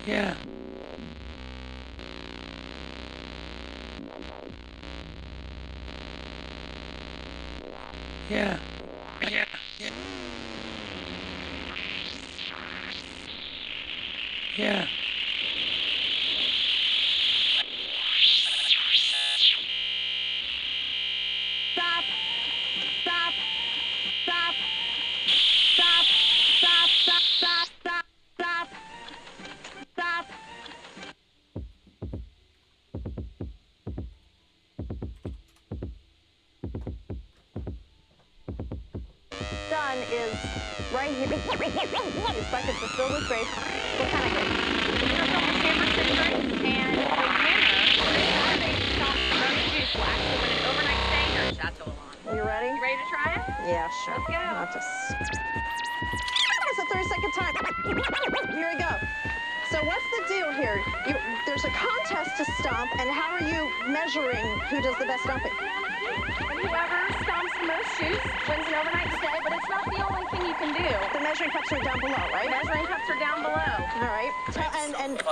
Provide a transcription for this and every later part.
Yeah. Yeah. Yeah. Yeah. Stop. Stop. Stop. Stop. Stop. Stop. Stop. Stop. Stop. Stop. Done is right here. This buckets are filled with grape. What kind of grape? They're filled with camera citrus, and the winner has a soft roast juice wax. So when an overnight stay, your chateau on. You ready? You ready to try it? Yeah, sure. Let's go. Not just. It's the 32nd time. Here we go. So what's the deal here? There's a contest to stomp, and how are you measuring who does the best stomping? Whoever stomps the most shoes wins an overnight stay, but it's not the only thing you can do. The measuring cups are down below, right? Measuring cups are down below. All right. And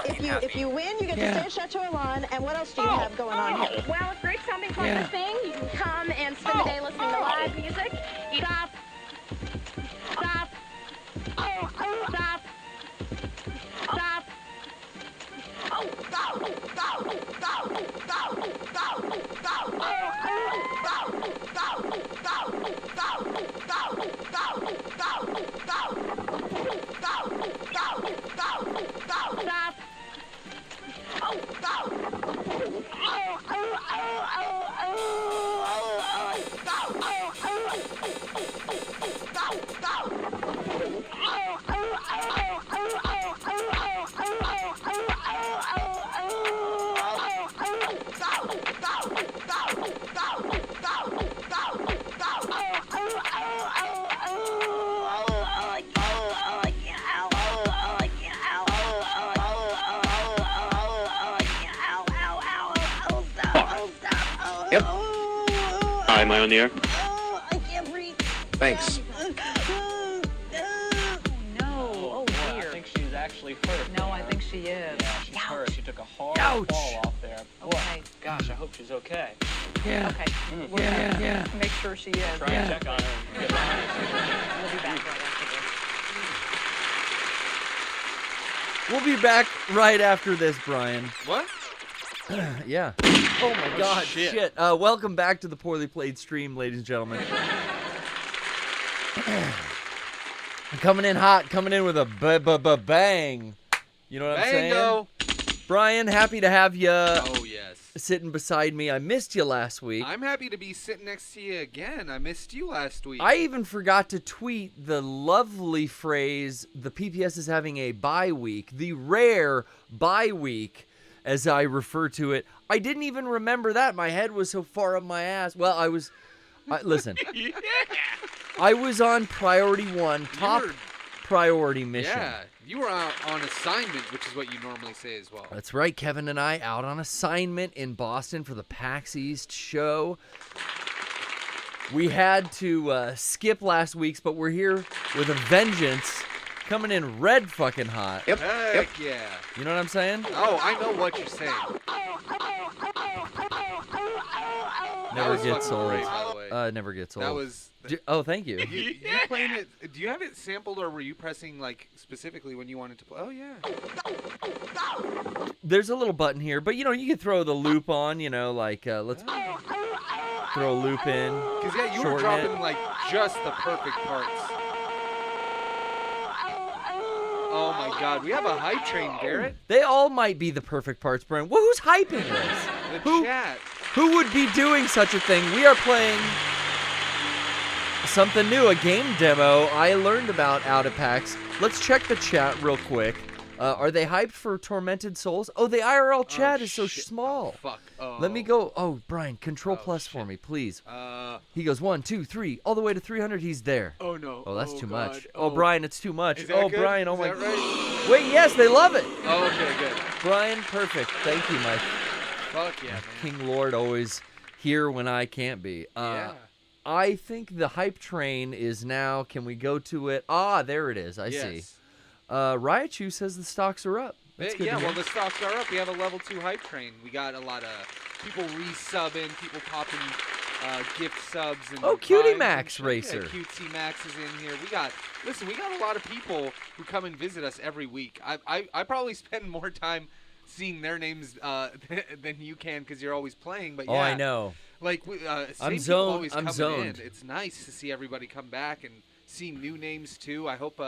if you win, you get to stay at Chateau Elan. And what else do you have going on here? Well, if grape stomping's not your thing, you can come and spend the day listening to live music. Stop. Stop. Stop. Stop. Yep. Hi, am I on the air? I can't breathe. Thanks. No. Oh, dear. I think she's actually hurt. No, I think she is. Yeah, she's hurt. She took a hard Ouch. fall off there. Okay. Gosh, I hope she's okay. Yeah. Okay. We're Yeah. gonna Yeah. make sure she is. Try and check on her. And get behind her. We'll be back right after this. We'll be back right after this, Brian. What? Yeah. Oh my God! shit. Welcome back to the Poorly Played stream, ladies and gentlemen. Coming in hot, coming in with a bang. You know what I'm saying? Bango. Brian, happy to have you Oh, yes. sitting beside me. I missed you last week. I'm happy to be sitting next to you again. I missed you last week. I even forgot to tweet the lovely phrase, the PPS is having a bye week, the rare bye week, as I refer to it. I didn't even remember that. My head was so far up my ass. Well, listen, Yeah. I was on priority one, top were- priority mission. Yeah. You were out on assignment, which is what you normally say as well. That's right, Kevin and I out on assignment in Boston for the PAX East show. We had to skip last week's, but we're here with a vengeance, coming in red fucking hot. Yep. Heck yeah. You know what I'm saying? Oh, I know what you're saying. Never was gets fucking old. great, by the way. Never gets old. That was... Oh, thank you. You playing it? Do you have it sampled, or were you pressing like specifically when you wanted to play? Oh yeah. There's a little button here, but you can throw the loop on. Let's throw a loop in. Because yeah, you were shorten dropping it. like just the perfect parts. Oh my God, we have a hype train, Garrett. They all might be the perfect parts, Brian. Well, who's hyping this? The Who- chat. Who would be doing such a thing? We are playing something new, a game demo I learned about out at PAX. Let's check the chat real quick. Are they hyped for Tormented Souls? Oh, the IRL chat is so shit. small. Fuck. Oh. Let me go. Oh, Brian, Control Plus for me, please. He goes 1, 2, 3, all the way to 300. He's there. Oh no. Oh, that's too God. much. Oh, Brian, it's too much. Is that Oh, good? Brian, oh Is my. that right? Wait, yes, they love it. Oh, okay, good. Brian, perfect. Thank you, my Fuck yeah, man. King Lord, always here when I can't be. Yeah. I think the hype train is now. Can we go to it? Ah, there it is. I see. Yes. Raichu says the stocks are up. That's good Yeah, to well, hear. the stocks are up. We have a level 2 hype train. We got a lot of people resubbing, people popping gift subs. And Oh, Cutie vibes and Max shit. Racer. Yeah, Cutesy Max is in here. We got a lot of people who come and visit us every week. I probably spend more time seeing their names than you can because you're always playing. But yeah, Oh, I know. Like I'm same people zoned. always I'm coming zoned. in. It's nice to see everybody come back and see new names too. I hope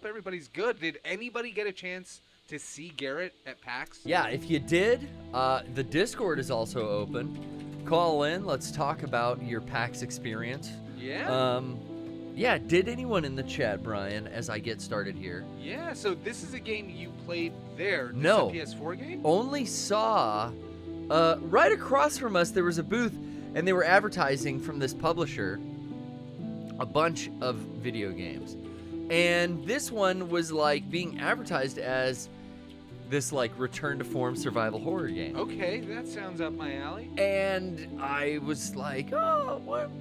everybody's good. Did anybody get a chance to see Garrett at PAX? Yeah, if you did, the Discord is also open. Call in. Let's talk about your PAX experience. Yeah. Yeah, did anyone in the chat, Brian, as I get started here? Yeah, so this is a game you played there. This No. is a PS4 game? Only saw right across from us there was a booth, and they were advertising from this publisher a bunch of video games. And this one was like being advertised as this like return to form survival horror game. Okay, that sounds up my alley. And I was like, oh, what,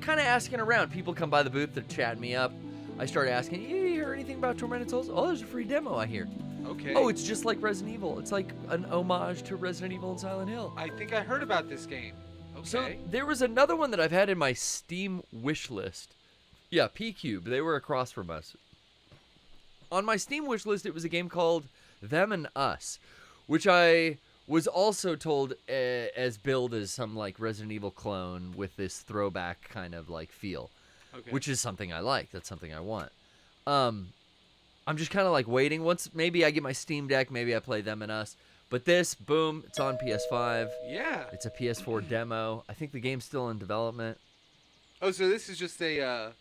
kind of asking around. People come by the booth, they're chatting me up. I started asking, you hear anything about Tormented Souls? Oh, there's a free demo, I hear. Okay. Oh, it's just like Resident Evil. It's like an homage to Resident Evil and Silent Hill. I think I heard about this game. Okay. So there was another one that I've had in my Steam wish list. Yeah, P-Cube. They were across from us. On my Steam wish list, it was a game called Them and Us, which I was also told as billed as some like Resident Evil clone with this throwback kind of like feel, which is something I like. That's something I want. I'm just kind of like waiting. Once maybe I get my Steam Deck, maybe I play Them and Us. But this, boom, it's on PS5. Yeah. It's a PS4 demo. I think the game's still in development. Oh, so this is just a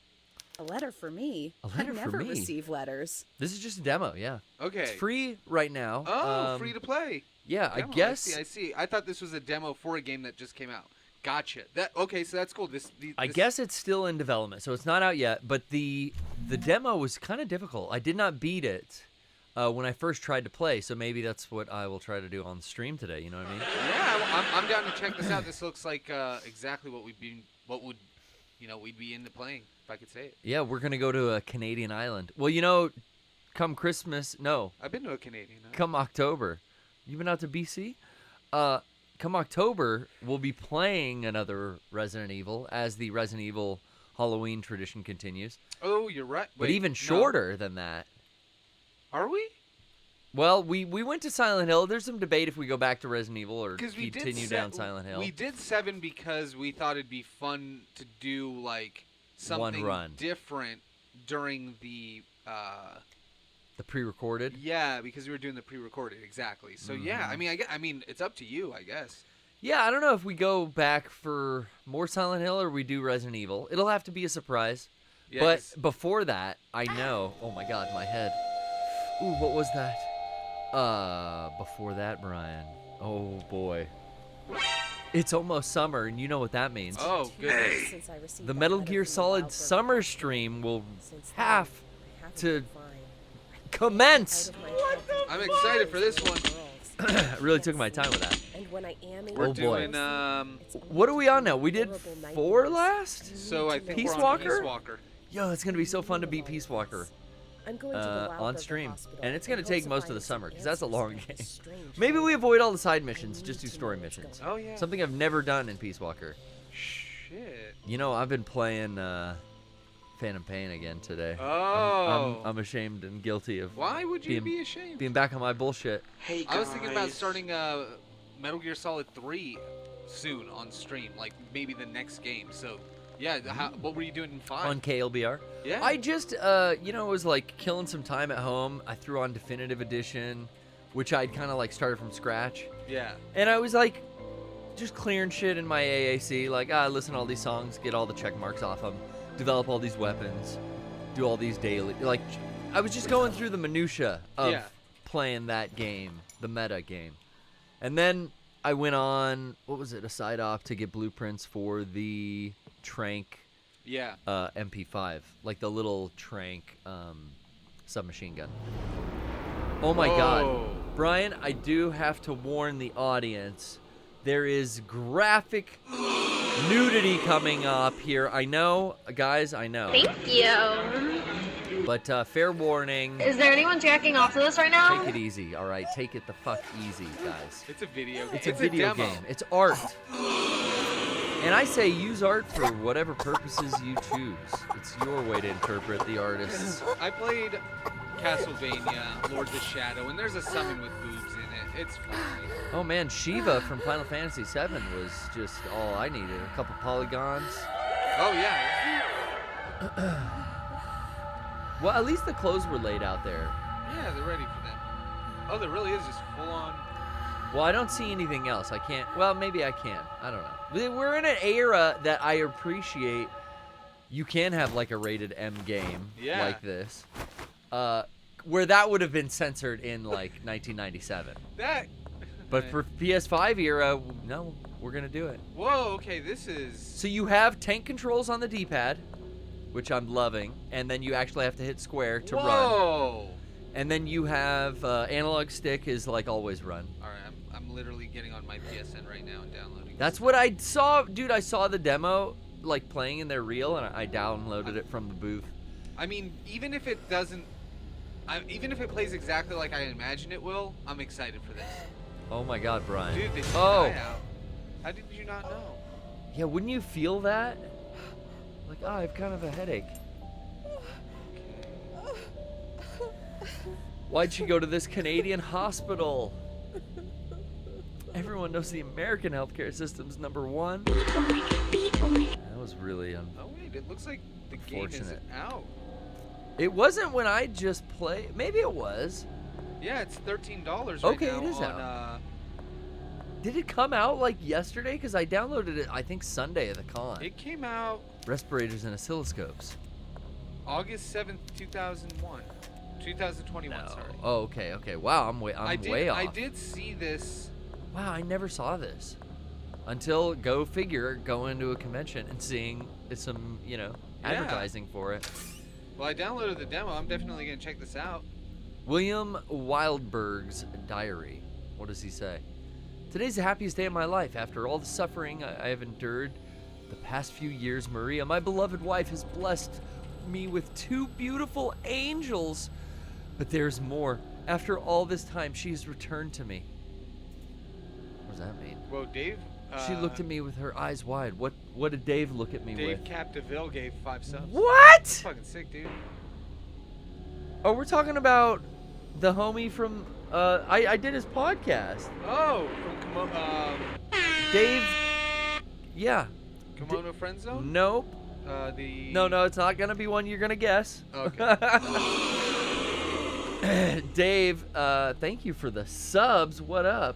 letter for me. A letter I for never me? receive letters. This is just a demo, yeah. Okay. It's free right now. Oh, free to play. Yeah, Demo, I guess. I see. I thought this was a demo for a game that just came out. Gotcha. Okay, so that's cool. I guess it's still in development, so it's not out yet. But the demo was kind of difficult. I did not beat it when I first tried to play, so maybe that's what I will try to do on the stream today. You know what I mean? Yeah, I'm down to check this out. This looks like exactly what we'd be into playing, if I could say it. Yeah, we're gonna go to a Canadian island. Well, come Christmas, no, I've been to a Canadian. come October. You been out to BC? Come October, we'll be playing another Resident Evil as the Resident Evil Halloween tradition continues. Oh, you're right. But Wait, even no. shorter than that. Are we? Well, we went to Silent Hill. There's some debate if we go back to Resident Evil or 'Cause we did continue down Silent Hill. We did 7 because we thought it'd be fun to do like something run. different during the. The pre-recorded. Yeah, because we were doing the pre-recorded exactly. So yeah, I mean, it's up to you, I guess. Yeah, I don't know if we go back for more Silent Hill or we do Resident Evil. It'll have to be a surprise. Yeah, But 'cause- before that, I know. Oh my God, my head. Ooh, what was that? Before that, Brian. Oh boy. It's almost summer, and you know what that means. Oh, goodness. Since I received The that Metal letter Gear from the Solid Wild summer Bird stream will Since then, have I haven't to been fine. commence. Out of my head, I'm excited for this one. girls. I really took my time with that. And when I am Oh, We're able to boy. doing it's What are we on now? We did horrible 4 nightmares. last? So I think Peace we're on Walker? Peace Walker. Yo, it's going to be so fun to beat Peace Walker I'm going to the Wild on Bird stream. Hospital And it's in going to take hopes of most of the finding summer some because that's a answers long to game. this strange Maybe we mystery. avoid all the side missions, just do need to story know what's missions. going Oh yeah. Something I've never done in Peace Walker. Shit. I've been playing Phantom Pain again today. Oh. I'm ashamed and guilty of Why would you being- be ashamed? being back on my bullshit. Hey, I was thinking about starting Metal Gear Solid 3 soon on stream, like maybe the next game. So, yeah, what were you doing in 5? On KLBR. Yeah. I just, was like killing some time at home. I threw on Definitive Edition, which I'd kind of like started from scratch. Yeah. And I was like, just clearing shit in my AAC. Like, listen to all these songs, get all the check marks off them, develop all these weapons, do all these daily. Like, I was just going through the minutia of playing that game, the meta game. And then I went on, a side off to get blueprints for the Trank Yeah. MP5, like the little Trank submachine gun. Oh my God. Brian, I do have to warn the audience. There is graphic nudity coming up here. I know, guys, I know. Thank you. But fair warning. Is there anyone jacking off to this right now? Take it easy, all right? Take it the fuck easy, guys. It's a video game. It's a video demo. game. It's art. And I say use art for whatever purposes you choose. It's your way to interpret the artist. I played Castlevania, Lord of the Shadow, and there's a summon with boobs in it. It's funny. Oh man, Shiva from Final Fantasy VII was just all I needed. A couple polygons. Oh, yeah. Well, at least the clothes were laid out there. Yeah, they're ready for them. Oh, there really is just full-on... Well, I don't see anything else. I can't. Well, maybe I can. I don't know. We're in an era that I appreciate. You can have like a rated M game like this, where that would have been censored in like 1997. But for PS5 era, no, we're gonna do it. Whoa, okay, this is... So you have tank controls on the D-pad, which I'm loving, and then you actually have to hit square to run. Whoa! And then you have analog stick is like always run. All right, I'm literally getting on my PSN right now and downloading. That's what I saw, dude. I saw the demo like playing in their reel, and I downloaded it from the booth. I mean, even if it doesn't, even if it plays exactly like I imagine it will, I'm excited for this. Oh my God, Brian. Dude, they oh. out. How did you not know? Yeah, wouldn't you feel that? Like, oh, I have kind of a headache. Why'd she go to this Canadian hospital? Everyone knows the American healthcare system's #1. That was really Oh wait, it looks like the game is unfortunate. out. It wasn't when I just played. Maybe it was. Yeah, it's $13 right Okay, now it is on, out. Did it come out like yesterday? Because I downloaded it, I think, Sunday at the con. It came out Respirators and oscilloscopes. August 7th, 2001. 2021, No. sorry. Oh, okay, okay. Wow, I'm way off. I did see this. Wow, I never saw this until go figure going to a convention and seeing some, advertising for it. Well, I downloaded the demo. I'm definitely going to check this out. William Wildberg's diary. What does he say? Today's the happiest day of my life. After all the suffering I have endured the past few years, Maria, my beloved wife, has blessed me with 2 beautiful angels. But there's more. After all this time, she has returned to me. What does that mean? Well, Dave... She looked at me with her eyes wide. What did Dave look at me with? Dave Capdeville gave 5 subs. What? That's fucking sick, dude. Oh, we're talking about the homie from... I did his podcast. Oh, from Dave... Yeah. Kimono Friend Zone? Nope. No, it's not gonna be one you're gonna guess. Okay. Dave, thank you for the subs. What up?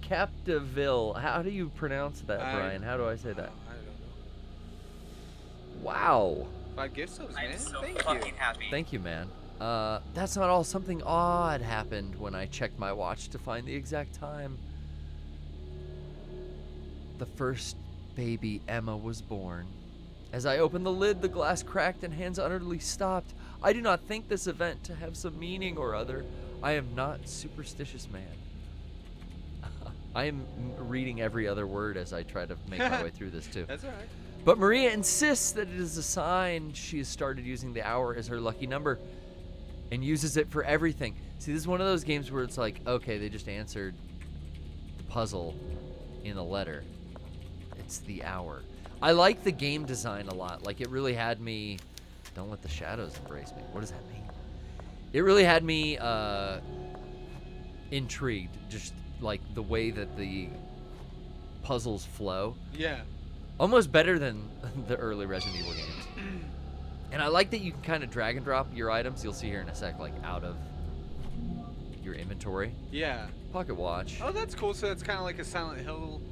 Capdeville. How do you pronounce that, Brian? How do I say that? I don't know. Wow. 5 gift subs, man. I'm so Thank fucking you. happy. Thank you, man. That's not all. Something odd happened when I checked my watch to find the exact time. The first baby, Emma, was born. As I opened the lid, the glass cracked and hands utterly stopped. I do not think this event to have some meaning or other. I am not superstitious man. I am reading every other word as I try to make my way through this too. That's alright. But Maria insists that it is a sign she has started using the hour as her lucky number and uses it for everything. See, this is one of those games where it's like, okay, they just answered the puzzle in a letter. It's the hour. I like the game design a lot. Like, it really had me... Don't let the shadows embrace me. What does that mean? It really had me intrigued. Just, like, the way that the puzzles flow. Yeah. Almost better than the early Resident Evil games. And I like that you can kind of drag and drop your items. You'll see here in a sec, like, out of your inventory. Yeah. Pocket watch. Oh, that's cool. So it's kind of like a Silent Hill...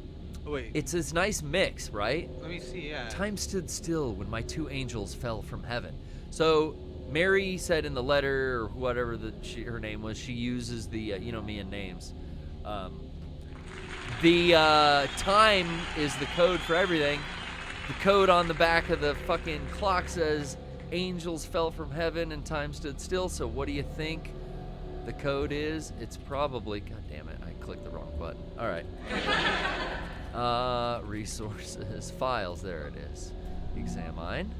Oh, wait. It's this nice mix, right? Let me see, yeah. Time stood still when my 2 angels fell from heaven. So Mary said in the letter, or whatever her name was, she uses the, me and names. The time is the code for everything. The code on the back of the fucking clock says angels fell from heaven and time stood still. So what do you think the code is? It's probably, god damn it, I clicked the wrong button. All right. Resources, files, there it is. Examine.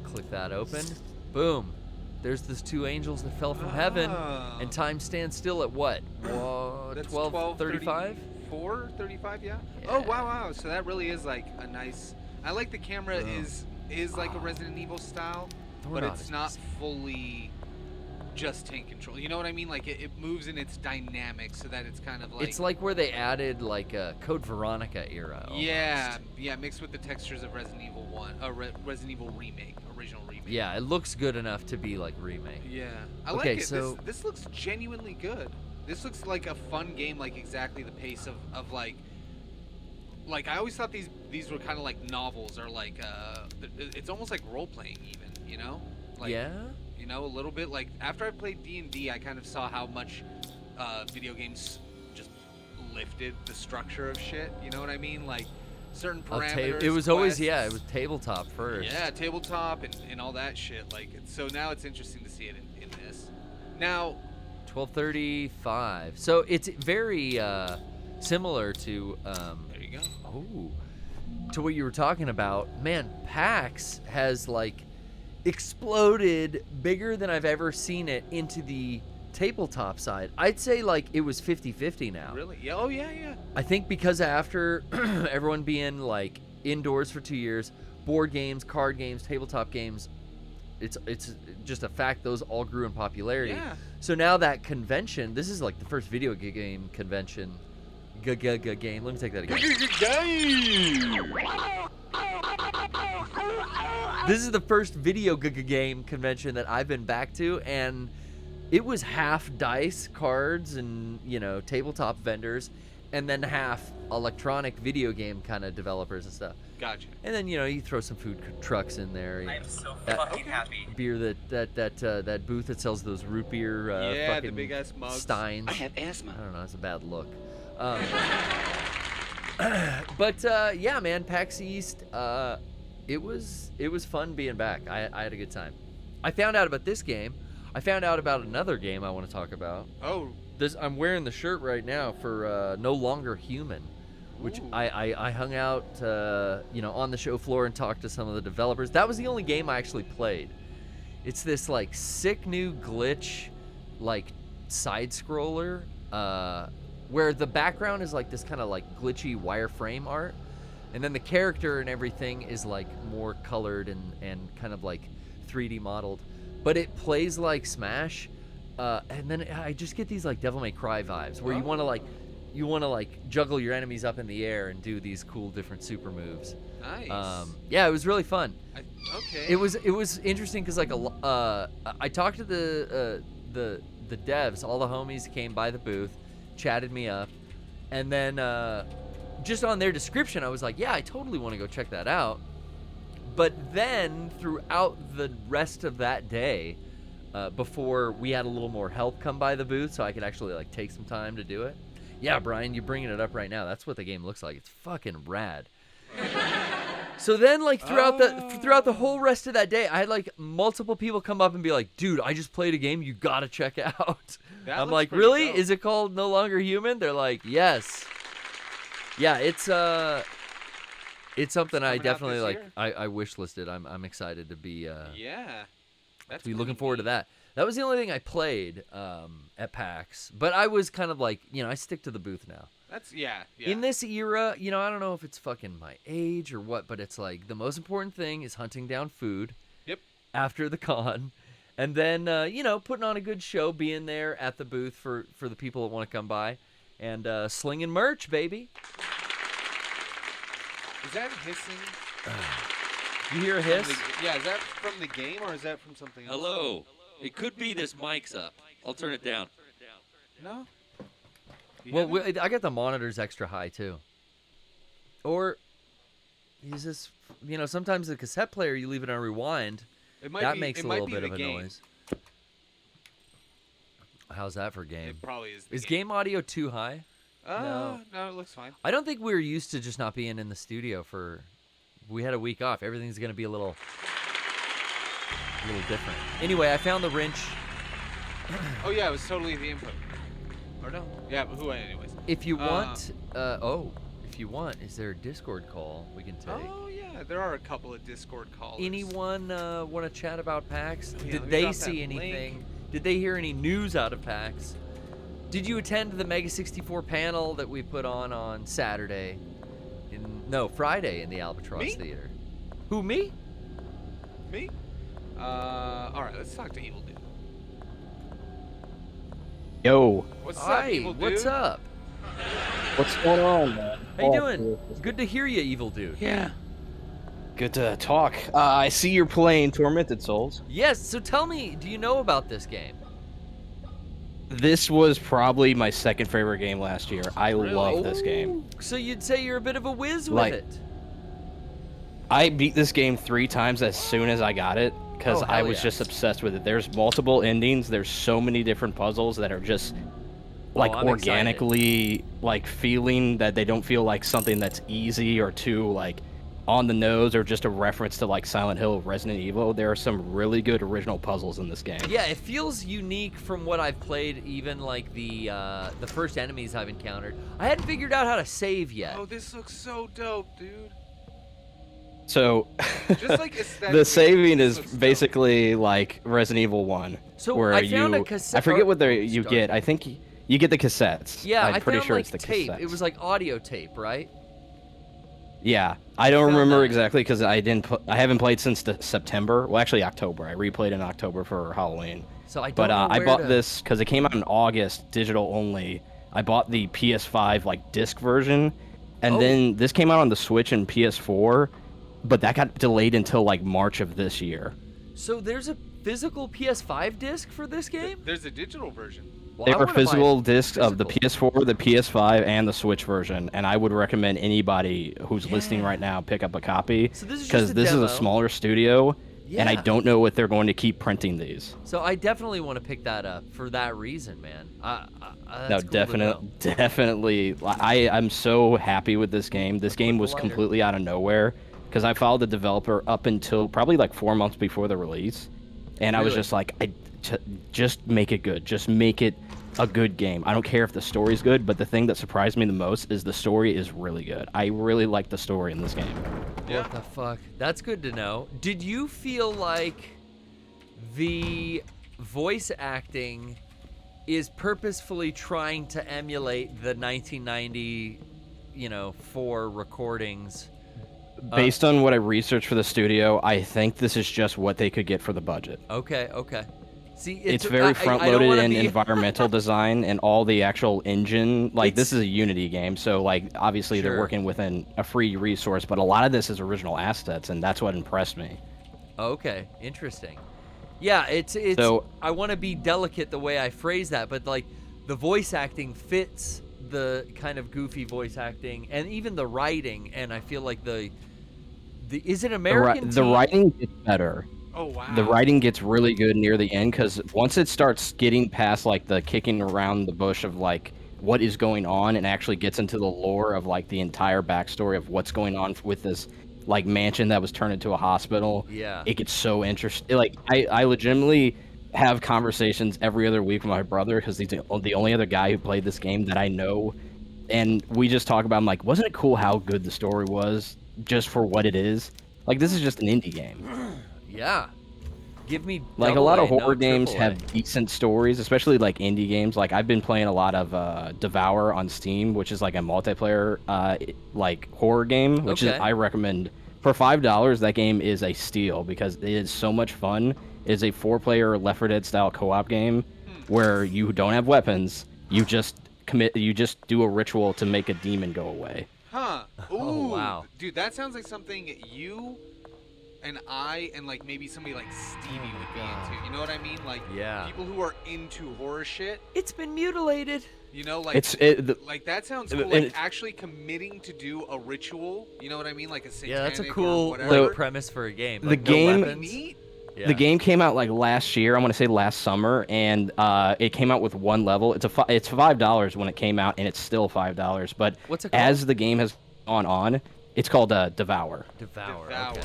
Click that open. Boom. there's those two angels that fell from heaven, Ah. and time stands still at what? That's 12:35? 4:35, yeah. Yeah. Oh wow. So that really is like a nice. I like the camera is like a Resident Evil style, but Doorknob it's is not missing. fully just tank control. You know what I mean? Like it moves in its dynamics so that it's kind of like. It's like where they added like a Code Veronica era. Almost. Yeah, mixed with the textures of Resident Evil 1, Resident Evil remake, original remake. Yeah, it looks good enough to be like remake. Yeah, I Okay, like it. so- This looks genuinely good. This looks like a fun game, like exactly the pace of like I always thought these were kind of like novels or like it's almost like role playing even, you know? Like, Yeah. You know, a little bit like after I played D&D, I kind of saw how much video games just lifted the structure of shit. You know what I mean? Like certain parameters. It was always quests. it was tabletop first. Yeah, tabletop and all that shit. Like, so now it's interesting to see it in this. Now, 12:35. So it's very similar to there you go. to what you were talking about. Man, PAX has like exploded bigger than I've ever seen it into the tabletop side. I'd say like it was 50-50 now. Really? Yeah. Oh yeah, yeah. I think because after everyone being like indoors for 2 years, board games, card games, tabletop games, it's just a fact those all grew in popularity. Yeah. So now that convention, this is like the first video game convention. Game. Let me take that again. This is the first video game convention that I've been back to, and it was half dice, cards, and tabletop vendors, and then half electronic video game kind of developers and stuff. Gotcha. And then you throw some food trucks in there. I am so That- fucking happy. Beer that booth that sells those root beer Yeah, the fucking big ass mugs. steins. I have asthma. I don't know, it's a bad look. But yeah, man, PAX East, it was fun being back. I had a good time. I found out about this game. I found out about another game I want to talk about. Oh. I'm wearing the shirt right now for No Longer Human, which Ooh. I hung out on the show floor and talked to some of the developers. That was the only game I actually played. It's this like sick new glitch, like side scroller, where the background is like this kind of like glitchy wireframe art, and then the character and everything is like more colored and kind of like 3D modeled, but it plays like Smash, and then I just get these like Devil May Cry vibes where you want to like juggle your enemies up in the air and do these cool different super moves. Nice. Yeah, it was really fun. Okay. It was interesting because like I talked to the devs, all the homies came by the booth, chatted me up, and then just on their description I was like, yeah, I totally want to go check that out. But then throughout the rest of that day, before we had a little more help come by the booth so I could actually like take some time to do it. Yeah, Brian, you're bringing it up right now. That's what the game looks like. It's fucking rad. So then, like throughout the whole rest of that day, I had like multiple people come up and be like, "Dude, I just played a game you gotta check out." That I'm looks like, pretty "Really? dope. Is it called No Longer Human?" They're like, "Yes." Yeah, it's something I Coming out definitely this like. year? I wish listed. I'm excited to be Yeah. That's to be looking pretty forward to neat. that. That was the only thing I played at PAX, but I was kind of like, I stick to the booth now. That's yeah. In this era, I don't know if it's fucking my age or what, but it's like the most important thing is hunting down food. Yep. After the con, and then putting on a good show, being there at the booth for the people that want to come by, and slinging merch, baby. Is that hissing? You hear a hiss? Yeah, is that from the game or is that from something else? Hello. It could be this mic's up. I'll turn it down. No. You Well, have it? I got the monitors extra high too. Or is this? Sometimes the cassette player you leave it on rewind. It might That be, makes it a might little be bit the of a game. noise. How's that for game? It probably is. The Is game audio too high? No, it looks fine. I don't think we're used to just not being in the studio for. We had a week off. Everything's gonna be a little different. Anyway, I found the wrench. Oh yeah, it was totally the input. Or no? Yeah, but who? Anyways. If you want, if you want, is there a Discord call we can take? Oh yeah. There are a couple of Discord callers. Anyone want to chat about PAX? Yeah, Did we they got see that anything? link. Did they hear any news out of PAX? Did you attend the Mega 64 panel that we put on Saturday? Friday in the Albatross Me? Theater. Who, me? Me? Alright, let's talk to Evil Dude. Yo, What's Hi, up, Evil Dude? what's up? what's going on, man? How you doing? Good to hear you, Evil Dude. Yeah. Good to talk. I see you're playing Tormented Souls. Yes, so tell me, do you know about this game? This was probably my second favorite game last year. I love this game. So you'd say you're a bit of a whiz with Like- it. I beat this game 3 times as soon as I got it because Oh, I hell was yeah. just obsessed with it. There's multiple endings. There's so many different puzzles that are just like I'm organically like feeling that they don't feel like something that's easy or too like on the nose or just a reference to like Silent Hill, Resident Evil. There are some really good original puzzles in this game. Yeah, it feels unique from what I've played, even like the first enemies I've encountered. I hadn't figured out how to save yet. Oh, this looks so dope, dude. So Just like the saving this is looks dope. basically like Resident Evil 1. So where I found you, a cassette. I forget what or- you Sorry. get. I think you get the cassettes. Yeah, I'm I pretty found sure like it's the tape. cassettes. It was like audio tape, right? Yeah, I don't found remember that. exactly because I haven't played since September. Well, actually October. I replayed in October for Halloween. So I don't But know I where bought to- this because it came out in August, digital only. I bought the PS5 like disc version, and Oh. then this came out on the Switch and PS4, but that got delayed until like March of this year. So there's a physical PS5 disc for this game? There's a digital version. Well, There I are wanna buy physical discs of the physical. PS4, the PS5, and the Switch version, and I would recommend anybody who's listening right now pick up a copy So this is just because a this is demo. a smaller studio, and I Yeah. don't know if they're going to keep printing these. So I definitely want to pick that up for that reason, man. No, That's cool to know. definitely. I'm so happy with this game. This game the was lighter. completely out of nowhere because I followed the developer up until probably like 4 months before the release, and I was Really? just like, just make it good. Just make it a good game. I don't care if the story's good, but the thing that surprised me the most is the story is really good. I really like the story in this game. What the fuck? That's good to know. Did you feel like the voice acting is purposefully trying to emulate the 1990, 4 recordings? Based on what I researched for the studio, I think this is just what they could get for the budget. Okay. See, It's I very don't front-loaded wanna in be- environmental design and all the actual engine. Like, this It's- is a Unity game, so, like, obviously they're Sure. working within a free resource, but a lot of this is original assets, and that's what impressed me. Okay, interesting. Yeah, it's So- I want to be delicate the way I phrase that, but like the voice acting fits the kind of goofy voice acting and even the writing, and I feel like the is it American The team? writing gets better. Oh, wow. The writing gets really good near the end, because once it starts getting past, like, the kicking around the bush of, like, what is going on and actually gets into the lore of, like, the entire backstory of what's going on with this, like, mansion that was turned into a hospital. Yeah. It gets so interesting. Like, I legitimately have conversations every other week with my brother because he's the only other guy who played this game that I know, and we just talk about, I'm like, wasn't it cool how good the story was just for what it is? Like, this is just an indie game. Yeah. Give me Like, a lot of AA, horror no games AAA. have decent stories, especially like indie games. Like, I've been playing a lot of Devour on Steam, which is like a multiplayer like horror game, which is Okay. I recommend. For $5, that game is a steal because it is so much fun. It is a 4-player Left 4 Dead style co-op game where you don't have weapons. You just do a ritual to make a demon go away. Huh. Ooh. Oh, wow. Dude, that sounds like something you and I and like maybe somebody like Stevie would be into. You know what I mean? Like Yeah. people who are into horror shit. It's been mutilated. You know, like like that sounds cool. Like actually committing to do a ritual. You know what I mean? Like a satanic Yeah, that's a or cool whatever. like, premise for a game. The Like, no game- weapons. Neat. Yeah. The game came out like last year. I want to say last summer, and it came out with one level. It's $5 when it came out, and it's still $5. But What's it called? as the game has gone on, it's called Devour. Devour. Devour. Okay.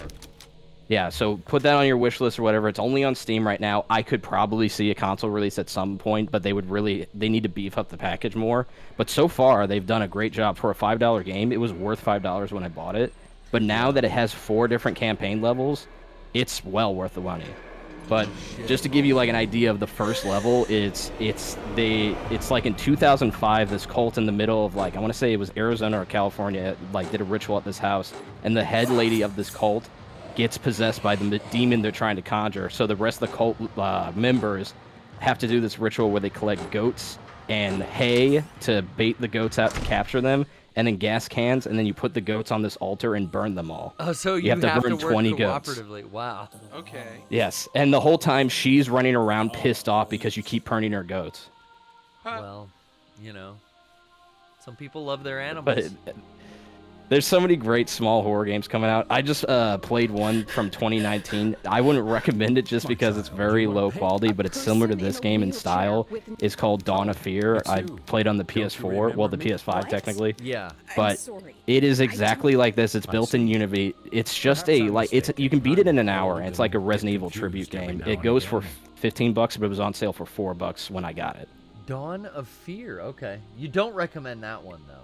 Yeah, so put that on your wish list or whatever. It's only on Steam right now. I could probably see a console release at some point, but they need to beef up the package more. But so far, they've done a great job for a $5 game. It was worth $5 when I bought it. But now that it has 4 different campaign levels, it's well worth the money. But just to give you like an idea of the first level, it's like in 2005, this cult in the middle of like, I want to say it was Arizona or California, like did a ritual at this house, and the head lady of this cult gets possessed by the demon they're trying to conjure. So the rest of the cult members have to do this ritual where they collect goats and hay to bait the goats out to capture them, and then gas cans, and then you put the goats on this altar and burn them all. Oh, so you have to burn work 20 goats. cooperatively. Wow. Okay. Yes, and the whole time she's running around pissed off because you keep burning her goats. Well, you know, some people love their animals. But there's so many great small horror games coming out. I just played one from 2019. I wouldn't recommend it just because it's very low quality, but it's similar to this game in style. It's called Dawn of Fear. I played on the PS4, well, the PS5 technically. Yeah. But it is exactly like this. It's built in Unity. It's just you can beat it in an hour, and it's like a Resident Evil tribute game. It goes for $15, but it was on sale for $4 when I got it. Dawn of Fear. Okay. You don't recommend that one though.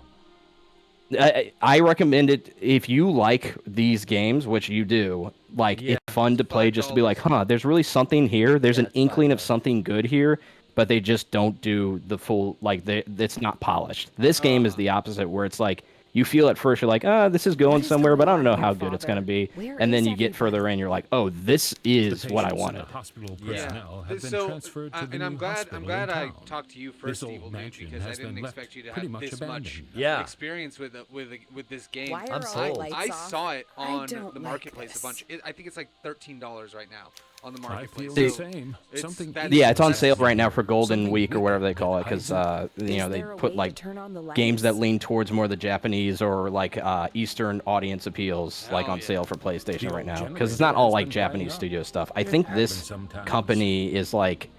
I recommend it if you like these games, which you do. Like, it's fun to play just to be like, huh, there's really something here. There's an inkling of something good here, but they just don't do the full, like, it's not polished. This game is the opposite, where it's like, you feel at first, you're like, this is going somewhere, but I don't know how good it's going to be. And then you get further in, you're like, oh, this is what I wanted. And I'm glad I talked to you first, Evil Dude, because I didn't expect you to have this much experience with this game. I'm sold. I saw it on the marketplace a bunch. I think it's like $13 right now on the marketplace. It's on sale right now for Golden Week or whatever they call it, because they put like games that lean towards more the Japanese or like Eastern audience appeals on sale for PlayStation right now, because it's not all like Japanese studio stuff. I think this company is like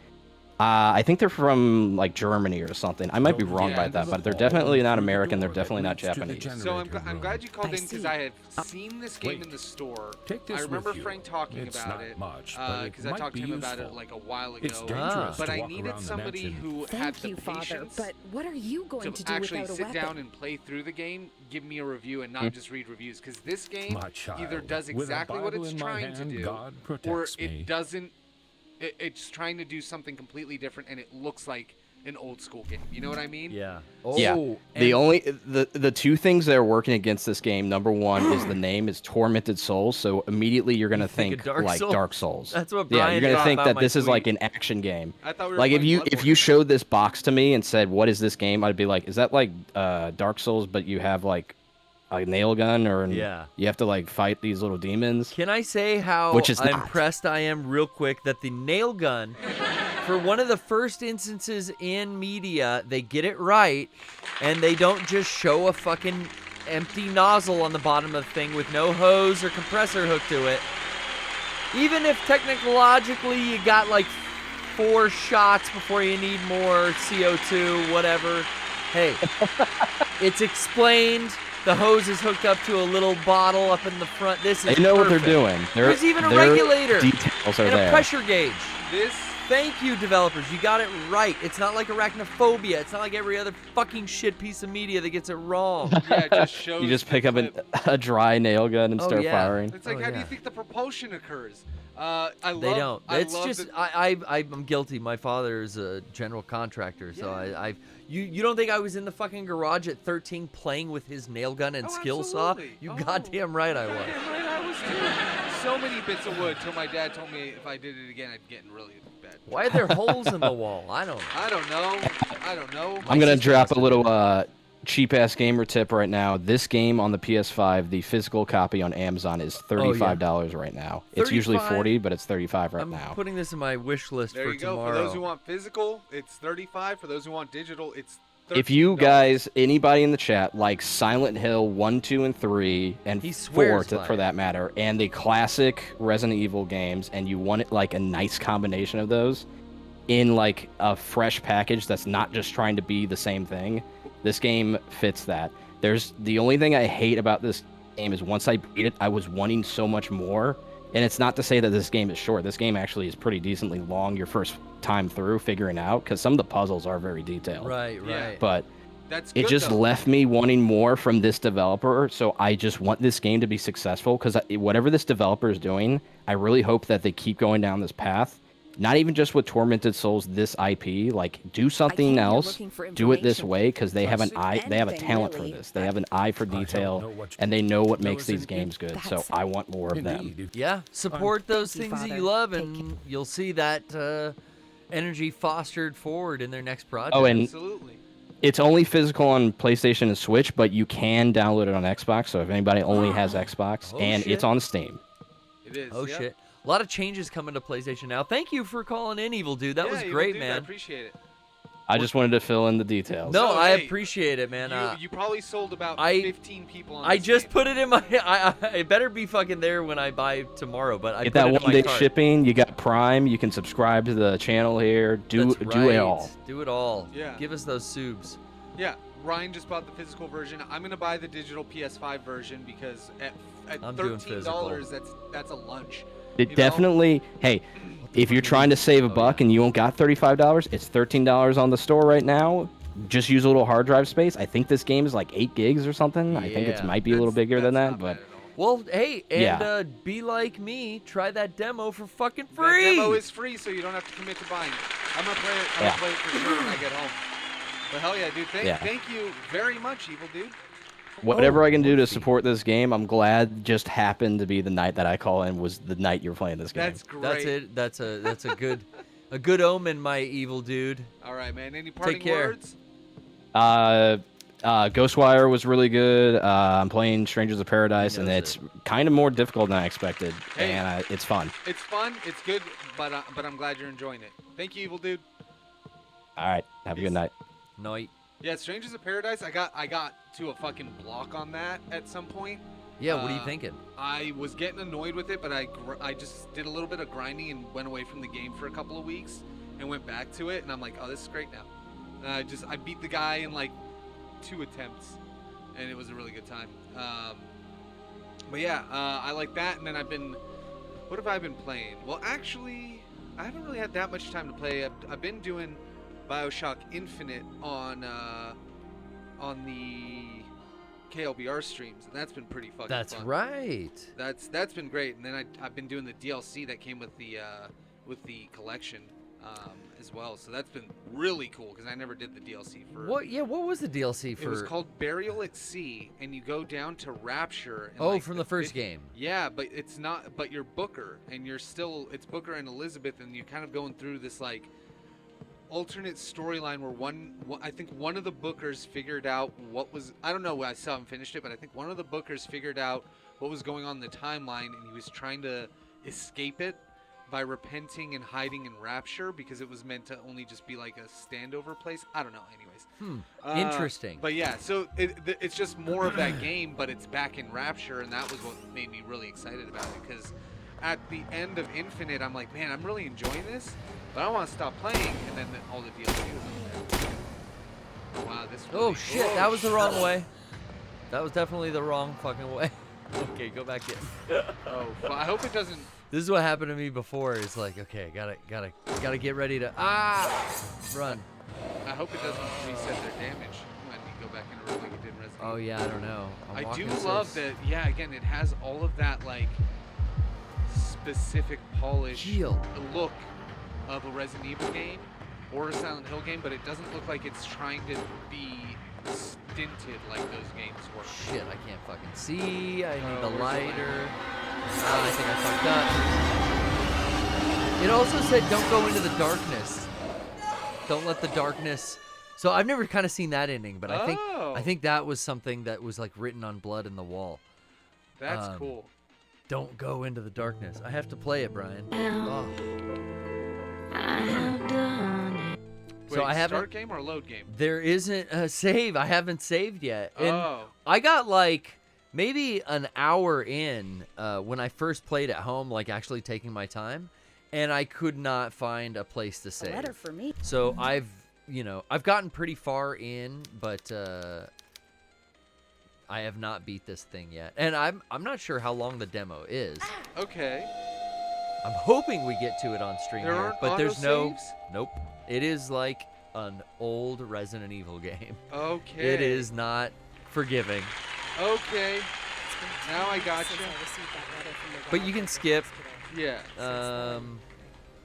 I think they're from like Germany or something. I might be wrong by that, but they're definitely not American. They're definitely not Japanese. So I'm glad you called in, because I have seen this game in the store. I remember Frank talking about it, because I talked to him about it like a while ago. But I needed somebody who had the patience but what are you going to do actually without a sit weapon? down and play through the game, give me a review, and not just read reviews. Because this game either does exactly what it's trying to do, or it doesn't. It's trying to do something completely different, and it looks like an old school game. You know what I mean? Yeah. The two things that are working against this game, number one is the name is Tormented Souls, so immediately you're gonna think like Dark Souls. That's what Brian you're gonna think that this tweet. is like an action game. I thought we were like if playing you showed this box to me and said, "What is this game?" I'd be like, "Is that like Dark Souls, but you have like a nail gun, or you have to like fight these little demons?" Can I say how impressed I am real quick that the nail gun, for one of the first instances in media, they get it right, and they don't just show a fucking empty nozzle on the bottom of the thing with no hose or compressor hooked to it. Even if technologically you got like 4 shots before you need more CO2, whatever. Hey, it's explained. The hose is hooked up to a little bottle up in the front. This is They know perfect. what they're doing. There's even a regulator Details are and there. a pressure gauge. This. Thank you, developers. You got it right. It's not like arachnophobia. It's not like every other fucking shit piece of media that gets it wrong. Yeah, it just shows. You just pick up a dry nail gun and start yeah. firing. It's like, how do you think the propulsion occurs? They don't. It's just I'm guilty. My father is a general contractor, so you don't think I was in the fucking garage at 13 playing with his nail gun and skill saw? You goddamn right I was. Goddamn right I was too. So many bits of wood till my dad told me if I did it again, I'd get in really bad. Why are there holes in the wall? I don't know. I'm gonna drop a little cheap-ass gamer tip right now. This game on the PS5, the physical copy on Amazon is $35 right now. It's usually $40, but it's $35 right now. I'm putting this in my wish list for tomorrow. There you go. For those who want physical, it's $35. For those who want digital, it's $13. If you guys, anybody in the chat, like Silent Hill 1, 2, and 3, and 4 for that matter, and the classic Resident Evil games, and you want it like a nice combination of those in like a fresh package that's not just trying to be the same thing, this game fits that. The only thing I hate about this game is once I beat it, I was wanting so much more. And it's not to say that this game is short. This game actually is pretty decently long your first time through figuring out, because some of the puzzles are very detailed. Right. But That's it good, just though. left me wanting more from this developer. So I just want this game to be successful because whatever this developer is doing, I really hope that they keep going down this path. Not even just with Tormented Souls, this IP, like do something else, do it this way because they have an eye, they have a talent for this. They have an eye for detail, and they know what makes these games good. So I want more of them. Yeah, support those things that you love, and you'll see that energy fostered forward in their next project. Oh, and Absolutely. it's only physical on PlayStation and Switch, but you can download it on Xbox. So if anybody only has Xbox, and shit. it's on Steam. It is. Oh yep. shit. A lot of changes coming to PlayStation now. Thank you for calling in, Evil Dude. That was Evil great, Dude, man. I appreciate it. I just wanted to fill in the details. No, So, I hey, appreciate it, man. You probably sold about I- 15 people on I this just game. put it in my. I better be fucking there when I buy tomorrow. But I Get put that it in my one-day cart. shipping. You got Prime. You can subscribe to the channel here. Do That's do right. it all. Do it all. Yeah. Give us those subs. Yeah, Ryan just bought the physical version. I'm gonna buy the digital PS5 version because at I'm doing $13, that's a lunch. It You know? definitely. Hey, if you're trying to save a buck and you don't got $35, it's $13 on the store right now. Just use a little hard drive space. I think this game is like 8 gigs or something. I think it Yeah. might be a little bigger than that, That's not but bad at all. Well, hey, and Yeah. be like me. Try that demo for fucking That free. demo is free, so you don't have to commit to buying it. I'm gonna play it. I'm Yeah. gonna play it for sure when I get home. But hell yeah, dude! Yeah. Thank you very much, Evil Dude. whatever I can do to support this game, I'm glad just happened to be the night that I call in was the night you're playing this game. That's great. That's it. That's a good omen, my Evil Dude. All right, man. Any parting care. words? Ghostwire was really good. I'm playing Strangers of Paradise, and knows it's kind of more difficult than I expected, Hey. and it's fun. It's fun. It's good, but I'm glad you're enjoying it. Thank you, Evil Dude. All right, have a good night. Night. Yeah, Strangers of Paradise. I got to a fucking block on that at some point. Yeah, what are you thinking? I was getting annoyed with it, but I just did a little bit of grinding and went away from the game for a couple of weeks and went back to it, and I'm like, oh, this is great now. And I beat the guy in like 2 attempts, and it was a really good time. But yeah, I like that, and then what have I been playing? Well, actually, I haven't really had that much time to play. I've been doing BioShock Infinite on the KLBR streams, and that's been pretty fucking That's fun. right. That's been great, and then I've been doing the DLC that came with the collection as well, so that's been really cool because I never did the DLC for. What? Yeah, what was the DLC for? It was called Burial at Sea, and you go down to Rapture. And Oh, like from the first game. Yeah, but it's not. But you're Booker, and it's Booker and Elizabeth, and you're kind of going through this like alternate storyline where I think one of the Bookers figured out what was. I don't know. I still haven't finished it, but I think one of the Bookers figured out what was going on in the timeline, and he was trying to escape it by repenting and hiding in Rapture because it was meant to only just be like a standover place. I don't know. Anyways. Interesting. But yeah, so it's just more of that game, but it's back in Rapture, and that was what made me really excited about it because at the end of Infinite, I'm like, man, I'm really enjoying this, but I don't want to stop playing, and then all the DLC was on there. Wow, this. Oh shit, that was the wrong way. That was definitely the wrong fucking way. Okay, go back in. Oh, well, I hope it doesn't. This is what happened to me before. It's like, okay, gotta get ready to run. I hope it doesn't reset their damage when you go back into it like it did in Resident Evil. Oh yeah, I don't know. I do walking love so that. Yeah, again, it has all of that like specific polish look of a Resident Evil game or a Silent Hill game, but it doesn't look like it's trying to be stinted like those games were. Shit, I can't fucking see. I need the where's the lighter. I think I fucked up. It also said don't go into the darkness. Don't let the darkness. So I've never kind of seen that ending, but I think that was something that was like written on blood in the wall. That's cool. Don't go into the darkness. I have to play it, Brian. Oh. Wait, So I haven't. start game or load game? There isn't a save. I haven't saved yet. And Oh. I got like maybe an hour in when I first played at home, like actually taking my time, and I could not find a place to save. letter for me. So I've gotten pretty far in, but I have not beat this thing yet. And I'm not sure how long the demo is. Okay. I'm hoping we get to it on stream There here, aren't but there's no. autosaves? Nope. It is like an old Resident Evil game. Okay. It is not forgiving. Okay. Now I gotcha. Since I received that letter from the But you can skip, Yeah.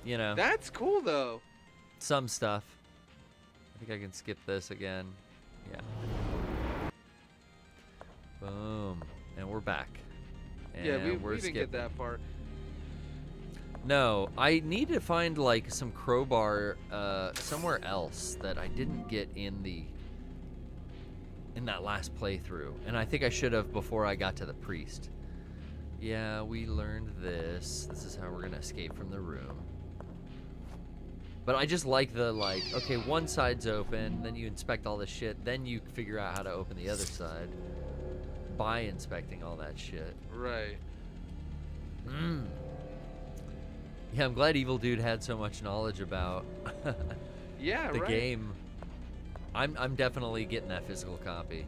you know, That's cool though. some stuff. I think I can skip this again. Yeah. Boom. And we're back. And Yeah, we we're didn't skipping. get that far. No, I need to find like some crowbar somewhere else that I didn't get in that last playthrough, and I think I should have before I got to the priest. Yeah, we learned this. This is how we're gonna escape from the room. But I just like the okay, one side's open, then you inspect all this shit, then you figure out how to open the other side by inspecting all that shit. Right. Yeah, I'm glad Evil Dude had so much knowledge about Yeah, the right. game. I'm definitely getting that physical copy.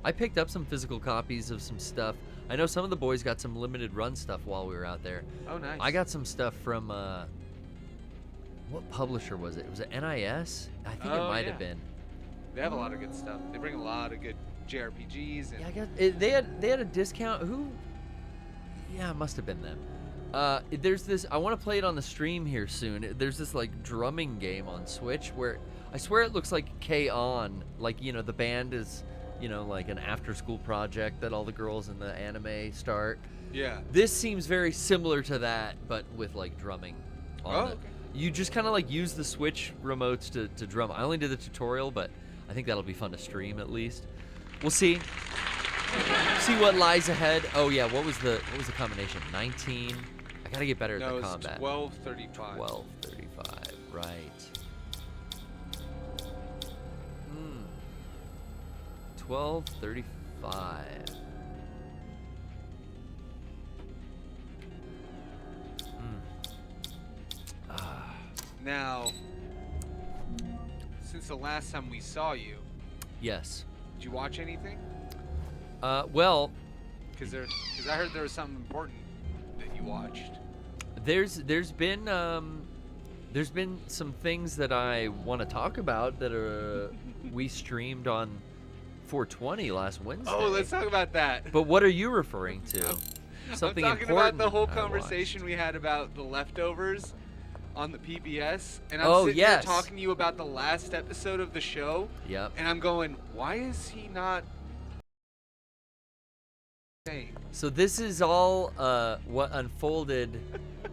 I picked up some physical copies of some stuff. I know some of the boys got some limited run stuff while we were out there. Oh, nice. I got some stuff from what publisher was it? Was it NIS? I think it might have been. They have a lot of good stuff. They bring a lot of good JRPGs. And Yeah, I got it, they had a discount. Who? Yeah, it must have been them. There's this. I want to play it on the stream here soon. There's this like drumming game on Switch where I swear it looks like K-On! Like, you know, the band is, you know, like an after-school project that all the girls in the anime start. Yeah. This seems very similar to that, but with like drumming. On Okay. You just kind of like use the Switch remotes to drum. I only did the tutorial, but I think that'll be fun to stream at least. We'll see. See what lies ahead. Oh yeah, what was the combination? 19. I gotta get better at No, the it's combat. 1235. 1235. Right. 1235. Now, since the last time we saw you, Yes. did you watch anything? Well, Because I heard there was something important that you watched. there's been some things that I want to talk about that are we streamed on 420 last Wednesday. Oh, let's talk about that. But what are you referring to? Something I'm talking important about the whole I conversation we had about the leftovers on the PBS, and I'm Oh, sitting yes. there talking to you about the last episode of the show, watched. Yep. and I'm going, why is he not saying? So this is all what unfolded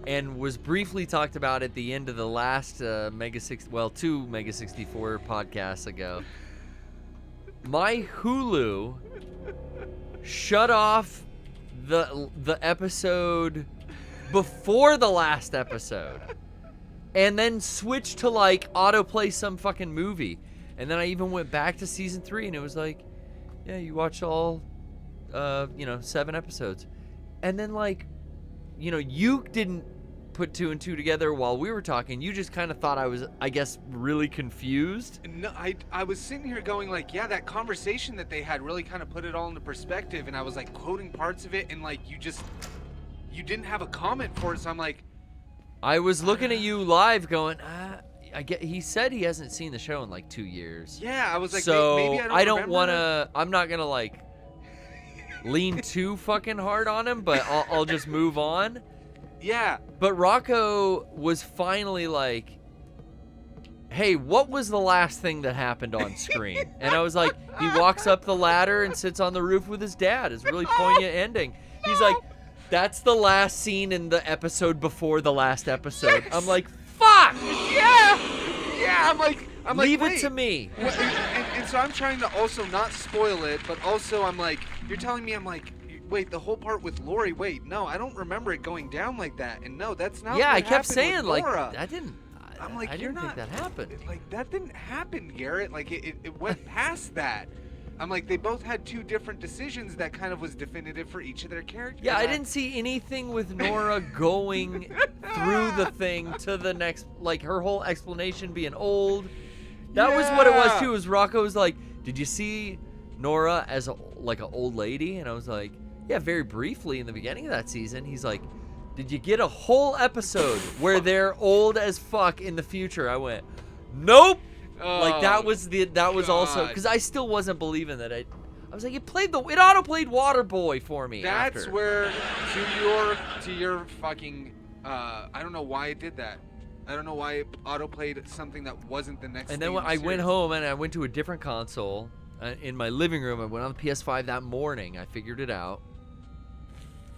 and was briefly talked about at the end of the last two Mega 64 podcasts ago. My Hulu shut off the episode before the last episode and then switched to like autoplay some fucking movie. And then I even went back to season 3 and it was like, yeah, you watched all 7 episodes. And then like, you know, you didn't put 2 and 2 together while we were talking. You just kind of thought I was, I guess, really confused. No, I was sitting here going like, yeah, that conversation that they had really kind of put it all into perspective, and I was like quoting parts of it, and like you didn't have a comment for it, so I'm like, I was looking at you live going, he said he hasn't seen the show in like 2 years. yeah, I was like, So maybe I don't remember. want to, I'm not going to like lean too fucking hard on him, but I'll just move on. Yeah. But Rocco was finally like, hey, what was the last thing that happened on screen? And I was like, he walks up the ladder and sits on the roof with his dad. It's a really poignant ending. He's like, that's the last scene in the episode before the last episode. Yes! I'm like, fuck! Yeah. I'm like, Leave wait. it to me. Well, and so I'm trying to also not spoil it, but also I'm like, you're telling me, I'm like, wait, the whole part with Lori, wait, no, I don't remember it going down like that. And no, that's not Yeah, what I kept happened saying with like, Laura. I didn't think that happened. Like, that didn't happen, Garrett. Like, it went past that. I'm like, they both had 2 different decisions that kind of was definitive for each of their characters. Yeah, I didn't see anything with Nora going through the thing to the next, like her whole explanation being old. That was what it was too. Was Rocco was like, did you see Nora as like an old lady? And I was like, yeah, very briefly in the beginning of that season. He's like, did you get a whole episode where they're old as fuck in the future? I went, nope. Like that was also God. because I still wasn't believing that I was like, it auto played Waterboy for me. That's after. where to your fucking I don't know why it did that. I don't know why it auto played something that wasn't the next. And then thing when in the I went series. home and I went to a different console in my living room. I went on the PS5 that morning. I figured it out.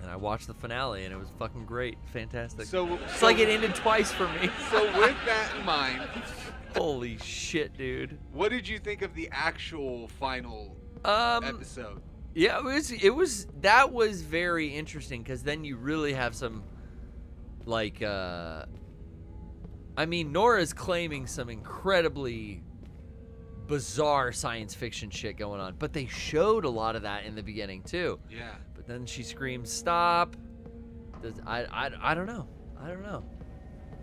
And I watched the finale, and it was fucking great. Fantastic. It's like it ended twice for me. So with that in mind, holy shit, dude. What did you think of the actual final episode? Yeah, that was very interesting because then you really have some, like, I mean, Nora's claiming some incredibly bizarre science fiction shit going on, but they showed a lot of that in the beginning too. Yeah. But then she screams, "Stop!" I don't know.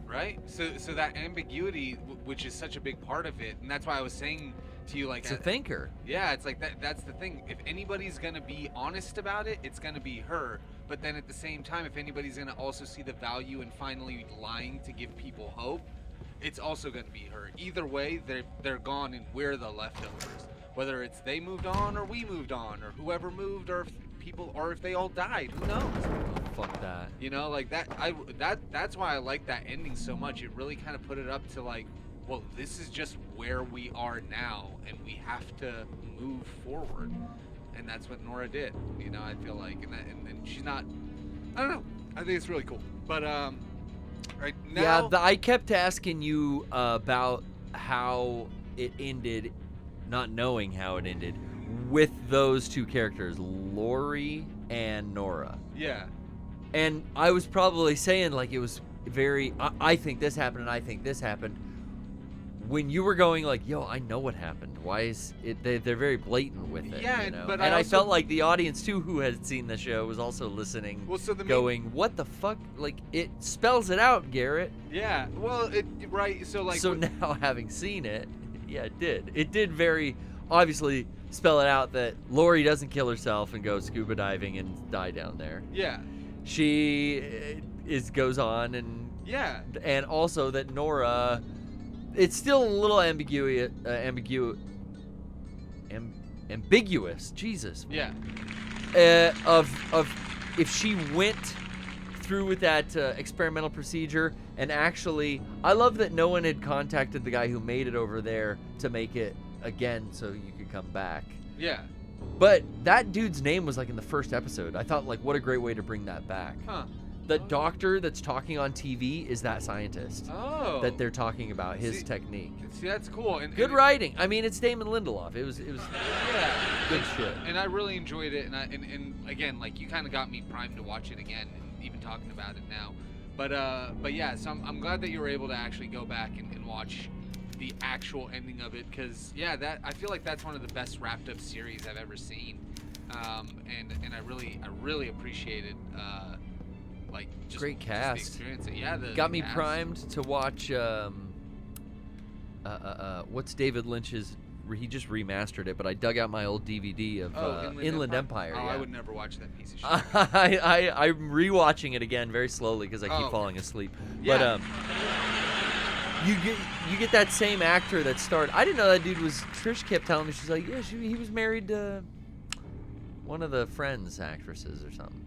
Right. So that ambiguity, which is such a big part of it, and that's why I was saying to you, like, It's a thinker. Yeah, it's like that. That's the thing. If anybody's gonna be honest about it, it's gonna be her. But then at the same time, if anybody's gonna also see the value in finally lying to give people hope, it's also gonna be her. Either way, they're gone, and we're the leftovers. Whether it's they moved on or we moved on, or whoever moved, or if people, or if they all died, who knows? Fuck that. You know, like that. That's why I like that ending so much. It really kind of put it up to like, well, this is just where we are now, and we have to move forward, and that's what Nora did. You know, I feel like, and she's not. I don't know. I think it's really cool. But right now. Yeah, I kept asking you about how it ended, not knowing how it ended, with those two characters, Lori and Nora. Yeah. And I was probably saying, like, it was very, I think this happened and I think this happened. When you were going like, yo, I know what happened. Why is it? They're very blatant with it. Yeah, you know? but and I I also- felt like the audience too, who had seen the show, was also listening, Well, so the main- going, what the fuck? Like, it spells it out, Garrett. Yeah. Well, right. So like. So now, having seen it, yeah, it did. It did very obviously spell it out that Lori doesn't kill herself and go scuba diving and die down there. Yeah. She goes on and Yeah. and also that Nora, it's still a little ambiguous. Jesus. Yeah. Of if she went through with that experimental procedure, and actually, I love that no one had contacted the guy who made it over there to make it again so you could come back. Yeah. But that dude's name was like in the first episode. I thought, like, what a great way to bring that back. Huh. The doctor that's talking on TV is that scientist Oh. that they're talking about, his technique. See, that's cool. And Good writing. I mean, it's Damon Lindelof. It was Yeah. good shit. And I really enjoyed it. And again, like, you kind of got me primed to watch it again, and even talking about it now. But yeah. So I'm glad that you were able to actually go back and watch the actual ending of it, because that I feel like that's one of the best wrapped up series I've ever seen. And I really appreciated like just Great just the cast. experience. Yeah, Got the me cast. primed to watch what's David Lynch's, he just remastered it, but I dug out my old DVD of Inland Empire. Oh, yeah. I would never watch that piece of shit. I'm rewatching it again very slowly because I keep falling asleep. Yeah. But you get that same actor that starred. I didn't know that dude was. Trish kept telling me, she's like, yeah, he was married to one of the Friends actresses or something.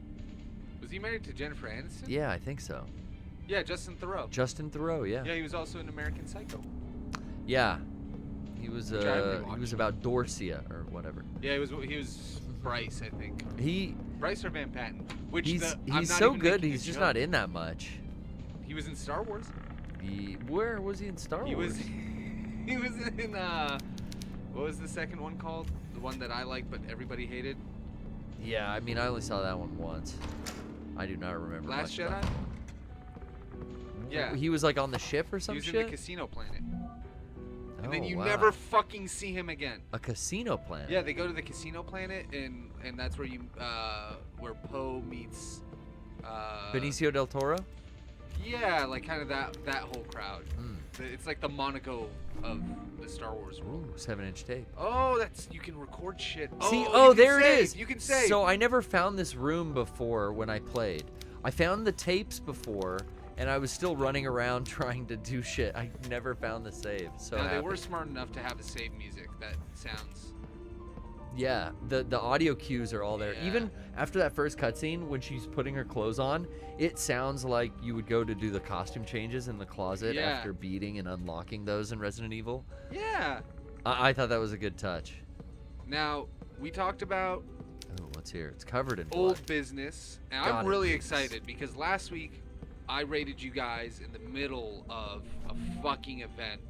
Was he married to Jennifer Aniston? Yeah, I think so. Yeah, Justin Theroux. Justin Theroux, yeah. Yeah, he was also in American Psycho. Yeah. He was Which I haven't he was rewatched. about Dorcia or whatever. Yeah, he was Bryce, I think. Bryce or Van Patten. Which he's I'm he's not so even good. making a He's just joke. not in that much. He was in Star Wars. Where was he in Star He Wars? was. He was in what was the second one called? The one that I liked but everybody hated. Yeah, I mean, I only saw that one once. I do not remember Last much about Jedi. it. Yeah. He was like on the ship or some He was shit. in the Casino Planet. And then Oh, you wow. never fucking see him again. A Casino Planet. Yeah, they go to the Casino Planet, and that's where where Poe meets. Benicio del Toro. Yeah, like kind of that whole crowd. Mm. It's like the Monaco of the Star Wars world. Ooh, 7-inch tape. Oh, you can record shit. See, you can there save. it is. You can save. So I never found this room before when I played. I found the tapes before, and I was still running around trying to do shit. I never found the save. So No, they happy. were smart enough to have the save music. That sounds. Yeah, the audio cues are all there. Yeah. Even after that first cutscene, when she's putting her clothes on, it sounds like you would go to do the costume changes in the closet Yeah. after beating and unlocking those in Resident Evil. Yeah. I thought that was a good touch. Now we talked about Oh, let's hear it. It's covered in blood. old business, and God, I'm it really is. excited because last week I rated you guys in the middle of a fucking event.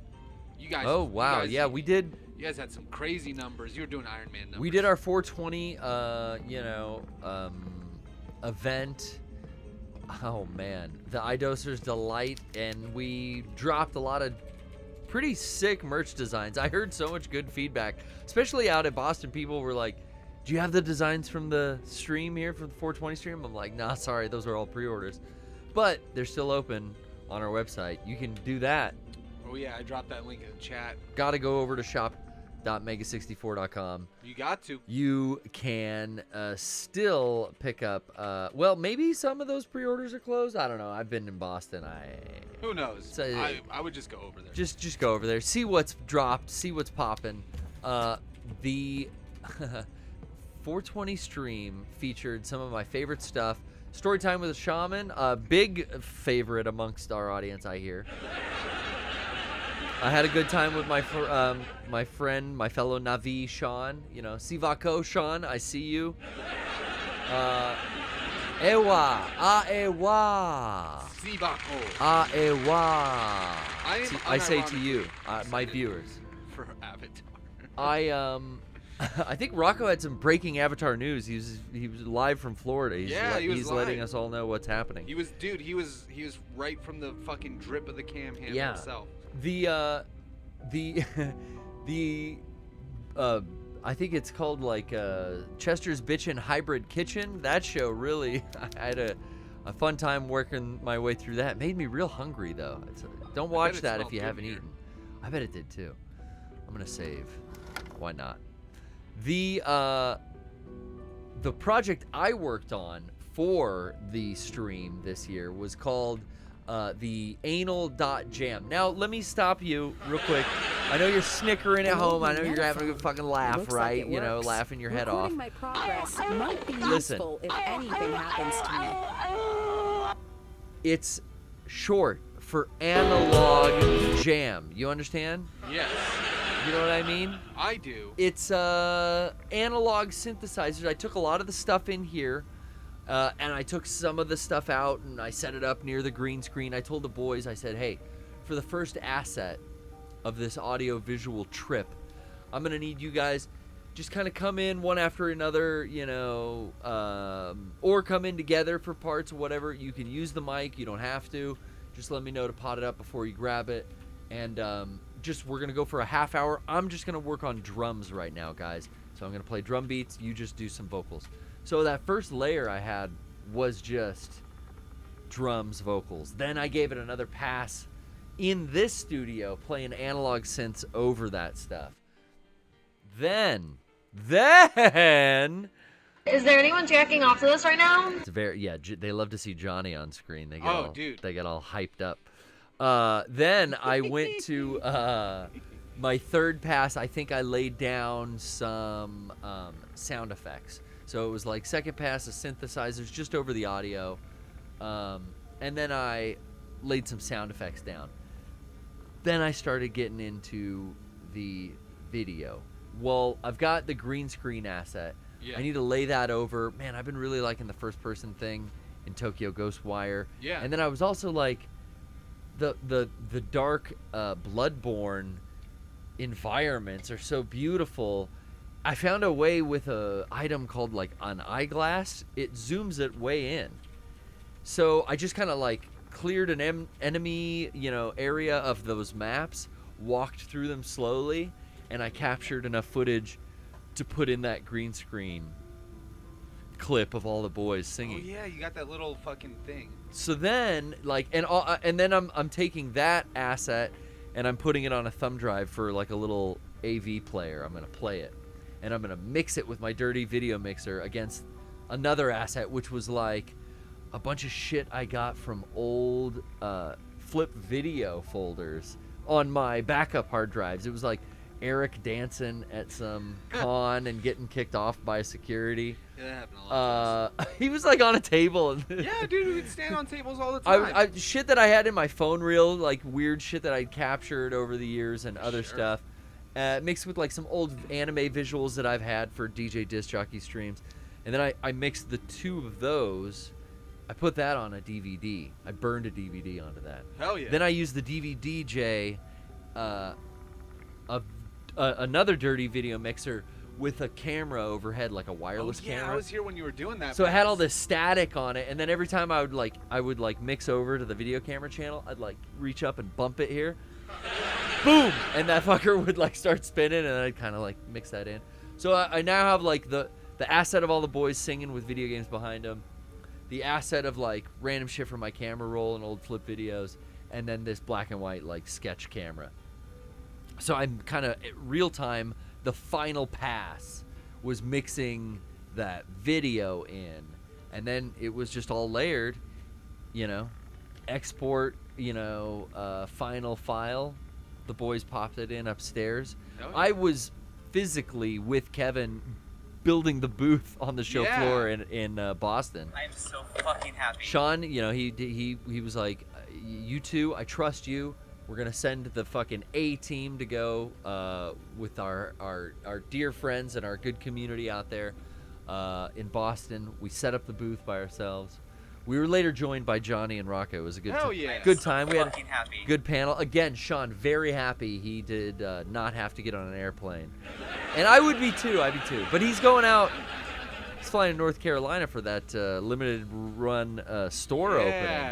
You guys. Oh wow, You guys, yeah, we did. You guys had some crazy numbers. You were doing Iron Man numbers. We did our 420, event. Oh man, the iDoser's Delight, and we dropped a lot of pretty sick merch designs. I heard so much good feedback, especially out at Boston. People were like, "Do you have the designs from the stream here, from the 420 stream?" I'm like, "Nah, sorry, those are all pre-orders," but they're still open on our website. You can do that. Oh yeah, I dropped that link in the chat. Got to go over to shop.mega64.com. You got to. You can still pick up. Well, maybe some of those pre-orders are closed. I don't know. I've been in Boston. Who knows? So, I would just go over there. just go over there, see what's dropped, see what's popping. The 420 stream featured some of my favorite stuff. Storytime with a Shaman, a big favorite amongst our audience, I hear. I had a good time with my friend, my fellow Navi, Sean. You know, Sivako, Sean, I see you. Ewa, Aewa, Sivako. Aewa. am I say to unironically you, my excited viewers. For Avatar. I think Rocco had some breaking Avatar news. He was live from Florida. He's He's letting live. us all know what's happening. He was right from the fucking drip of the cam hand Yeah. himself. The I think it's called like Chester's Bitchin' Hybrid Kitchen. That show really, I had a fun time working my way through that. It made me real hungry though. Don't watch it that if smelled you good haven't here. eaten. I bet it did too. I'm gonna save. Why not? The project I worked on for the stream this year was called the Anal.jam. Now, let me stop you real quick. I know you're snickering at home. I know you're having a good fucking laugh, Looks right? like it You know, works. laughing your head off. Recording my progress might be Listen. useful if anything happens to me. It's short for analog jam. You understand? Yes, You know what I mean? I do. It's analog synthesizers. I took a lot of the stuff in here, and I took some of the stuff out, and I set it up near the green screen. I told the boys, I said, hey, for the first asset of this audio-visual trip, I'm going to need you guys just kind of come in one after another, you know, or come in together for parts or whatever. You can use the mic. You don't have to. Just let me know to pot it up before you grab it. And we're going to go for a half hour. I'm just going to work on drums right now, guys. So I'm going to play drum beats. You just do some vocals. So that first layer I had was just drums, vocals. Then I gave it another pass in this studio, playing analog synths over that stuff. Then Is there anyone jacking off to this right now? it's they love to see Johnny on screen. They get Oh, all, dude. they get all hyped up. Then I went to my third pass. I think I laid down some sound effects. So it was like second pass of synthesizers just over the audio, and then I laid some sound effects down. Then I started getting into the video. Well, I've got the green screen asset. Yeah. I need to lay that over. Man, I've been really liking the first person thing in Tokyo Ghostwire. Yeah. And then I was also like, the dark Bloodborne environments are so beautiful. I found a way with a item called like an eyeglass. It zooms it way in. So I just kind of like cleared an enemy, area of those maps, walked through them slowly, and I captured enough footage to put in that green screen clip of all the boys singing. Oh yeah, you got that little fucking thing. So then, and then I'm taking that asset and I'm putting it on a thumb drive for like a little AV player. I'm gonna play it, and I'm gonna mix it with my dirty video mixer against another asset, which was like a bunch of shit I got from old flip video folders on my backup hard drives. It was like Eric dancing at some con and getting kicked off by security. Yeah, that happened a lot. He was like on a table. And Yeah, dude, we would stand on tables all the time. I shit that I had in my phone reel, like weird shit that I'd captured over the years and other stuff, mixed with like some old anime visuals that I've had for DJ disc jockey streams, and then I mixed the two of those. I put that on a DVD. I burned a DVD onto that. Hell yeah. Then I used the DVD another dirty video mixer with a camera overhead, like a wireless camera. I was here when you were doing that. So it had all this static on it, and then every time I would mix over to the video camera channel, I'd like reach up and bump it here, boom, and that fucker would like start spinning, and I'd kind of like mix that in. So I now have like the asset of all the boys singing with video games behind them, the asset of like random shit from my camera roll and old flip videos, and then this black and white like sketch camera. So I'm kind of real time. The final pass was mixing that video in, and then it was just all layered, export, final file. The boys popped it in upstairs. Oh, yeah. I was physically with Kevin building the booth on the show floor in Boston. I am so fucking happy. Sean, he was like, you two, I trust you. We're going to send the fucking A team to go with our dear friends and our good community out there in Boston. We set up the booth by ourselves. We were later joined by Johnny and Rocco. It was a good time. Yeah. Good time. We had a good panel. Again, Sean, very happy he did not have to get on an airplane. And I would be too. I'd be too. But he's going out. He's flying to North Carolina for that limited run store opening.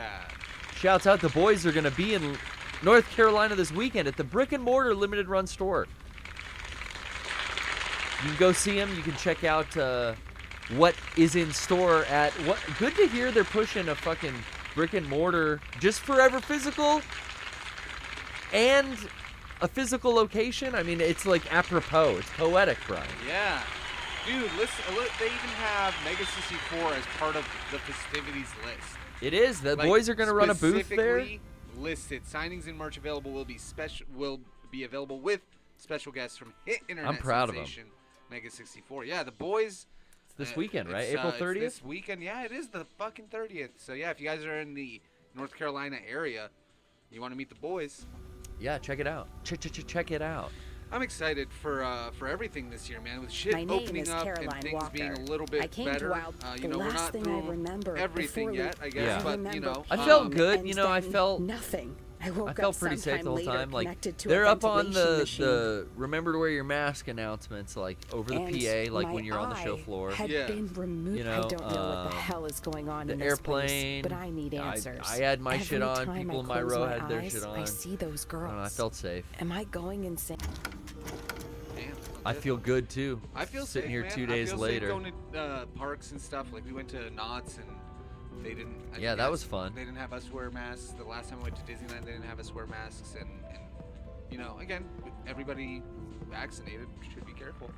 Shouts out. The boys are going to be in North Carolina this weekend at the Brick and Mortar Limited Run store. You can go see them. You can check out what is in store at what. Good to hear they're pushing a fucking brick and mortar, just forever physical, and a physical location. I mean, it's like apropos. It's poetic, Brian. Yeah, dude. Listen, they even have Mega 64 as part of the festivities list. It is. The boys are going to run a booth there. Listed signings and merch available will be available with special guests from hit internet I'm proud sensation Mega 64. Yeah, the boys. It's this weekend, right? April 30th. This weekend, yeah, it is the fucking 30th. So yeah, if you guys are in the North Carolina area, you want to meet the boys. Yeah, check it out. Check it out. I'm excited for everything this year, man. With shit opening up Caroline and things Walker. being a little bit better. We're not through everything yet, I guess. Yeah. But I felt good. I felt nothing. I felt pretty safe the whole time. Like they're up on the remember to wear your mask announcements, like over the PA, like when you're on the show floor. Had been removed. I don't know what the hell is going on in this airplane. Place, but I need answers. I had my shit on. People in my row had their shit on. I see those girls. I felt safe. Am I going insane? I feel good too. I feel sitting safe, here man. 2 days later. Going to parks and stuff. Like we went to Knott's and they didn't. Yeah, that was fun. They didn't have us wear masks. The last time I went to Disneyland, they didn't have us wear masks. And again, everybody vaccinated should be careful.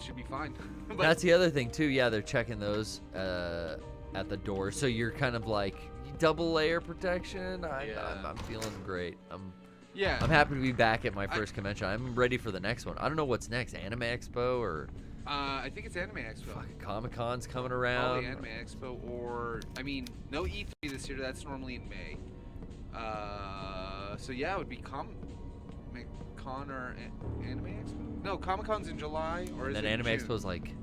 Should be fine. But that's the other thing too. Yeah, they're checking those at the door, so you're kind of like double layer protection. I'm feeling great. I'm happy to be back at my first convention. I'm ready for the next one. I don't know what's next. Anime Expo or I think it's Anime Expo. Fucking Comic-Con's coming around. Probably Anime Expo or no E3 this year. That's normally in May. So yeah, it would be Comic-Con or Anime Expo. No, Comic-Con's in July or is it Anime June? Expo's like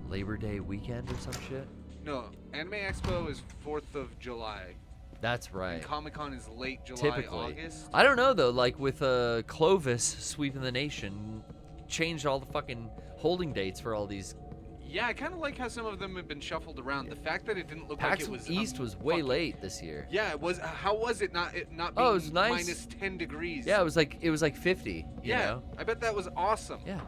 Labor Day weekend or some shit. No, Anime Expo is 4th of July. That's right. And Comic-Con is late July, Typically. August. I don't know though. Like with Clovis sweeping the nation, changed all the fucking holding dates for all these. Yeah, I kind of like how some of them have been shuffled around. The fact that it didn't look PAX like it was East was way late this year. Yeah, it was. How was it not being it was nice. minus 10 degrees? Yeah, it was like 50. You know? I bet that was awesome. Yeah.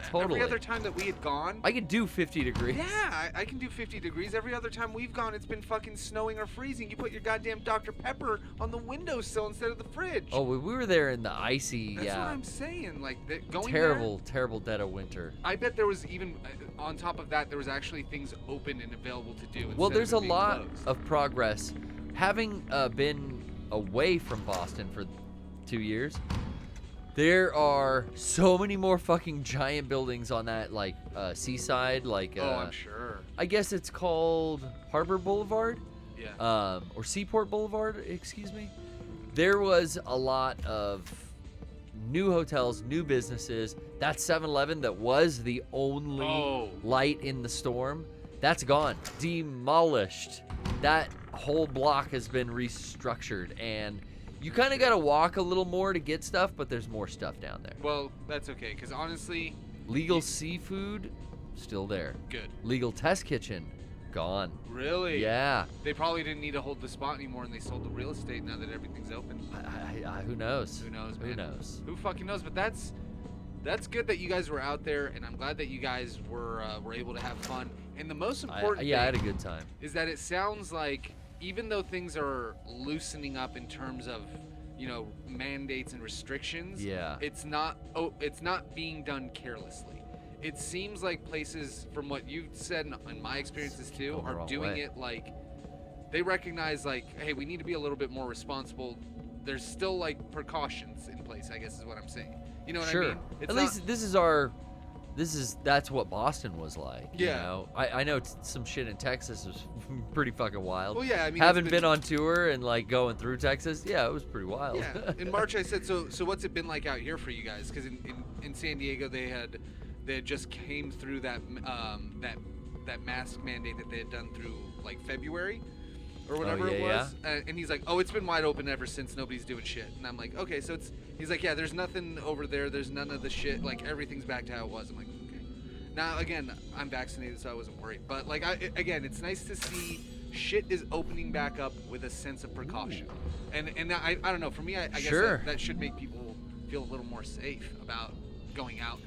Totally. Every other time that we had gone, I could do 50 degrees. yeah, I can do 50 degrees. Every other time we've gone, it's been fucking snowing or freezing. You put your goddamn Dr. Pepper on the windowsill instead of the fridge. Oh, we were there in the icy, That's what yeah, I'm saying. Like, going terrible, terrible dead of winter. I bet there was even, on top of that, there was actually things open and available to do. Well, instead there's of a it being lot closed. of progress. Having been away from Boston for 2 years, there are so many more fucking giant buildings on that, like, seaside, like, Oh, I'm sure. I guess it's called Harbor Boulevard, Yeah. or Seaport Boulevard, excuse me. There was a lot of new hotels, new businesses. That 7-Eleven that was the only light in the storm, that's gone, demolished. That whole block has been restructured, and you kind of got to walk a little more to get stuff, but there's more stuff down there. Well, that's okay, because honestly... Legal seafood, still there. Good. Legal test kitchen, gone. Really? Yeah. They probably didn't need to hold the spot anymore, and they sold the real estate now that everything's open. Who knows? Who knows, man? Who knows? Who fucking knows? But that's good that you guys were out there, and I'm glad that you guys were able to have fun. And the most important I had a thing good time. is that it sounds like even though things are loosening up in terms of, you know, mandates and restrictions, Yeah. it's not being done carelessly. It seems like places, from what you've said and my experiences too, Going the are wrong doing way. it like they recognize, like, hey, we need to be a little bit more responsible. There's still like precautions in place, I guess is what I'm saying. You know what Sure. I mean? It's At not- least that's what Boston was like. Yeah. You know? I know some shit in Texas was pretty fucking wild. Well, yeah, I mean, having it's been on tour and like going through Texas, yeah, it was pretty wild. Yeah. In March, I said, so what's it been like out here for you guys? Because in San Diego, they had just came through that mask mandate that they had done through like February or whatever it was. And he's like, oh, it's been wide open ever since. Nobody's doing shit. And I'm like, okay, so he's like, yeah, there's nothing over there. There's none of the shit. Like, everything's back to how it was. I'm like, okay. Now, again, I'm vaccinated, so I wasn't worried. But like, again, it's nice to see shit is opening back up with a sense of precaution. And I don't know, for me, I guess that should make people feel a little more safe about going out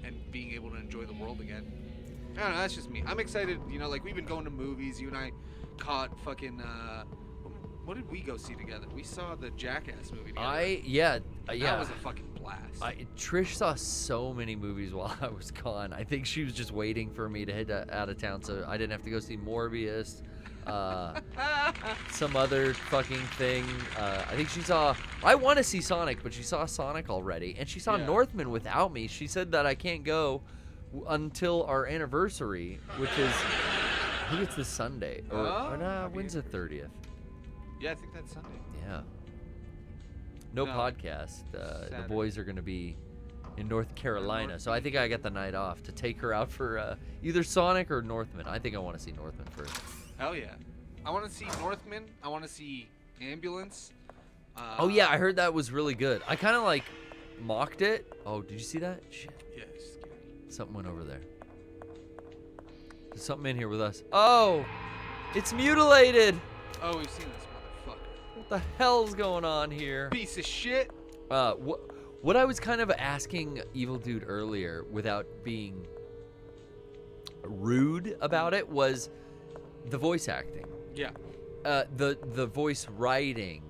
and being able to enjoy the world again. I don't know, that's just me. I'm excited, you know, like, we've been going to movies. You and I caught fucking, what did we go see together? We saw the Jackass movie together. That was a fucking blast. Trish saw so many movies while I was gone. I think she was just waiting for me to head out of town so I didn't have to go see Morbius. Some other fucking thing. I think she saw... I want to see Sonic, but she saw Sonic already. And she saw Northman without me. She said that I can't go until our anniversary, which is... I think it's this Sunday. When's the 30th? Yeah, I think that's Sunday. Yeah. No podcast. The boys are going to be in North Carolina, so I think I got the night off to take her out for either Sonic or Northman. I think I want to see Northman first. Hell yeah. I want to see Northman. I want to see Ambulance. Oh yeah, I heard that was really good. I kind of like mocked it. Oh, did you see that? Shit. Yeah, it's scary. Something went over there. There's something in here with us. Oh, it's mutilated. Oh, we've seen this motherfucker. What the hell's going on here? Piece of shit. What I was kind of asking Evil Dude earlier, without being rude about it, was the voice acting. Yeah. The voice writing.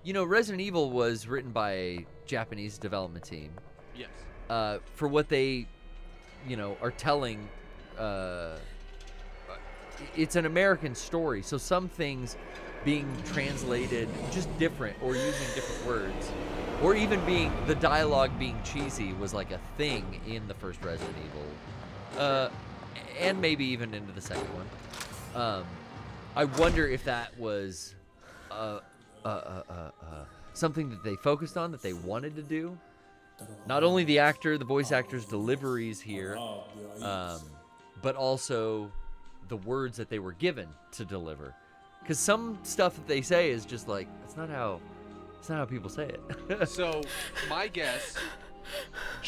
You know, Resident Evil was written by a Japanese development team. Yes. For what they, you know, are telling. It's an American story, so some things being translated just different or using different words, or even being the dialogue being cheesy was like a thing in the first Resident Evil, and maybe even into the second one. I wonder if that was something that they focused on, that they wanted to do. Not only the voice actor's deliveries here, but also the words that they were given to deliver. Because some stuff that they say is just like, it's not how people say it. So, my guess, the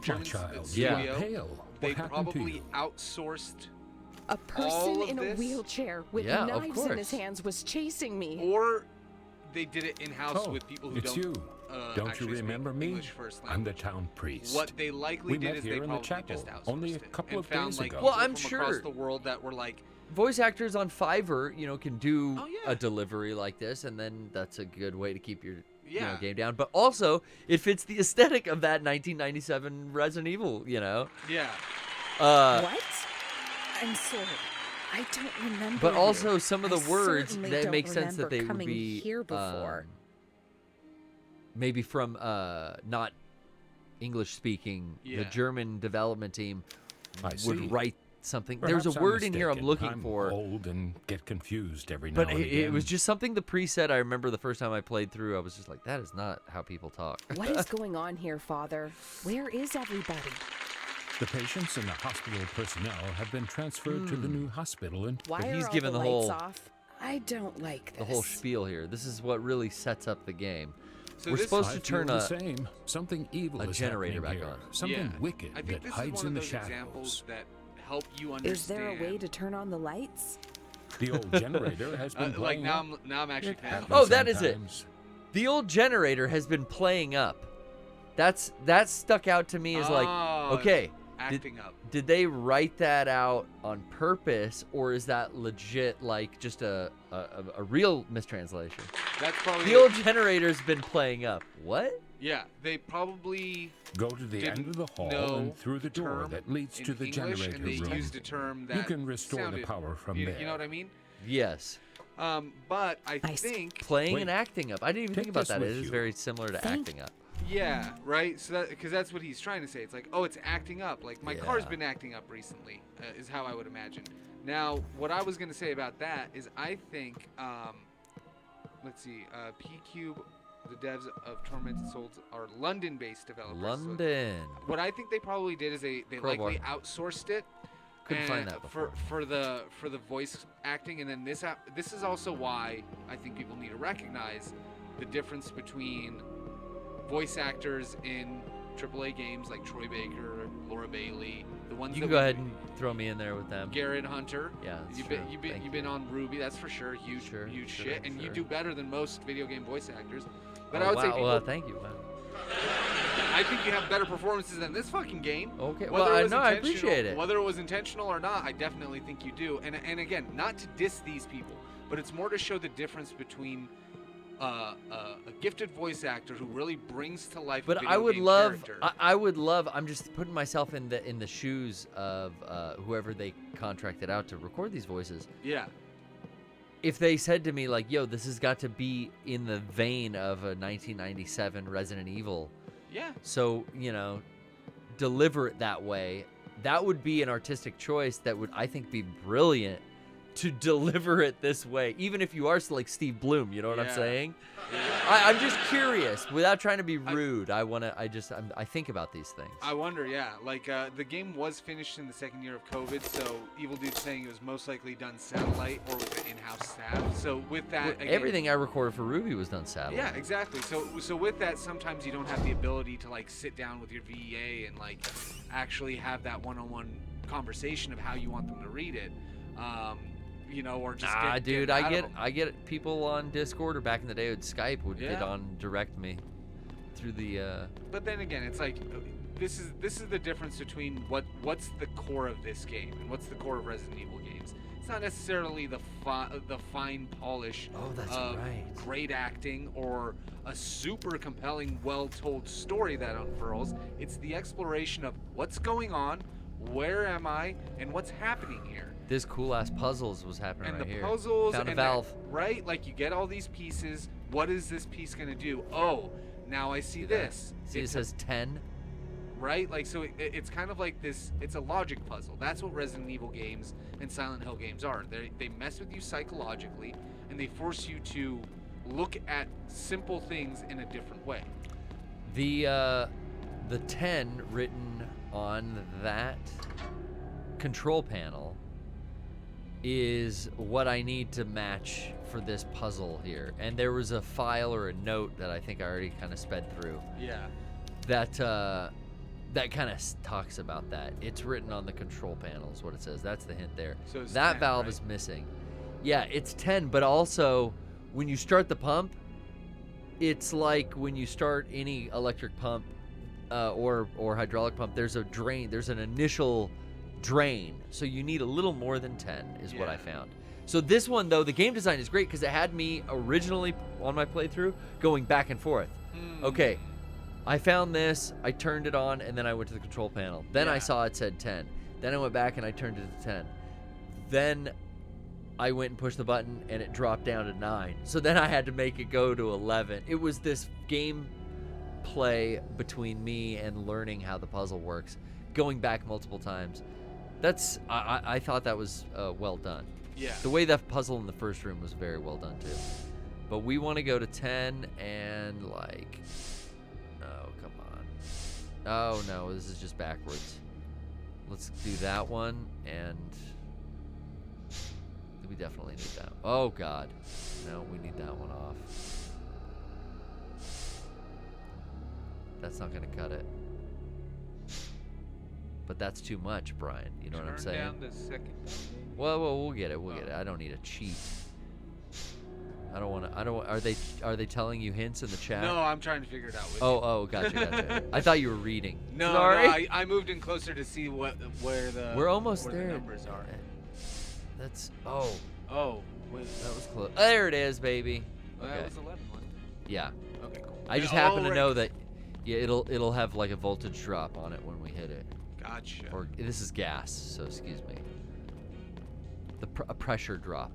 German studio, they probably outsourced a person in a wheelchair with knives in his hands was chasing me. Or they did it in-house with people who don't Don't actually you speak remember me? English first I'm the language. town priest. What they likely We did met is here they in the probably chapel just outsourced only a it couple and of found days like ago. people Well, I'm from across sure- the world that were like, Voice actors on Fiverr, can do Oh, yeah. a delivery like this, and then that's a good way to keep your Yeah. game down. But also, it fits the aesthetic of that 1997 Resident Evil. yeah. What? I'm sorry. I don't remember. But you. also some of the I words certainly that don't make sense that remember they would coming be here before. maybe from not English speaking. The Yeah. German development team I see. would write something. Perhaps There's a I'm word in here I'm mistaken. looking I'm for. old and get confused every now But and it again. was just something the priest said. I remember the first time I played through, I was just like, that is not how people talk. What is going on here, Father? Where is everybody? The patients and the hospital personnel have been transferred to the new hospital and Why But are he's all given the the lights whole- off? I don't like this. The whole spiel here. This is what really sets up the game. So We're this- supposed I to feel turn the a same. Something evil a is generator happening back here. on. Something Yeah. wicked I think that this hides is one in of the those examples shadows. that help you understand. Is there a way to turn on the lights? The old generator has been like blowing now up. I'm actually It paying happens Oh, that is it. sometimes. The old generator has been playing up. That stuck out to me as like, Oh, okay, acting up. did they write that out on purpose, or is that legit like just a real mistranslation? That's probably The old generator's been playing up. What? Yeah, they probably Go to the end of the hall know and through the door term that leads in to the English, generator and they room. used a term that You can restore the sounded- power from you, there. You know what I mean? Yes. But I think Playing Wait. and acting up. I didn't even Take think about this that. It with is you. very similar to Thank- acting up. yeah, right. So that because that's what he's trying to say. It's like, oh, it's acting up. Like my car's Yeah. been acting up recently, is how I would imagine. Now, what I was gonna say about that is I think, let's see, P-Cube, the devs of Tormented Souls are London-based developers. So London. what I think they probably did is they Crowbar. likely outsourced it. Couldn't find that for before. for the voice acting, and then this is also why I think people need to recognize the difference between voice actors in AAA games like Troy Baker, Laura Bailey, the ones You that can go we- ahead and throw me in there with them. Garrett Hunter. Yeah, that's you've true. been Thank you've been on Ruby, that's for sure. Huge Sure, huge sure, shit, and you sure. do better than most video game voice actors. But Oh, I would wow. say people, Well, thank you. Wow. I think you have better performances than this fucking game. Okay. Whether Well, it I was know. I intentional- appreciate it. Whether it was intentional or not, I definitely think you do. And again, not to diss these people, but it's more to show the difference between a gifted voice actor who really brings to life. But a I video would game love. character. I would love. I'm just putting myself in the shoes of whoever they contracted out to record these voices. Yeah. If they said to me like, "Yo, this has got to be in the vein of a 1997 Resident Evil," Yeah. so deliver it that way, that would be an artistic choice that would, I think, be brilliant to deliver it this way. Even if you are like Steve Bloom, you know what I'm Yeah. saying? Yeah. I'm just curious, without trying to be rude. I think about these things. I wonder, yeah. Like, the game was finished in the second year of COVID, so Evil Dude's saying it was most likely done satellite or with an in-house staff. So with that, again, Everything I recorded for Ruby was done satellite. Yeah, exactly. So with that, sometimes you don't have the ability to like sit down with your VEA and like actually have that one-on-one conversation of how you want them to read it. Or just Dude, get out of them. I get people on Discord or back in the day with Skype would get Yeah. on direct me through the. But then again, it's like this is the difference between what's the core of this game and what's the core of Resident Evil games. It's not necessarily the fine polish of great acting or a super compelling, well-told story that unfurls. It's the exploration of what's going on, where am I, and what's happening here. This cool ass puzzles was happening And right the here. puzzles Found a and valve. right? Like you get all these pieces. What is this piece gonna do? Oh, now I see this. See, it It's says 10. right? Like, so it's kind of like this, it's a logic puzzle. That's what Resident Evil games and Silent Hill games are. They mess with you psychologically, and they force you to look at simple things in a different way. The 10 written on that control panel is what I need to match for this puzzle here. And there was a file or a note that I think I already kind of sped through. Yeah. That kind of talks about that. It's written on the control panel is what it says. That's the hint there. So it's that 10, valve right? is missing. Yeah, it's 10, but also when you start the pump, it's like when you start any electric pump or hydraulic pump, there's a drain. There's an initial drain. So you need a little more than 10 is what I found. So this one, though, the game design is great because it had me originally on my playthrough going back and forth. Okay, I found this, I turned it on, and then I went to the control panel. Then I saw it said 10. Then I went back and I turned it to 10. Then I went and pushed the button and it dropped down to 9. So then I had to make it go to 11. It was this game play between me and learning how the puzzle works, going back multiple times. I thought that was well done. Yeah. The way that puzzle in the first room was very well done too. But we want to go to 10 and like, oh, come on. Oh no, this is just backwards. Let's do that one, and we definitely need that. Oh God, no, we need that one off. That's not gonna cut it. But that's too much, Brian. You know what I'm saying? Turn down the second. Well, we'll get it. We'll get it. I don't need a cheat. I don't want to. Are they telling you hints in the chat? No, I'm trying to figure it out with you. Oh, gotcha. I thought you were reading. No, sorry. no, I moved in closer to see where the We're almost where there. The numbers are. That's Wait, that was close. There it is, baby. well, Okay. that was 11, wasn't it? Yeah. Okay, cool. I just happen to know that it'll have like a voltage drop on it when we hit it. Gotcha. Or this is gas, so excuse me. A pressure drop.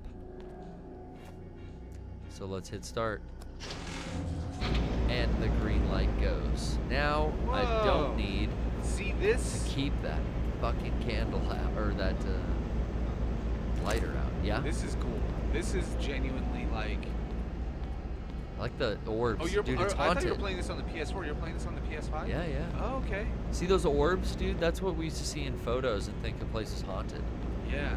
So let's hit start. And the green light goes. Now I don't need this to keep that fucking candle out or that lighter out. Yeah. This is cool. This is genuinely like. I like the orbs. Oh, you're. Dude, it's I haunted. thought you were playing this on the PS4. You're playing this on the PS5. Yeah. Oh, okay. See those orbs, dude? That's what we used to see in photos and think the place is haunted. Yeah.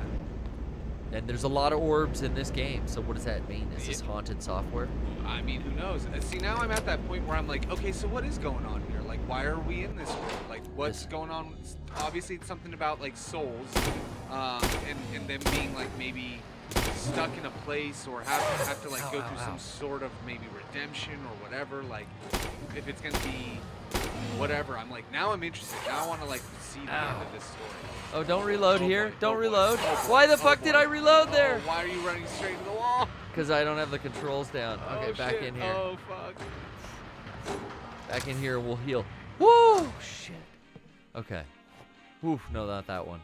And there's a lot of orbs in this game, so what does that mean? Is this haunted software? I mean, who knows? See, now I'm at that point where I'm like, okay, so what is going on here? Like, why are we in this world? Like, what's going on? Obviously, it's something about, like, souls, and them being, like, maybe stuck in a place or have to like, go through some sort of maybe redemption or whatever. Like, if it's going to be whatever, I'm like, now I'm interested. Now I want to, like, see the end of this story. Oh, don't reload here. Don't reload. Why the fuck did I reload there? Why are you running straight into the wall? Because I don't have the controls down. Okay, back shit. in here. Oh, fuck. Back in here, we'll heal. Woo! Shit. Okay. Oof, no, not that one.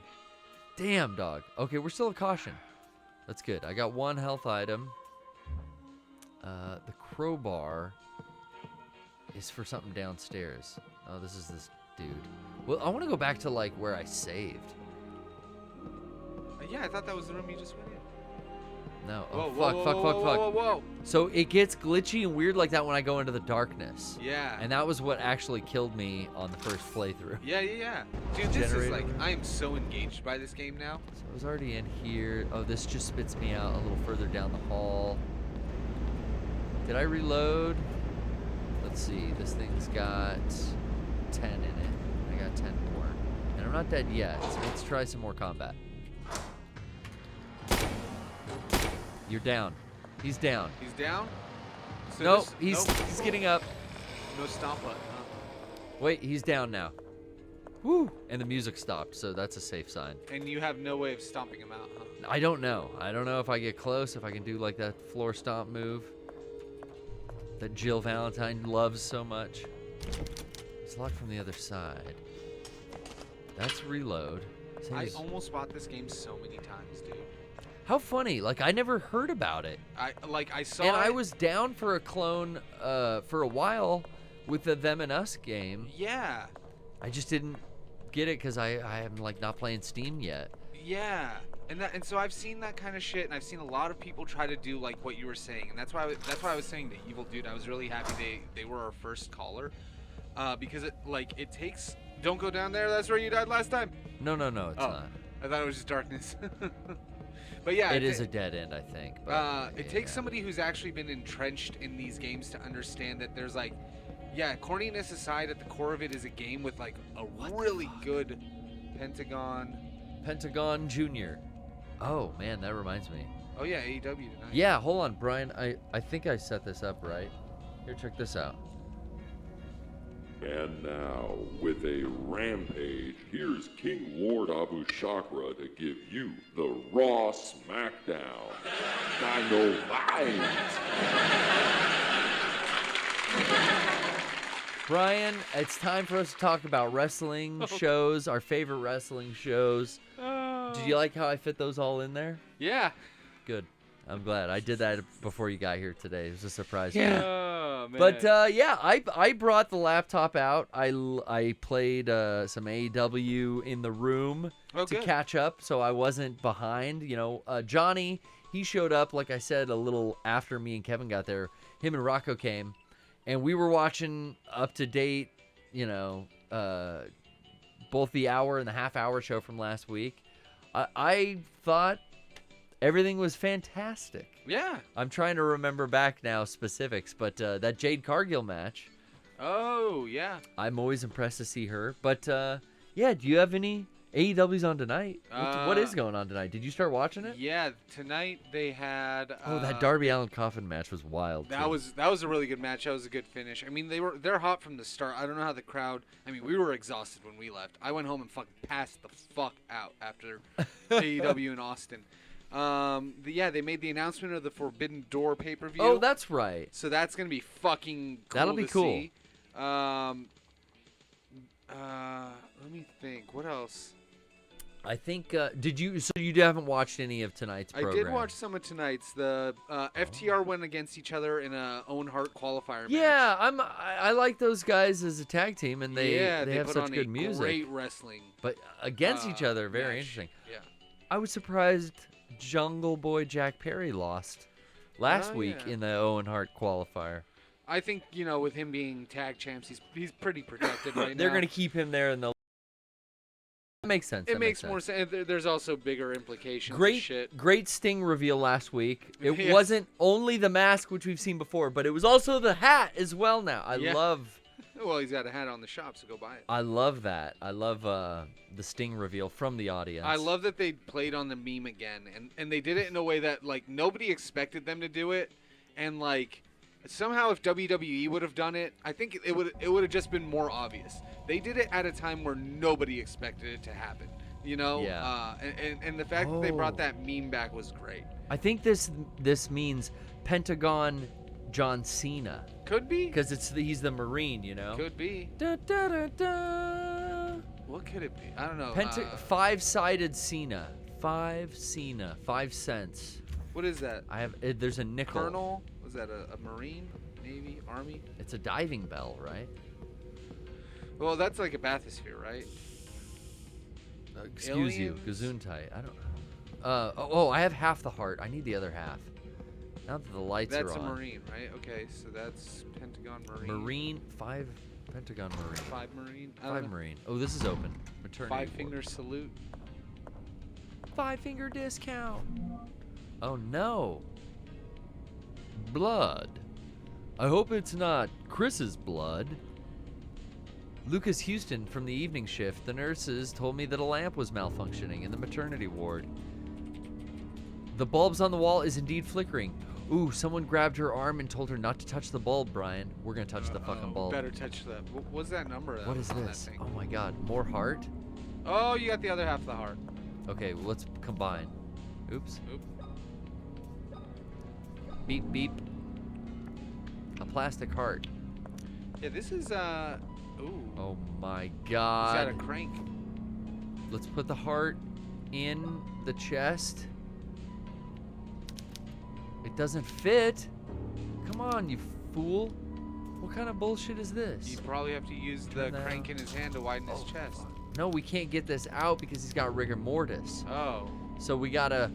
Damn, dog. Okay, we're still a caution. That's good. I got one health item. The crowbar is for something downstairs. Oh, this is this dude. Well, I want to go back to, like, where I saved. Yeah, I thought that was the room you just went in. No. Whoa, Oh, whoa, fuck. whoa. So it gets glitchy and weird like that when I go into the darkness. Yeah. And that was what actually killed me on the first playthrough. Yeah. Dude, this is like, I am so engaged by this game now. So I was already in here. Oh, this just spits me out a little further down the hall. Did I reload? Let's see. This thing's got 10 in it. I got 10 more. And I'm not dead yet, so let's try some more combat. You're down. He's down. He's down? So nope, he's getting up. No stomp button, huh? Wait, he's down now. Woo! And the music stopped, so that's a safe sign. And you have no way of stomping him out, huh? I don't know. I don't know if I get close, if I can do like that floor stomp move that Jill Valentine loves so much. It's locked from the other side. That's reload. I almost bought this game so many times, dude. How funny. Like, I never heard about it. I saw and I was down for a clone for a while with the Them and Us game. Yeah. I just didn't get it because I am, like, not playing Steam yet. Yeah. And so I've seen that kind of shit, and I've seen a lot of people try to do, like, what you were saying. And that's why I was saying the Evil Dude. I was really happy they were our first caller. Because, it takes... Don't go down there. That's where you died last time. No, it's not. I thought it was just darkness. But yeah, it is a dead end, I think. But, it takes somebody who's actually been entrenched in these games to understand that there's corniness aside, at the core of it is a game with a really good Pentagon Junior. Oh man, that reminds me. Oh yeah, AEW tonight. Yeah, hold on, Brian. I think I set this up right. Here, check this out. And now, with a rampage, here's King Ward Abu Chakra to give you the Raw Smackdown. Dynamite! Brian, it's time for us to talk about wrestling shows, our favorite wrestling shows. Did you like how I fit those all in there? Yeah. Good. I'm glad. I did that before you got here today. It was a surprise. Yeah. Oh, man. But yeah, I brought the laptop out. I played some AEW in the room to catch up, so I wasn't behind. You know, Johnny, he showed up, like I said, a little after me and Kevin got there. Him and Rocco came, and we were watching up to date, you know, both the hour and the half-hour show from last week. I thought everything was fantastic. Yeah. I'm trying to remember back now specifics, but that Jade Cargill match. Oh, yeah. I'm always impressed to see her. But, yeah, do you have any AEW's on tonight? What is going on tonight? Did you start watching it? Yeah, tonight they had... that Darby Allin Coffin match was wild, That was a really good match. That was a good finish. I mean, they're hot from the start. I don't know how the crowd... I mean, we were exhausted when we left. I went home and fucking passed the fuck out after AEW in Austin. They made the announcement of the Forbidden Door pay-per-view. Oh, that's right. So that's gonna be fucking cool. That'll be to cool. See. Let me think. What else? I think. Did you? So you haven't watched any of tonight's program? I did watch some of tonight's. The FTR went against each other in a Owen Hart qualifier match. Yeah, I like those guys as a tag team, and they have put such on good music. Great wrestling. But against each other, very match. interesting. Yeah. I was surprised Jungle Boy Jack Perry lost last week in the Owen Hart qualifier. I think, you know, with him being tag champs, he's pretty protected right now. They're going to keep him there in the... That makes sense. It makes more sense. There's also bigger implications. Great Sting reveal last week. It wasn't only the mask, which we've seen before, but it was also the hat as well now. I love... Well, he's got a hat on the shop, so go buy it. I love that. I love the Sting reveal from the audience. I love that they played on the meme again, and they did it in a way that, like, nobody expected them to do it, and, like, somehow if WWE would have done it, I think it would have just been more obvious. They did it at a time where nobody expected it to happen, you know? Yeah. And the fact that they brought that meme back was great. I think this means Pentagon John Cena. Could be. Because he's the Marine, you know? Could be. Da, da, da, da. What could it be? I don't know. Five-sided Cena. 5 cents. What is that? There's a nickel. Colonel? Was that a Marine? Navy? Army? It's a diving bell, right? Well, that's like a bathysphere, right? Excuse you. Gesundheit. I don't know. I have half the heart. I need the other half. Now that the lights are on. That's a Marine, right? Okay, so that's Pentagon Marine. 5 Pentagon Marine. 5 Marine? 5 Marine. Oh, this is open. Maternity 5-finger salute. 5-finger discount. Oh, no. Blood. I hope it's not Chris's blood. Lucas Houston from the evening shift. The nurses told me that a lamp was malfunctioning in the maternity ward. The bulbs on the wall is indeed flickering. Ooh, someone grabbed her arm and told her not to touch the bulb, Brian. We're going to touch the fucking bulb. Better touch that. What's that number? What is this? Oh my god. More heart? Oh, you got the other half of the heart. Okay, well, let's combine. Oops. Oop. Beep, beep. A plastic heart. Yeah, this is, ooh. Oh my god. Is that a crank? Let's put the heart in the chest. It doesn't fit. Come on, you fool. What kind of bullshit is this? You probably have to use the crank in his hand to widen his chest. No, we can't get this out because he's got rigor mortis. Oh. So we gotta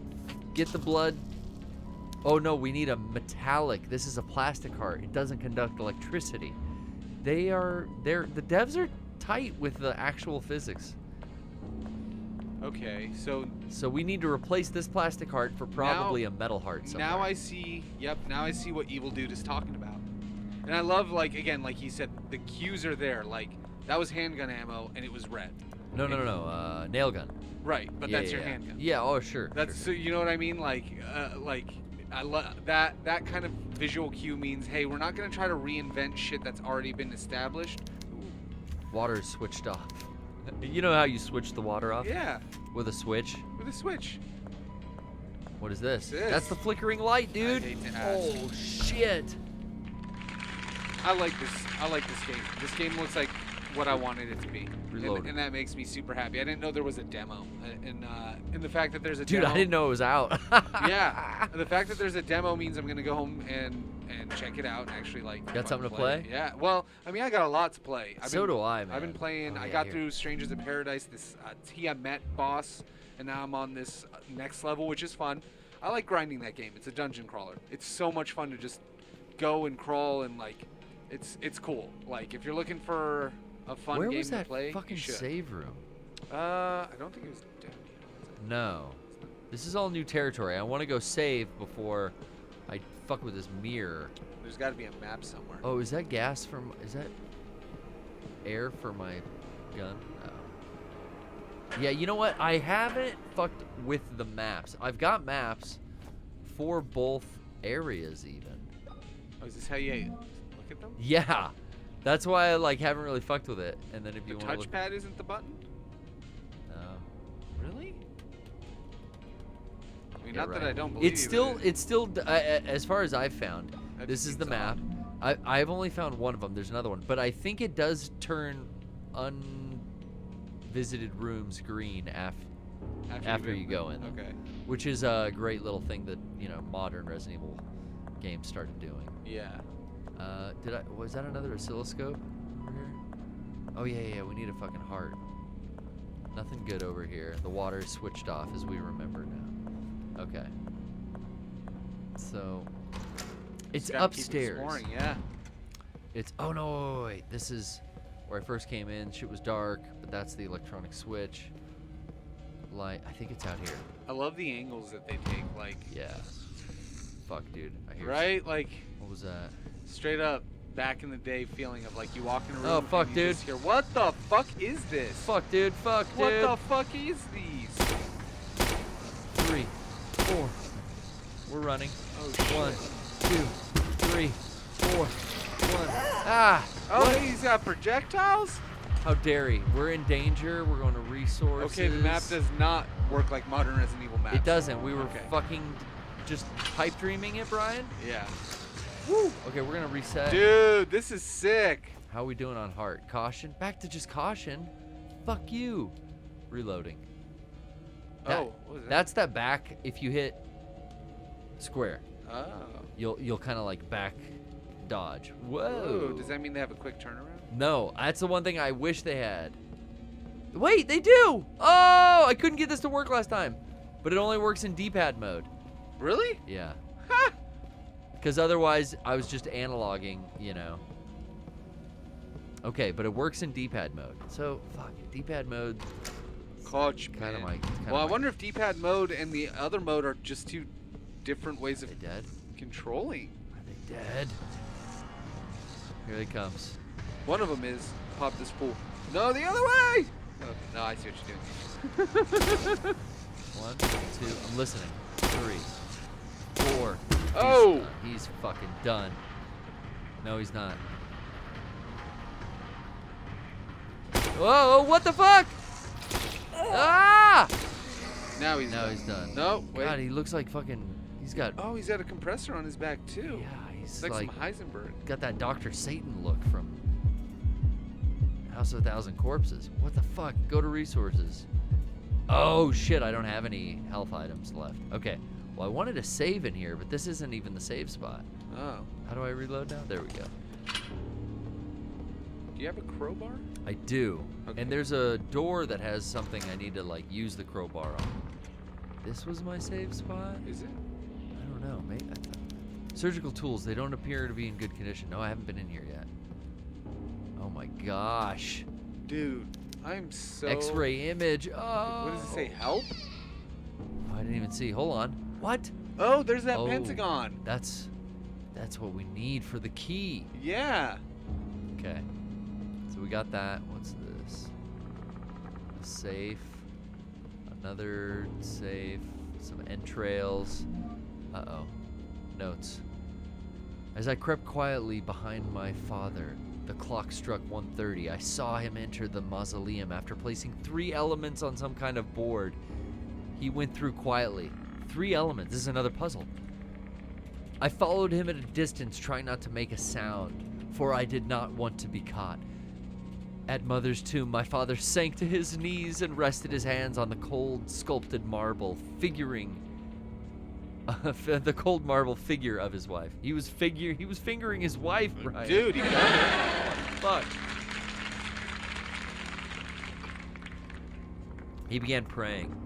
get the blood. Oh no, we need a metallic. This is a plastic heart. It doesn't conduct electricity. The devs are tight with the actual physics. Okay, so we need to replace this plastic heart for probably a metal heart somewhere. Now I see, now I see what Evil Dude is talking about. And I love, like, again, like he said, the cues are there. Like, that was handgun ammo, and it was red. No, nail gun. Right, but that's your handgun. Yeah, oh, sure. That's, sure. so you know what I mean? Like, I love that kind of visual cue means, hey, we're not gonna try to reinvent shit that's already been established. Water is switched off. You know how you switch the water off? Yeah. With a switch? With a switch. What is this? This. That's the flickering light, dude. I hate to ask. Oh shit. I like this game. This game looks like what I wanted it to be. And that makes me super happy. I didn't know there was a demo. And the fact that there's a Dude, demo. I didn't know it was out. Yeah. The fact that there's a demo means I'm gonna go home and check it out and actually like. Got something to play? Yeah. Well, I mean, I got a lot to play. So do I, man. I've been playing. I got through Strangers in Paradise, this Tiamat boss, and now I'm on this next level, which is fun. I like grinding that game. It's a dungeon crawler. It's so much fun to just go and crawl and like, it's cool. Like if you're looking for a fun Where game was to that play, fucking you should. save room? I don't think it was down here. No. This is all new territory. I want to go save before I fuck with this mirror. There's got to be a map somewhere. Oh, is that gas from... Is that air for my gun? Oh. Yeah, you know what? I haven't fucked with the maps. I've got maps for both areas even. Oh, is this how you look at them? Yeah. That's why I like haven't really fucked with it. And then if you The want to touchpad isn't the button? No. Really? I mean, Yeah, not right. that I don't believe you. It's still as far as I've found. That This is seems the map. I've only found one of them. There's another one, but I think it does turn unvisited rooms green after you go in them. Okay. Which is a great little thing that modern Resident Evil games started doing. Yeah. Was that another oscilloscope over here? Oh yeah, we need a fucking heart. Nothing good over here. The water is switched off as we remember now. Okay. So it's upstairs. Exploring, yeah. It's oh no, wait. This is where I first came in. Shit was dark, but that's the electronic switch. Light. I think it's out here. I love the angles that they take. Like. Yeah. Fuck, dude. I hear. Right, like. What was that? Straight up, back in the day feeling of like you walk in a room. Oh fuck, and you dude. just hear, what the fuck is this? Fuck, dude. Fuck, dude. What the fuck is these? 3, 4. We're running. Oh shit. 1, 2, 3, 4, 1. Ah! Oh, What? hey, he's got projectiles? How dare he? We're in danger. We're going to resources. Okay, the map does not work like modern Resident Evil maps. It doesn't. We were fucking just pipe dreaming it, Brian. Yeah. Woo! Okay, we're going to reset. Dude, this is sick. How are we doing on heart? Caution? Back to just caution. Fuck you. Reloading. Oh, what was that? That's that back. If you hit square, Oh. you'll kind of like back dodge. Whoa. Ooh, does that mean they have a quick turnaround? No, that's the one thing I wish they had. Wait, they do! Oh, I couldn't get this to work last time. But it only works in D-pad mode. Really? Yeah. Because otherwise, I was just analoging, Okay, but it works in D-pad mode. So, fuck it. D-pad mode. Coach, Kind of man. my. Well, I wonder if D-pad mode and the other mode are just two different ways of Are they dead? controlling. Are they dead? Here they comes. One of them is pop this pool. No, the other way. Okay, no, I see what you're doing. 1, 2. I'm listening. 3, 4. Oh! He's fucking done. No, he's not. Whoa! What the fuck? Ah! Now he's done. No, wait. God, he looks like fucking. He's got. Oh, he's got a compressor on his back too. Yeah, he's It's like like some Heisenberg. got that Dr. Satan look from House of a Thousand Corpses. What the fuck? Go to resources. Oh shit! I don't have any health items left. Okay. Well, I wanted to save in here, but this isn't even the save spot. Oh. How do I reload now? There we go. Do you have a crowbar? I do. Okay. And there's a door that has something I need to like use the crowbar on. This was my save spot? Is it? I don't know. Maybe. Surgical tools. They don't appear to be in good condition. No, I haven't been in here yet. Oh my gosh. Dude, I'm so. X-ray image. Oh. What does it say? Help? I didn't even see. Hold on. What? Oh, there's that Oh, pentagon. That's what we need for the key. Yeah. Okay. So we got that. What's this? A safe. Another safe. Some entrails. Uh-oh. Notes. As I crept quietly behind my father, the clock struck 1:30. I saw him enter the mausoleum after placing 3 elements on some kind of board. He went through quietly. 3 elements. This is another puzzle. I followed him at a distance, trying not to make a sound, for I did not want to be caught. At Mother's tomb, my father sank to his knees and rested his hands on the cold, sculpted marble, figuring the cold marble figure of his wife. He was fingering his wife, Brian. Dude, he got it. Fuck. He began praying.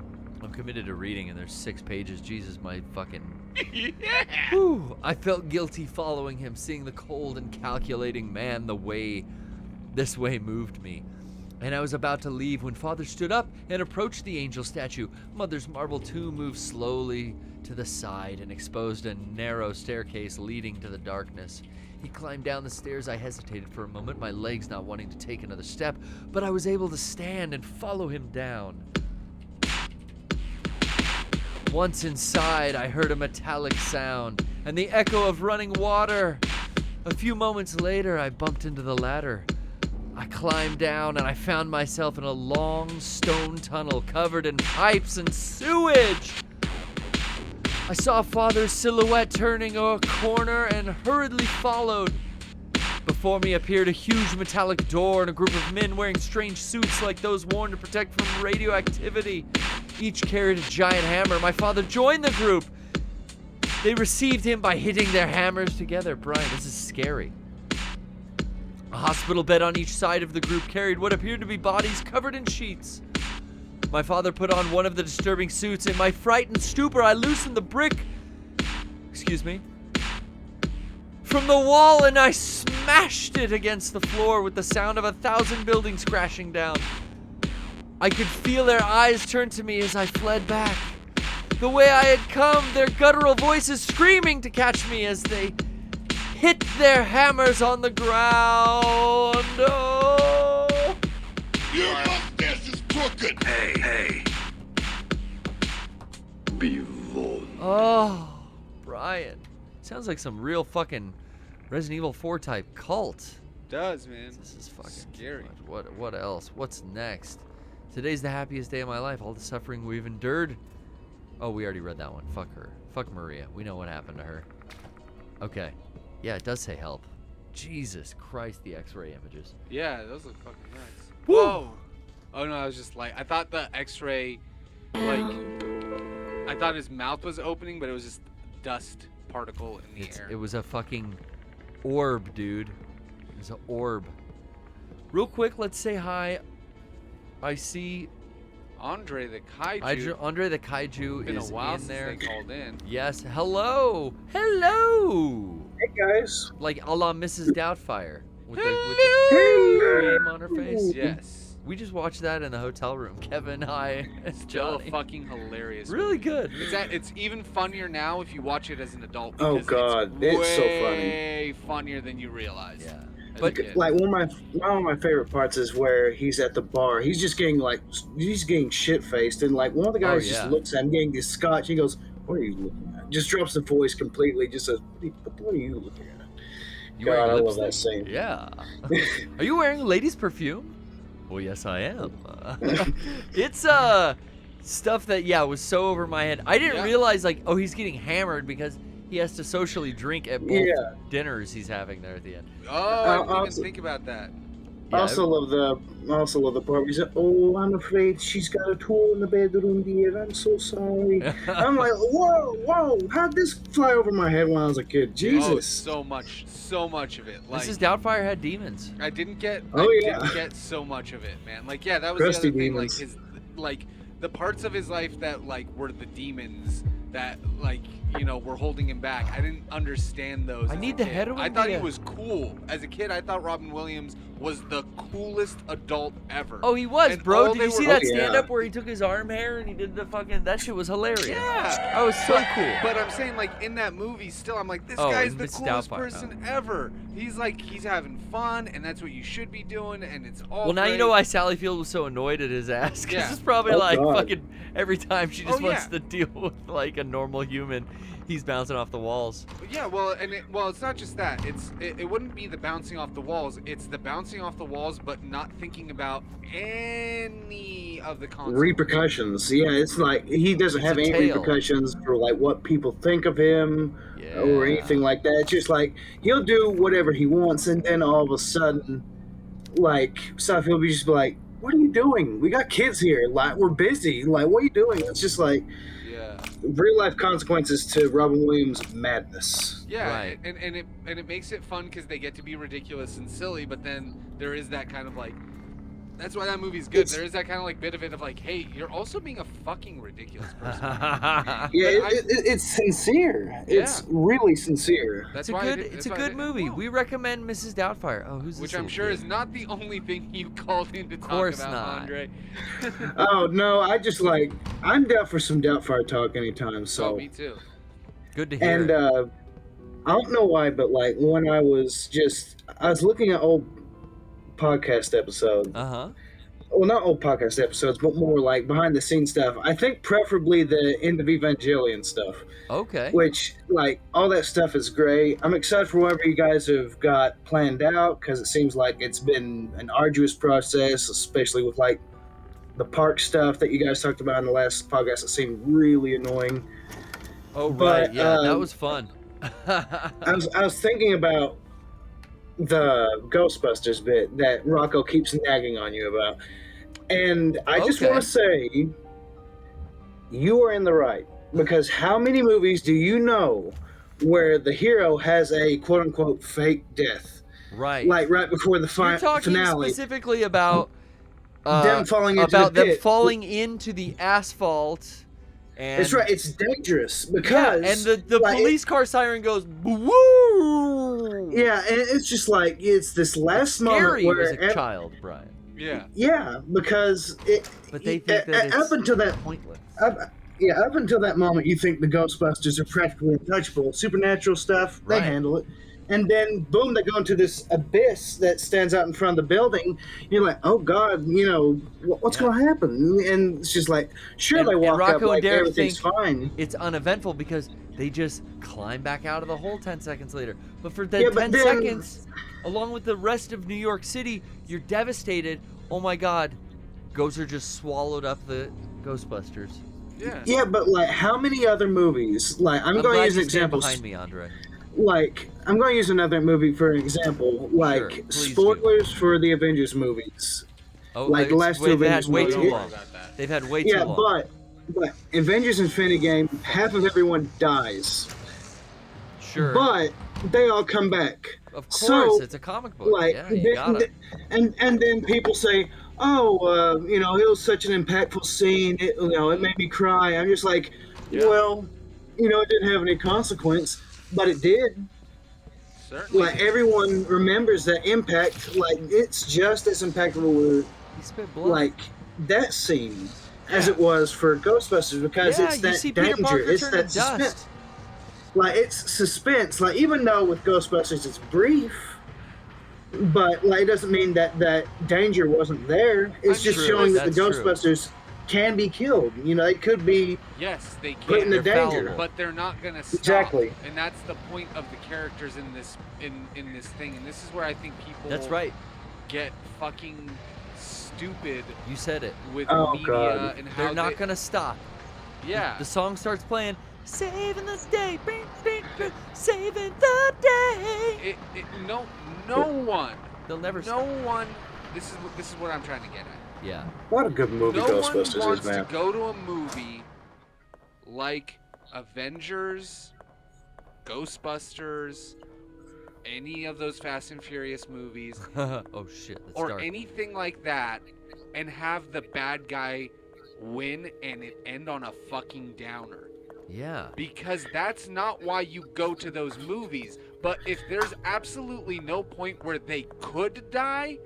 I'm committed to reading, and there's 6 pages. Jesus, my fucking... Yeah. Whew. I felt guilty following him, seeing the cold and calculating man this way moved me. And I was about to leave when Father stood up and approached the angel statue. Mother's marble tomb moved slowly to the side and exposed a narrow staircase leading to the darkness. He climbed down the stairs. I hesitated for a moment, my legs not wanting to take another step, but I was able to stand and follow him down. Once inside, I heard a metallic sound and the echo of running water. A few moments later, I bumped into the ladder. I climbed down and I found myself in a long stone tunnel covered in pipes and sewage. I saw Father's silhouette turning a corner and hurriedly followed. Before me appeared a huge metallic door and a group of men wearing strange suits like those worn to protect from radioactivity. Each carried a giant hammer. My father joined the group. They received him by hitting their hammers together. Brian, this is scary. A hospital bed on each side of the group carried what appeared to be bodies covered in sheets. My father put on one of the disturbing suits. In my frightened stupor, I loosened the brick, from the wall, and I smashed it against the floor with the sound of 1,000 buildings crashing down. I could feel their eyes turn to me as I fled back. The way I had come, their guttural voices screaming to catch me as they hit their hammers on the ground. Oh! Your mustache is crooked! Hey. Be bold. Oh, Brian. Sounds like some real fucking Resident Evil 4 type cult. Does, man. This is fucking scary. What else? What's next? Today's the happiest day of my life. All the suffering we've endured. Oh, we already read that one. Fuck her. Fuck Maria. We know what happened to her. Okay. Yeah, it does say help. Jesus Christ, the X-ray images. Yeah, those look fucking nice. Woo! Whoa! Oh no, I was just like, I thought the X-ray, I thought his mouth was opening, but it was just dust particle in the air. It was a fucking orb, dude. It was an orb. Real quick, let's say hi. I see Andre the Kaiju. Andre the Kaiju Been is a while in since there. they called in. Yes. Hello. Hello. Hey guys. Like a la Mrs. Doubtfire with the cream on her face. Yes. We just watched that in the hotel room. Kevin, I, Still Johnny. a fucking hilarious. Really movie. good. It's even funnier now if you watch it as an adult. Oh God, it's so funny. Way funnier than you realize. Yeah. But like one of my favorite parts is where he's at the bar. He's just getting shit faced, and like one of the guys just looks at him getting this scotch. He goes, "What are you looking at?" Just drops the voice completely. Just says, "What are you looking at?" God, I love that scene. Yeah. Are you wearing ladies' perfume? Well, yes, I am. It's stuff that was so over my head. I didn't realize he's getting hammered because he has to socially drink at both dinners he's having there at the end. Oh, I didn't even think about that. I also love the part where he said, "Oh, I'm afraid she's got a tool in the bedroom, dear. I'm so sorry." I'm like, whoa! How'd this fly over my head when I was a kid? Jesus! Oh, so much of it. Like, Mrs. Doubtfire had demons. I didn't get. Didn't get so much of it, man. Like, that was Crusty the other thing. demons. Like the parts of his life that were the demons that were holding him back. I didn't understand those. I need the head of I thought he was cool as a kid. I thought Robin Williams was the coolest adult ever. Oh, he was, and bro. Did you see that stand-up where he took his arm hair and he did the fucking... That shit was hilarious. Yeah. That was so cool. But I'm saying, in that movie, still, I'm like, this guy's the coolest person ever. He's having fun, and that's what you should be doing, and it's all now great. you know why Sally Field was so annoyed at his ass. Because it's probably fucking every time she just wants to deal with, a normal human. He's bouncing off the walls. Yeah, well, it's not just that. It wouldn't be the bouncing off the walls. It's the bouncing off the walls, but not thinking about any of the consequences. Repercussions. Yeah, it's like he doesn't have any repercussions for like what people think of him or anything like that. It's just like he'll do whatever he wants, and then all of a sudden, like stuff, he'll be just like, "What are you doing? We got kids here. Like we're busy. Like what are you doing?" It's just like. Yeah. Real life consequences to Robin Williams' madness. Yeah, right. and it makes it fun because they get to be ridiculous and silly, but then there is that kind of like, that's why that movie's good. There is that kind of like bit of it of like, hey, you're also being a fucking ridiculous person. It's sincere. Yeah. It's really sincere. That's it's a good movie. We recommend Mrs. Doubtfire. Oh, who's this? Which I'm sure is not the only thing you called in to talk about, Andre. Oh no, I'm down for some Doubtfire talk anytime. So. Oh, me too. Good to hear. And I don't know why, but like when I was looking at old podcast episodes. Well, not old podcast episodes, but more like behind the scenes stuff. I think preferably the End of Evangelion stuff. Okay. Which, like, all that stuff is great. I'm excited for whatever you guys have got planned out because it seems like it's been an arduous process, especially with like the park stuff that you guys talked about in the last podcast. It seemed really annoying. Oh right, yeah, that was fun. I was thinking about the Ghostbusters bit that Rocco keeps nagging on you about. And I just want to say, you are in the right. Because how many movies do you know where the hero has a quote-unquote fake death? Right. Like right before the finale. You're talking specifically about them falling into the pit. them falling into the asphalt. And it's right. It's dangerous because and the police car siren goes woo. Yeah, and it's just like it's this last moment where as a child, Brian. Yeah. Yeah, because but they think that up until that pointless. Up until that moment, you think the Ghostbusters are practically untouchable. Supernatural stuff, they handle it. And then, boom, they go into this abyss that stands out in front of the building. You're like, oh, God, what's going to happen? And it's just like, they walk up like everything's fine. It's uneventful because they just climb back out of the hole 10 seconds later. But for the 10 seconds, along with the rest of New York City, you're devastated. Oh, my God. Gozer just swallowed up the Ghostbusters. Yeah. Yeah, but, like, how many other movies? Like, I'm going to use an example. Behind me, Andre. Like, I'm going to use another movie for an example. Like, spoilers for the Avengers movies. Oh, like, the last two Avengers movies. They've had way too long. Yeah, but Avengers Infinity Game, half of everyone dies. Sure. But they all come back. Of course, it's a comic book. Like, and then people say, oh, it was such an impactful scene. It made me cry. I'm just like, well, it didn't have any consequence. But it did. Certainly. Like, everyone remembers that impact. Like, it's just as impactful with, like, that scene as it was for Ghostbusters because it's that danger. It's that suspense. Like, it's suspense. Like, even though with Ghostbusters it's brief, but, like, it doesn't mean that danger wasn't there. It's just showing that the Ghostbusters can be killed. It could be they can put in the danger, but they're not gonna stop. Exactly. And that's the point of the characters in this thing. And this is where I think people get fucking stupid. You said it. With media and how they're not gonna stop. Yeah. The song starts playing. Saving the day, saving the day. No one. They'll never. No one. This is what I'm trying to get at. Yeah. What a good movie Ghostbusters is, man. No one wants to go to a movie like Avengers, Ghostbusters, any of those Fast and Furious movies. Oh shit, that's or dark. Anything like that, and have the bad guy win and it end on a fucking downer. Yeah. Because that's not why you go to those movies. But if there's absolutely no point where they could die,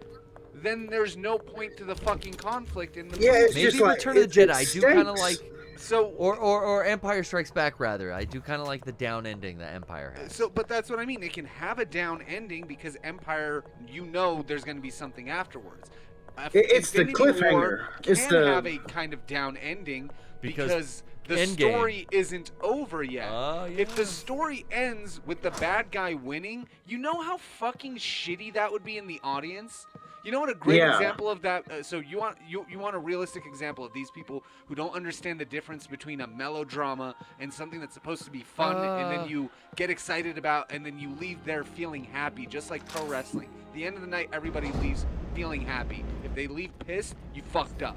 then there's no point to the fucking conflict in the movie. It's maybe just Return of the Jedi. I do kind of like. So or Empire Strikes Back rather. I do kind of like the down ending that Empire has. So, but that's what I mean. It can have a down ending because Empire, there's going to be something afterwards. It's the cliffhanger. Can have a kind of down ending because the Endgame. story isn't over yet. Yeah. If the story ends with the bad guy winning, you know how fucking shitty that would be in the audience? You know what a great example of that? So you want a realistic example of these people who don't understand the difference between a melodrama and something that's supposed to be fun, and then you get excited about, and then you leave there feeling happy, just like pro wrestling. At the end of the night, everybody leaves feeling happy. If they leave pissed, you fucked up.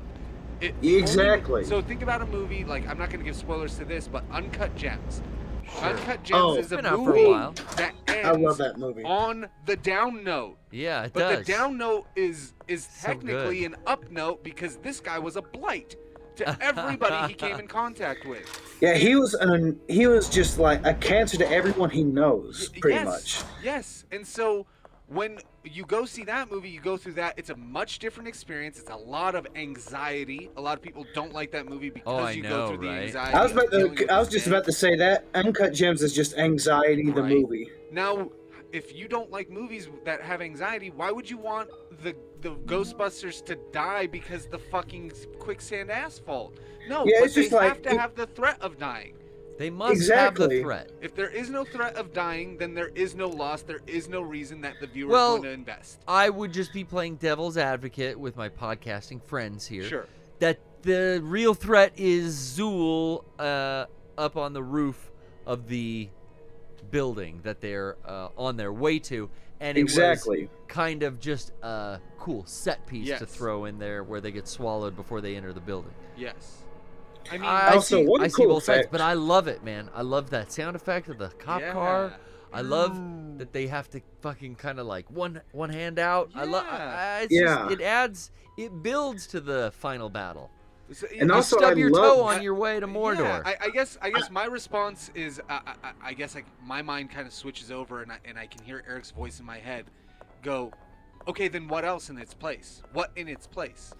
Exactly. So think about a movie like, I'm not going to give spoilers to this, but Uncut Gems. Sure. Uncut Gems is a movie that ends I love that movie. on the down note. Yeah, it but does. the down note is So technically good. an up note because this guy was a blight to everybody he came in contact with. Yeah, he was just like a cancer to everyone he knows, pretty much. Yes, and so when you go see that movie, you go through that. It's a much different experience. It's a lot of anxiety. A lot of people don't like that movie because go through the anxiety. I was just about to say that Uncut Gems is just anxiety, the movie. Now, if you don't like movies that have anxiety, why would you want the Ghostbusters to die because the fucking quicksand asphalt? No, Yeah, but it's just they like have to have the threat of dying. They must have the threat. If there is no threat of dying, then there is no loss. There is no reason that the viewer is going to invest. I would just be playing devil's advocate with my podcasting friends here. Sure. That the real threat is Zool up on the roof of the building that they're on their way to. And it was kind of just a cool set piece to throw in there where they get swallowed before they enter the building. Yes. I mean, I see both sides, but I love it, man. I love that sound effect of the cop car. I love that they have to fucking kind of like one hand out. I love. It builds to the final battle. And you also, stub your toe on your way to Mordor. Yeah, I guess my response is I guess like my mind kind of switches over and I can hear Eric's voice in my head go, okay, then what else in its place? What in its place?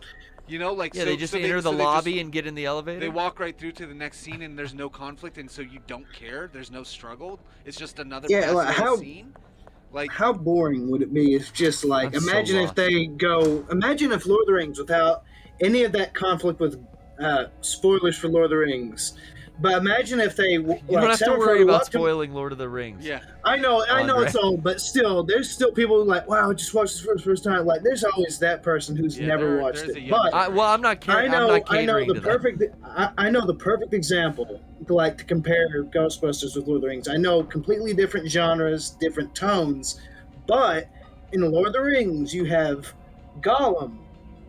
You know, like they just enter the lobby and get in the elevator. They walk right through to the next scene, and there's no conflict, and so you don't care. There's no struggle. It's just another scene. Like, how boring would it be if just like imagine if Lord of the Rings without any of that conflict with spoilers for Lord of the Rings. But imagine if they you don't have to worry about spoiling Lord of the Rings. Yeah, I know it's old, but still, there's still people who like, wow, I just watched this for the first time. Like, there's always that person who's never watched it. But I'm not catering to that. I know the perfect example to compare Ghostbusters with Lord of the Rings. I know completely different genres, different tones, but in Lord of the Rings, you have Gollum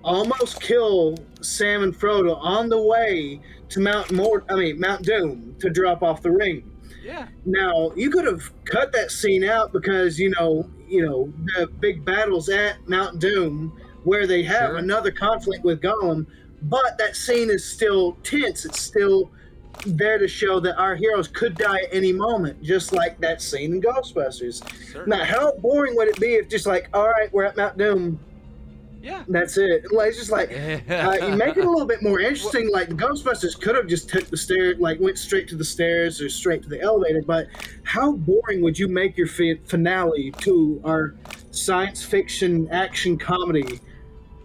almost kill Sam and Frodo on the way to Mount Doom to drop off the ring. Yeah. Now you could have cut that scene out because the big battles at Mount Doom where they have another conflict with Gollum, but that scene is still tense. It's still there to show that our heroes could die at any moment, just like that scene in Ghostbusters. Certainly. Now, how boring would it be if just like, all right, we're at Mount Doom. Yeah, that's it. Like, it's just like you make it a little bit more interesting. Like the Ghostbusters could have just took the stairs, like went straight to the stairs or straight to the elevator. But how boring would you make your finale to our science fiction action comedy?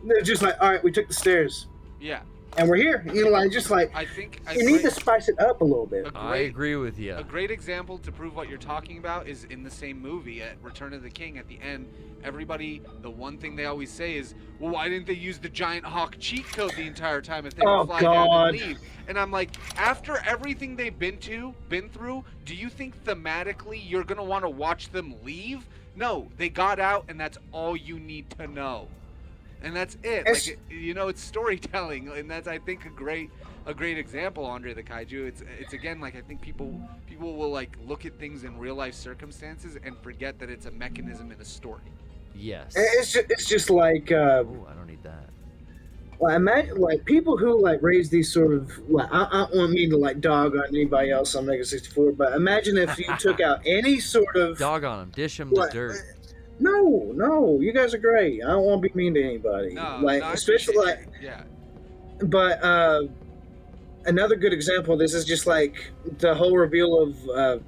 They're just like, all right, we took the stairs. Yeah. And we're here. I think you need to spice it up a little bit. I agree with you. A great example to prove what you're talking about is in the same movie at Return of the King. At the end, everybody, the one thing they always say is, well, why didn't they use the giant hawk cheat code the entire time if they would fly down and leave? And I'm like, after everything they've been through, do you think thematically you're going to want to watch them leave? No, they got out, and that's all you need to know. And that's it. It's storytelling, and that's, I think, a great example. Andre the Kaiju. It's again, like, I think people will like look at things in real life circumstances and forget that it's a mechanism in a story. Yes. It's just like. I don't need that. Well, imagine like people who like raise these sort of. Like, I don't mean to like dog on anybody else on Mega 64, but imagine if you took out any sort of dog on them, dish them the dirt. No, you guys are great. I don't want to be mean to anybody. Especially like. Yeah. But another good example of this is just like the whole reveal of,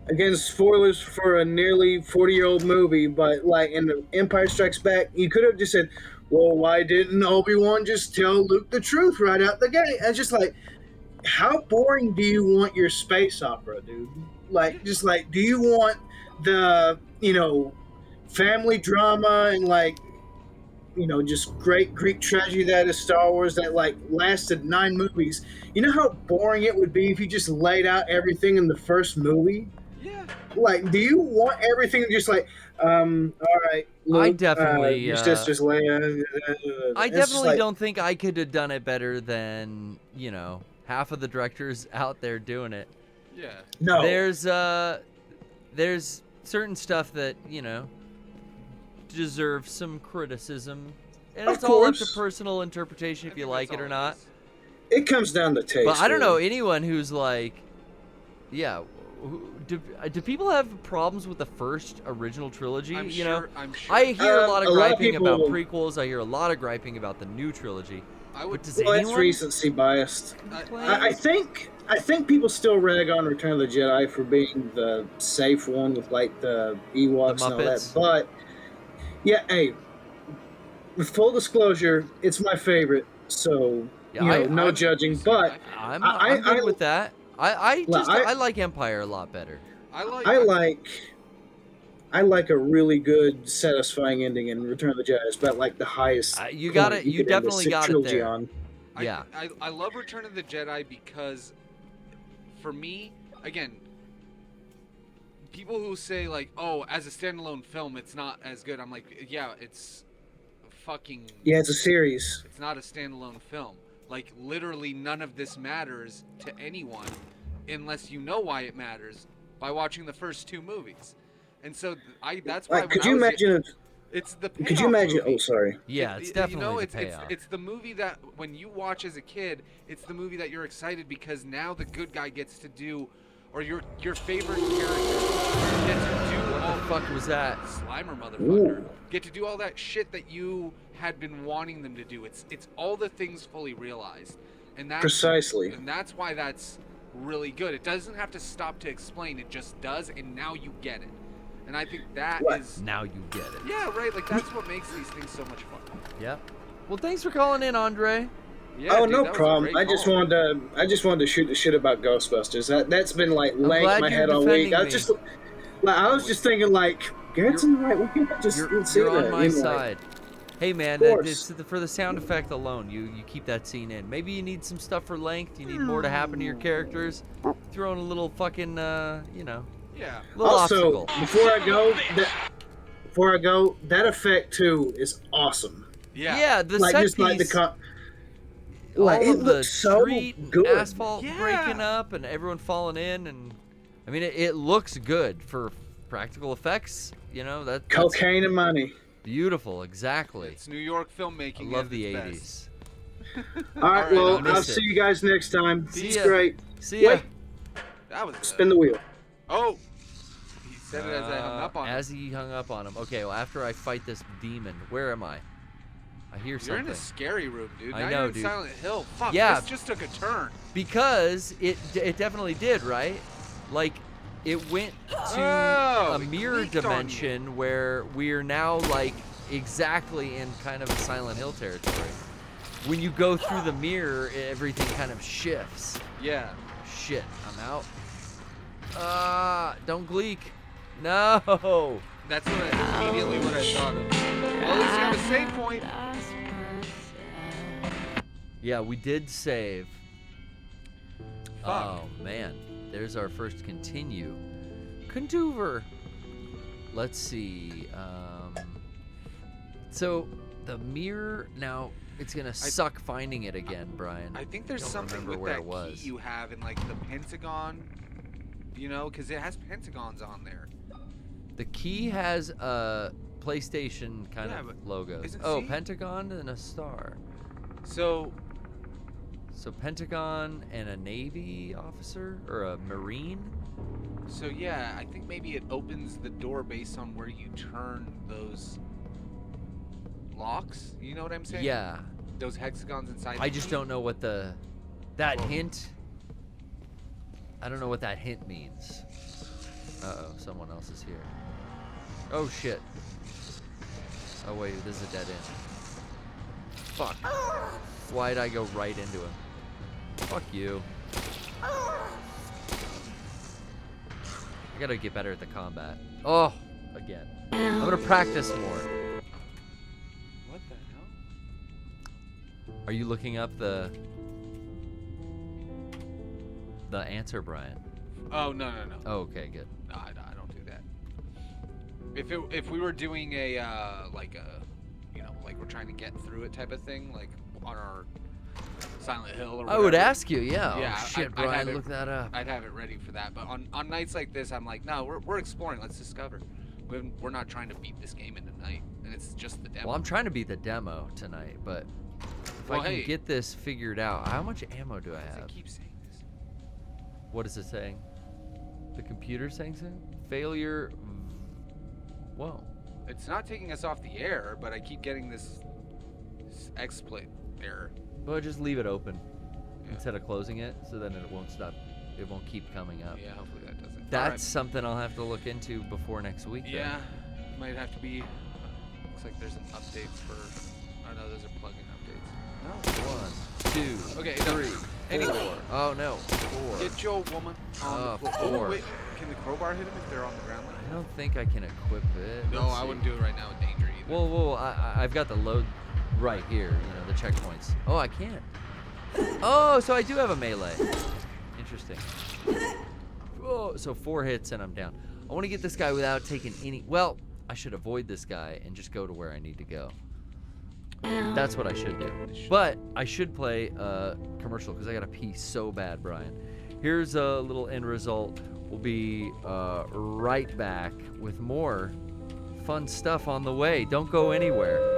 again, spoilers for a nearly 40-year-old movie, but like in the Empire Strikes Back, you could have just said, well, why didn't Obi-Wan just tell Luke the truth right out the gate? And just like, how boring do you want your space opera, dude? Like, just like, do you want the, family drama and like, just great Greek tragedy that is Star Wars that like lasted 9 movies? You know how boring it would be if you just laid out everything in the first movie? Yeah. Like, do you want everything just like, all right, Luke, I definitely, your sister's Leia. I It's just definitely like, don't think I could have done it better than, half of the directors out there doing it. Yeah. No. There's certain stuff that, deserves some criticism. And Of it's all up to course. personal interpretation if you like it or not. It comes down to taste. But I don't know really. anyone who's like, yeah. Do people have problems with the first original trilogy? I'm you sure- know, I'm sure. I hear a lot of a lot of griping about people- prequels. I hear a lot of griping about the new trilogy. But does Well, that's anyone? recency biased. I think people still rag on Return of the Jedi for being the safe one with like the Ewoks and all that. Muppets. But yeah, hey, with full disclosure, it's my favorite. So Yeah, no judging. But I'm good with that. I I like Empire a lot better. I like a really good, satisfying ending in Return of the Jedi. It's about like the highest. You point got it. You could end a definitely got it trilogy there. on. Yeah. I love Return of the Jedi because, for me, again, people who say like, oh, as a standalone film, it's not as good. I'm like, yeah, it's fucking. Yeah, it's a series. It's not a standalone film. Like, literally, none of this matters to anyone unless you know why it matters by watching the first 2 movies. And so that's why. Like, could you imagine? It's the. Could you imagine? Oh, sorry. Yeah, it's definitely it's, the payoff. It's the movie that when you watch as a kid, it's the movie that you're excited because now the good guy gets to do, or your favorite character gets to do all the fuck was that? Slimer motherfucker. Ooh. Get to do all that shit that you had been wanting them to do. It's all the things fully realized, and that's Precisely. And that's why that's really good. It doesn't have to stop to explain. It just does, and now you get it. And I think that is. Now you get it. Yeah, right. Like that's what makes these things so much fun. Yep. Well, thanks for calling in, Andre. Yeah, Oh, dude, no that was a problem. great I just call. wanted to shoot the shit about Ghostbusters. That's been like laying glad in my you're head all week. defending me. I was just thinking like, Garrett's in the right. Why can't I just see You're that? on my You know, like, side. Hey man, Of course. for the sound effect alone, you keep that scene in. Maybe you need some stuff for length. You need more to happen to your characters. Throw in a little fucking, Yeah. little Also, obstacle. before I go, that effect too is awesome. Yeah, the Like set just like the piece, like all it of the looks so street and good. asphalt breaking up and everyone falling in, and I mean it looks good for practical effects. That's Cocaine and money. beautiful. Exactly. It's New York filmmaking. I love at the its 80s. best. All right, All right, well, I I'll missed see it. you guys next time. See It's ya. great. See ya. Wait, That was. spin the wheel. Oh. He said it as I hung up on him. As he hung up on him. Okay, well, after I fight this demon, where am I? I hear You're something. in a scary room, dude. I Now know, you're in dude. Silent Hill. Fuck. Yeah. This just took a turn. Because it definitely did, right? Like, it went to Oh, a it mirror clicked on you. dimension where we're now, like, exactly in kind of a Silent Hill territory. When you go through the mirror, everything kind of shifts. Yeah. Shit, I'm out. Don't gleek. No. That's immediately what I thought of. Well, at least you have a save point. Yeah, we did save. Fuck. Oh, man. There's our first continue. Contuver. Let's see. So, the mirror, now, it's going to suck finding it again, Brian. I think there's Don't something remember with where that it was. key you have in like the pentagon. Because it has pentagons on there. The key has a PlayStation kind Yeah, of but logos. isn't- Oh, see? Pentagon and a star. So Pentagon and a Navy officer or a Marine? yeah, I think maybe it opens the door based on where you turn those locks. You know what I'm saying? Yeah. Those hexagons inside. I the just key. don't know what that hint. I don't know what that hint means. Uh-oh, someone else is here. Oh shit. Oh wait, this is a dead end. Fuck. Why'd I go right into him? Fuck you. I gotta get better at the combat. Oh, again. I'm gonna practice more. What the hell? Are you looking up the answer, Brian? Oh, no. Oh, okay, good. No, I don't do that. If we were doing a like we're trying to get through it type of thing, like on our Silent Hill or whatever. I would ask you, yeah. Yeah, Oh, shit, I'd Brian, have look that up. I'd have it ready for that. But on nights like this, I'm like, no, we're exploring. Let's discover. We're not trying to beat this game in a night, and it's just the demo. Well, I'm trying to beat the demo tonight, but if Well, I can hey. get this figured out, how much ammo do I I have? keep saying this. What is it saying? The computer saying something? Failure. Whoa. It's not taking us off the air, but I keep getting this exploit error. Well, just leave it open instead of closing it, so then it won't stop. It won't keep coming up. Yeah, hopefully that doesn't. That's something I'll have to look into before next week. Yeah, might have to be. Looks like there's an update for. Oh no, those are plugin updates. No. 1, 2, Okay, 3, no. 4. Anyway. Oh no, 4. Get your woman on the floor. 4. Oh wait, can the crowbar hit them if they're on the ground? I don't think I can equip it. No, Let's I see. wouldn't do it right now in danger either. Whoa, I've got the load right here, the checkpoints. Oh, I can't. Oh, so I do have a melee. Interesting. Oh, so 4 hits and I'm down. I want to get this guy without taking any... Well, I should avoid this guy and just go to where I need to go. That's what I should do. But I should play commercial because I got to pee so bad, Brian. Here's a little end result. We'll be right back with more fun stuff on the way. Don't go anywhere.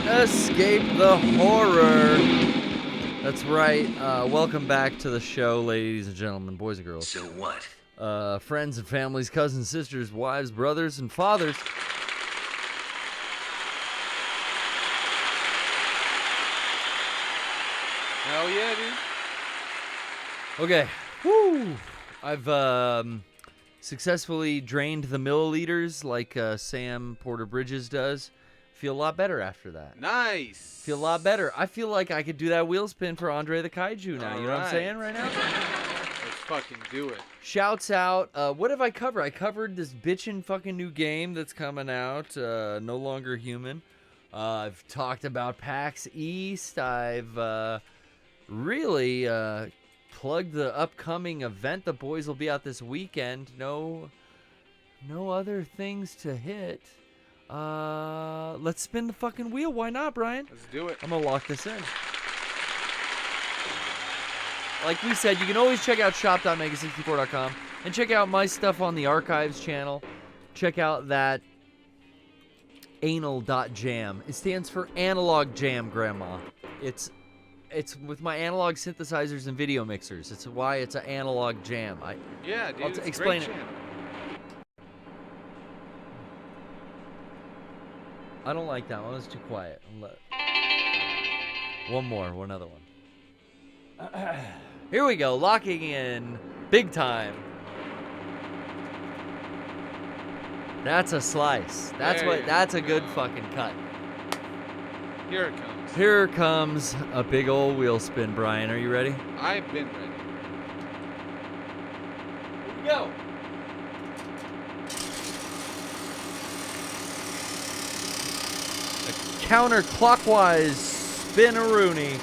Escape the horror. That's right. Welcome back to the show, ladies and gentlemen, boys and girls. So what? Friends and families, cousins, sisters, wives, brothers, and fathers. Hell yeah, dude. Okay. Woo! I've successfully drained the milliliters like Sam Porter Bridges does. Feel a lot better after that. Nice. Feel a lot better. I feel like I could do that wheel spin for Andre the Kaiju now. You know what I'm saying right now? Let's fucking do it. Shouts out. What have I covered? I covered this bitchin' fucking new game that's coming out. No Longer Human. I've talked about PAX East. I've really plugged the upcoming event. The boys will be out this weekend. No other things to hit. Let's spin the fucking wheel. Why not, Brian? Let's do it. I'm gonna lock this in. Like we said, you can always check out shop.mega64.com and check out my stuff on the archives channel. Check out that anal.jam. It stands for Analog Jam, Grandma. It's with my analog synthesizers and video mixers. It's why it's an analog jam. Yeah, dude. I'll explain it. I don't like that one. It's too quiet. One other one. Here we go. Locking in. Big time. That's a slice. That's a good fucking cut. Here it comes. Here comes a big old wheel spin, Brian. Are you ready? I've been ready. Here we go. Counterclockwise spin-a-rooney.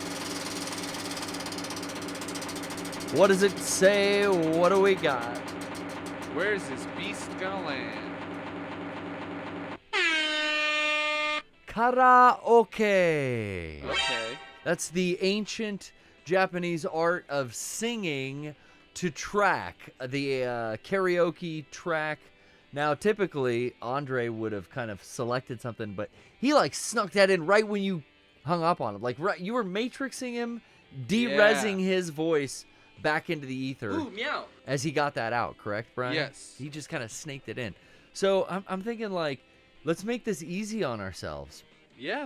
What does it say? What do we got? Where's this beast gonna land? Karaoke. Okay. That's the ancient Japanese art of singing to track, the karaoke track. Now, typically, Andre would have kind of selected something, but he, like, snuck that in right when you hung up on him. Like, right, you were matrixing him, de-resing his voice back into the ether. Ooh, meow. As he got that out, correct, Brian? Yes. He just kind of snaked it in. So, I'm thinking, like, let's make this easy on ourselves. Yeah,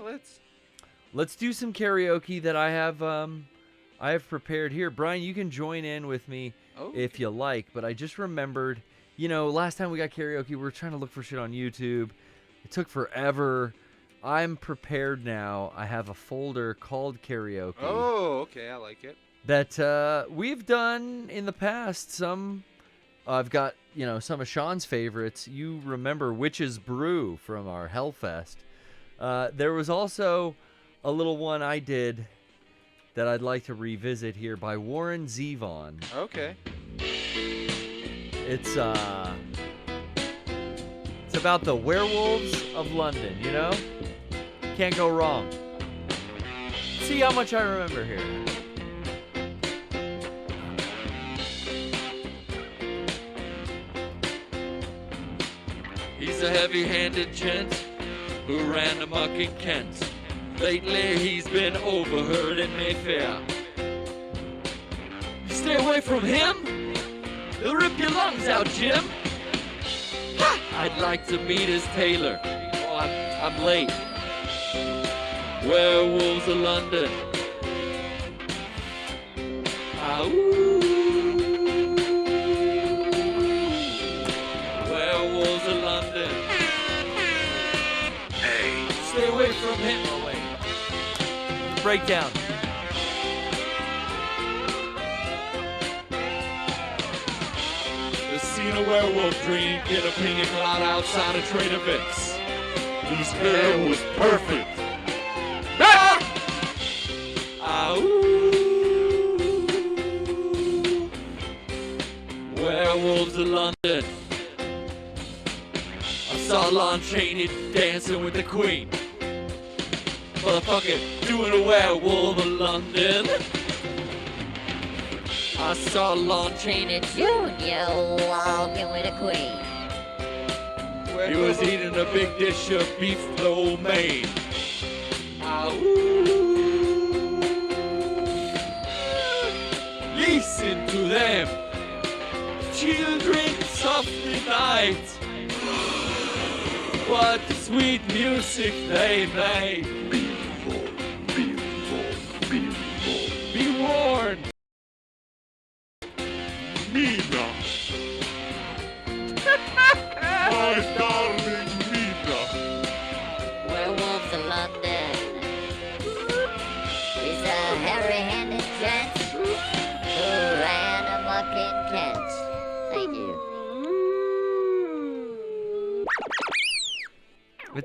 Let's do some karaoke that I have prepared here. Brian, you can join in with me if you like, but I just remembered... You know, last time we got karaoke, we were trying to look for shit on YouTube. It took forever. I'm prepared now. I have a folder called karaoke. Oh, okay. I like it. That we've done in the past. I've got, some of Sean's favorites. You remember Witch's Brew from our Hellfest. There was also a little one I did that I'd like to revisit here by Warren Zevon. Okay. It's about the werewolves of London, you know? Can't go wrong. See how much I remember here. He's a heavy-handed gent who ran amok in Kent. Lately he's been overheard in Mayfair. Stay away from him! He'll rip your lungs out, Jim. Ha! I'd like to meet his tailor. Oh, I'm late. Werewolves of London. Werewolves of London. Hey. Stay away from him. Oh, wait. Breakdown. Seen a werewolf drink in a pina colada outside a Trader Vic's. His hair was perfect. Ah! Werewolves of London. I saw Lon Chaney dancing with the Queen. Motherfucker, doing a werewolf of London. I saw Lon Chaney Jr. walking with a queen. He was eating a big dish of beef lo mein. Listen to them, children softly night. What sweet music they make. Be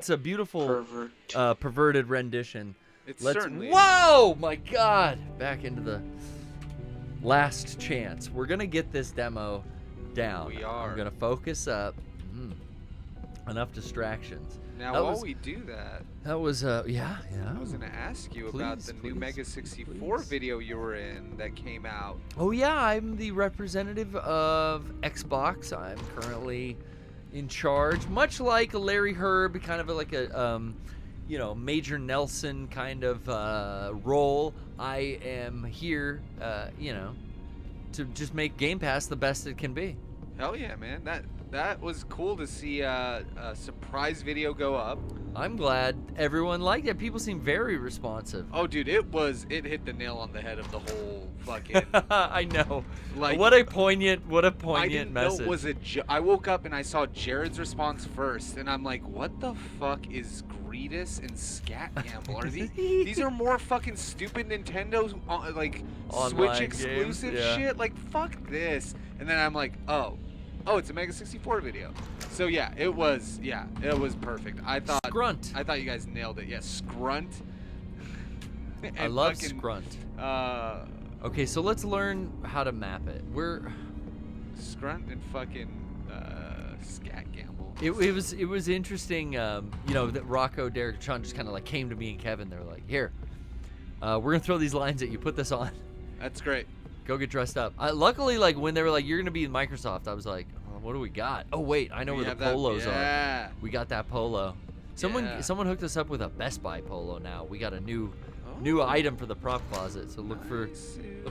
it's a beautiful perverted rendition. It Let's. certainly is. Whoa, my God! Back into the last chance. We're gonna get this demo down. We are. I'm gonna focus up. Enough distractions. Now, while we do that, that was yeah. I was gonna ask you about the new Mega 64 video you were in that came out. Oh yeah, I'm the representative of Xbox. I'm currently in charge, much like Larry Herb, kind of like a Major Nelson kind of role. I am here, to just make Game Pass the best it can be. Hell yeah, man! That was cool to see a surprise video go up. I'm glad everyone liked it. People seem very responsive. Oh, dude, it hit the nail on the head of the whole fucking. I know. Like, what a poignant message. I didn't know it was I woke up and I saw Jared's response first, and I'm like, what the fuck is Greedus and Scat Gamble? Are these are more fucking stupid Nintendo like online Switch exclusive games, yeah. shit? Like, fuck this. And then I'm like, oh, it's a Mega 64 video. So yeah, it was perfect. I thought Scrunt. I thought you guys nailed it. Yeah, Scrunt. I love Scrunt. Okay, so let's learn how to map it. We're Scrunt and fucking Scat Gamble. It was interesting, that Rocco, Derek, Sean just kind of like came to me and Kevin. They were like, "Here, we're gonna throw these lines at you. Put this on. That's great. Go get dressed up." Luckily, like when they were like, "You're gonna be in Microsoft," I was like, "What do we got?" Oh wait, I know where the polos are. We got that polo. Someone hooked us up with a Best Buy polo. Now we got a new item for the prop closet. So look for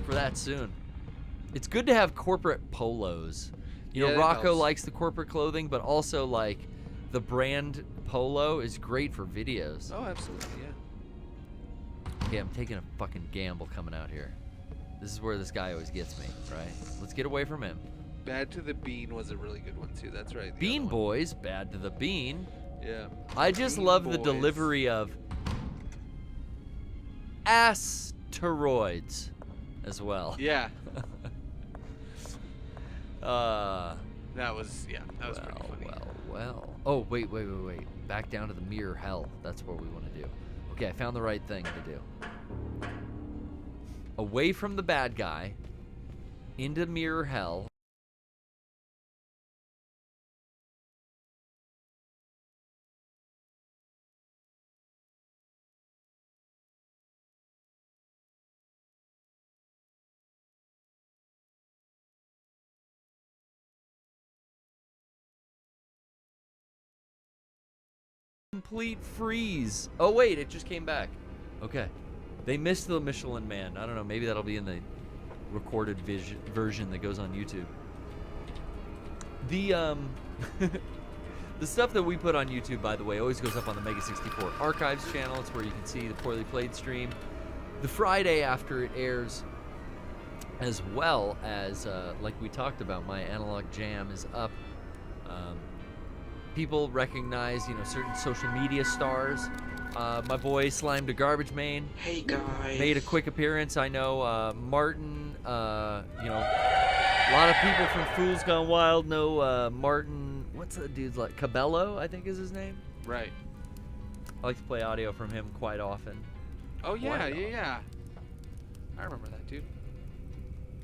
that soon. It's good to have corporate polos. Rocco likes the corporate clothing, but also like the brand polo is great for videos. Oh, absolutely, yeah. Okay, I'm taking a fucking gamble coming out here. This is where this guy always gets me, right? Let's get away from him. Bad to the Bean was a really good one too. That's right. Bean Boys, Bad to the Bean. Yeah. I just love the delivery of asteroids as well. Yeah. That was pretty funny. Well. Oh, wait. Back down to the mirror hell. That's what we want to do. Okay, I found the right thing to do. Away from the bad guy, into mirror hell. Complete freeze. Oh wait, it just came back. Okay. They missed the Michelin Man. I don't know, maybe that'll be in the recorded version that goes on YouTube. The the stuff that we put on YouTube, by the way, always goes up on the Mega 64 Archives channel. It's where you can see the Poorly Played stream the Friday after it airs, as well as like we talked about, my Analog Jam is up. People recognize, certain social media stars. My boy Slime to Garbage Main. Hey guys. Made a quick appearance. I know Martin. A lot of people from Fools Gone Wild know Martin. What's that dude's like? Cabello, I think is his name. Right. I like to play audio from him quite often. Oh yeah, yeah. I remember that dude.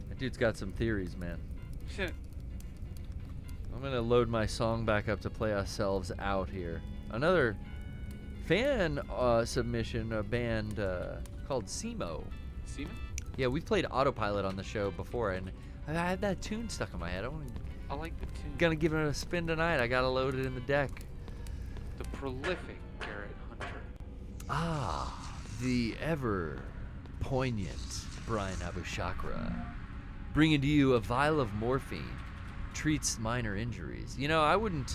That dude's got some theories, man. I'm gonna load my song back up to play ourselves out here. Another fan submission, a band called Simo. Simo? Yeah, we've played Autopilot on the show before, and I had that tune stuck in my head. I like the tune. Gonna give it a spin tonight. I gotta load it in the deck. The prolific Garrett Hunter. Ah, the ever poignant Bryan Abushakra, bringing to you a vial of morphine. Treats minor injuries. I wouldn't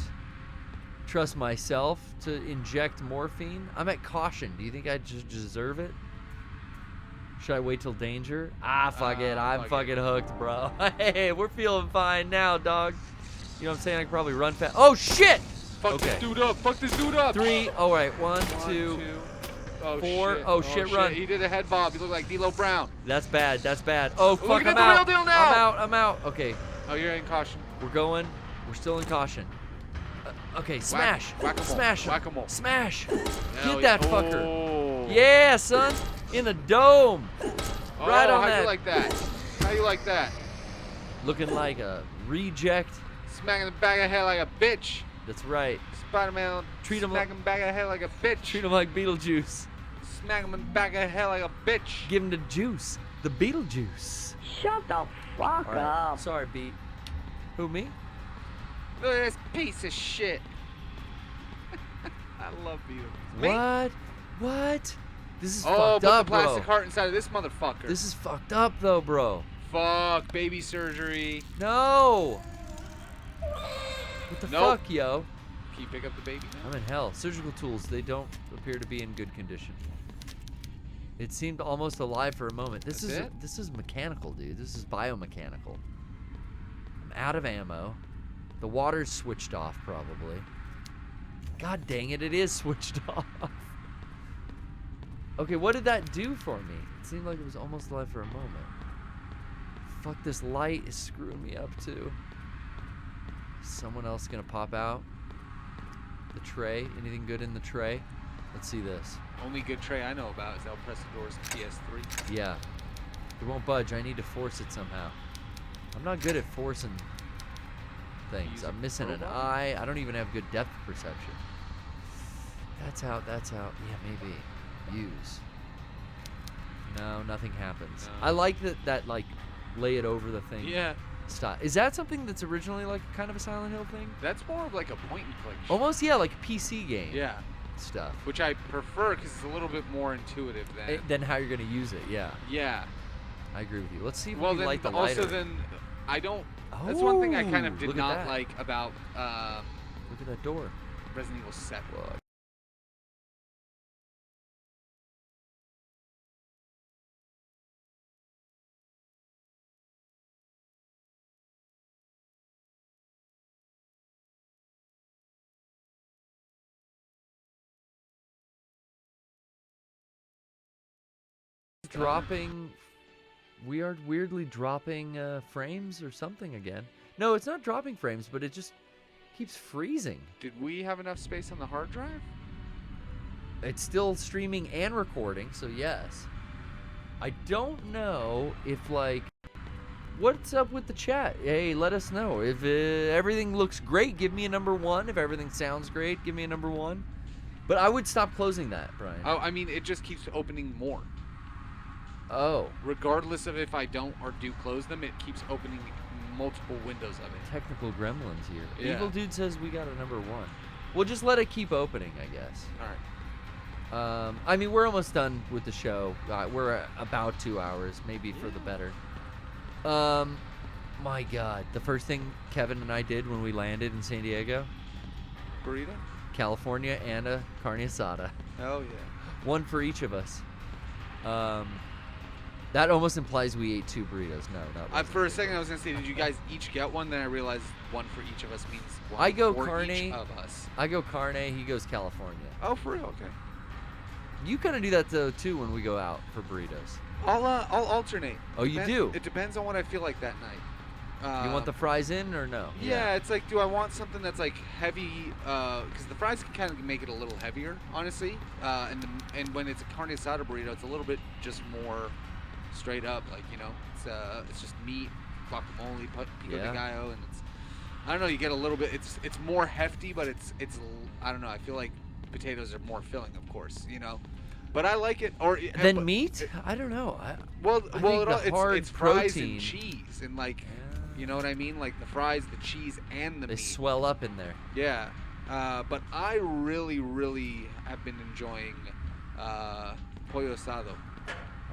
trust myself to inject morphine. I'm at caution. Do you think I just deserve it? Should I wait till danger? Fuck it. I'm fucking hooked, bro. Hey, we're feeling fine now, dog. You know what I'm saying? I can probably run fast. Oh, shit! Fuck this dude up. Fuck this dude up. 3. All right. 1, 2, 4. Shit. Oh, shit, run. He did a head bob. He looked like D'Lo Brown. That's bad. Oh, fuck, Look at I'm the out. real deal now. I'm out. Okay. Oh, you're in caution. We're still in caution. Okay, smash. Whack-a-mole. Smash him. Whack-a-mole. Smash. Hell Get that yeah. fucker. Oh. Yeah, son. In the dome. Right on how that. you like that? How you like that? Looking like a reject. Smacking the back of the head like a bitch. That's right. Spider-Man. Treat him smacking the back of the head like a bitch. Treat him like Beetlejuice. Smack him in the back of the head like a bitch. Give him the juice. The Beetlejuice. Shut the fuck All right. up. Sorry, Beat. Who, me? Look at this piece of shit. I love Beetlejuice. Me? What? This is Oh, fucked put up, the plastic bro. heart inside of this motherfucker. This is fucked up, though, bro. Fuck, baby surgery. No. What the Nope. fuck, yo? Can you pick up the baby now? I'm in hell. Surgical tools, they don't appear to be in good condition. It seemed almost alive for a moment. This is mechanical, dude. This is biomechanical. I'm out of ammo. The water's switched off, probably. God dang it, it is switched off. Okay, what did that do for me? It seemed like it was almost alive for a moment. Fuck, this light is screwing me up, too. Is someone else gonna pop out? The tray? Anything good in the tray? Let's see this. Only good tray I know about is El Prestador's PS3. Yeah. It won't budge. I need to force it somehow. I'm not good at forcing things. I'm missing an eye. I don't even have good depth perception. That's out. That's out. Yeah, maybe. Use. No, nothing happens. No. I like that like, lay it over the thing. Yeah. Stop. Is that something that's originally like kind of a Silent Hill thing? That's more of like a point and click. Almost, yeah, like a PC game. Yeah. Stuff. Which I prefer because it's a little bit more intuitive than. Then how you're gonna use it, yeah. Yeah. I agree with you. Let's see if Well, we can then light the lighter. also then I don't. That's one thing I kind of did look at not that. like about Look at that door. Resident Evil 7. Whoa. Dropping, weirdly dropping frames or something again. No, it's not dropping frames, but it just keeps freezing. Did we have enough space on the hard drive? It's still streaming and recording, so yes. I don't know if, like, what's up with the chat? Hey, let us know. If everything looks great, give me a number 1. If everything sounds great, give me a number 1. But I would stop closing that, Brian. Oh, I mean, it just keeps opening more. Oh. Regardless of if I don't or do close them, it keeps opening multiple windows of it. Technical gremlins here. Yeah. Evil Dude says we got a number 1. We'll just let it keep opening, I guess. All right. I mean, we're almost done with the show. We're at about 2 hours, maybe for the better. My God. The first thing Kevin and I did when we landed in San Diego? Burrito? California and a carne asada. Hell yeah. One for each of us. That almost implies we ate 2 burritos. No, that For a second, I was going to say, did you guys each get one? Then I realized one for each of us means one I go for carne. each of us. I go carne. He goes California. Oh, for real? Okay. You kind of do that, though, too, when we go out for burritos. I'll alternate. Oh, you do? It depends on what I feel like that night. You want the fries in or no? Yeah, it's like, do I want something that's like heavy? Because the fries can kind of make it a little heavier, honestly. And when it's a carne asada burrito, it's a little bit just more straight up, like, you know, it's just meat, guacamole, pico de gallo, and it's, I don't know, you get a little bit. It's more hefty, but it's I don't know. I feel like potatoes are more filling, of course, you know. But I like it. Then meat? I don't know. It's fries and cheese and like. You know what I mean? Like the fries, the cheese, and the meat. They swell up in there. Yeah. But I really, really have been enjoying pollo asado.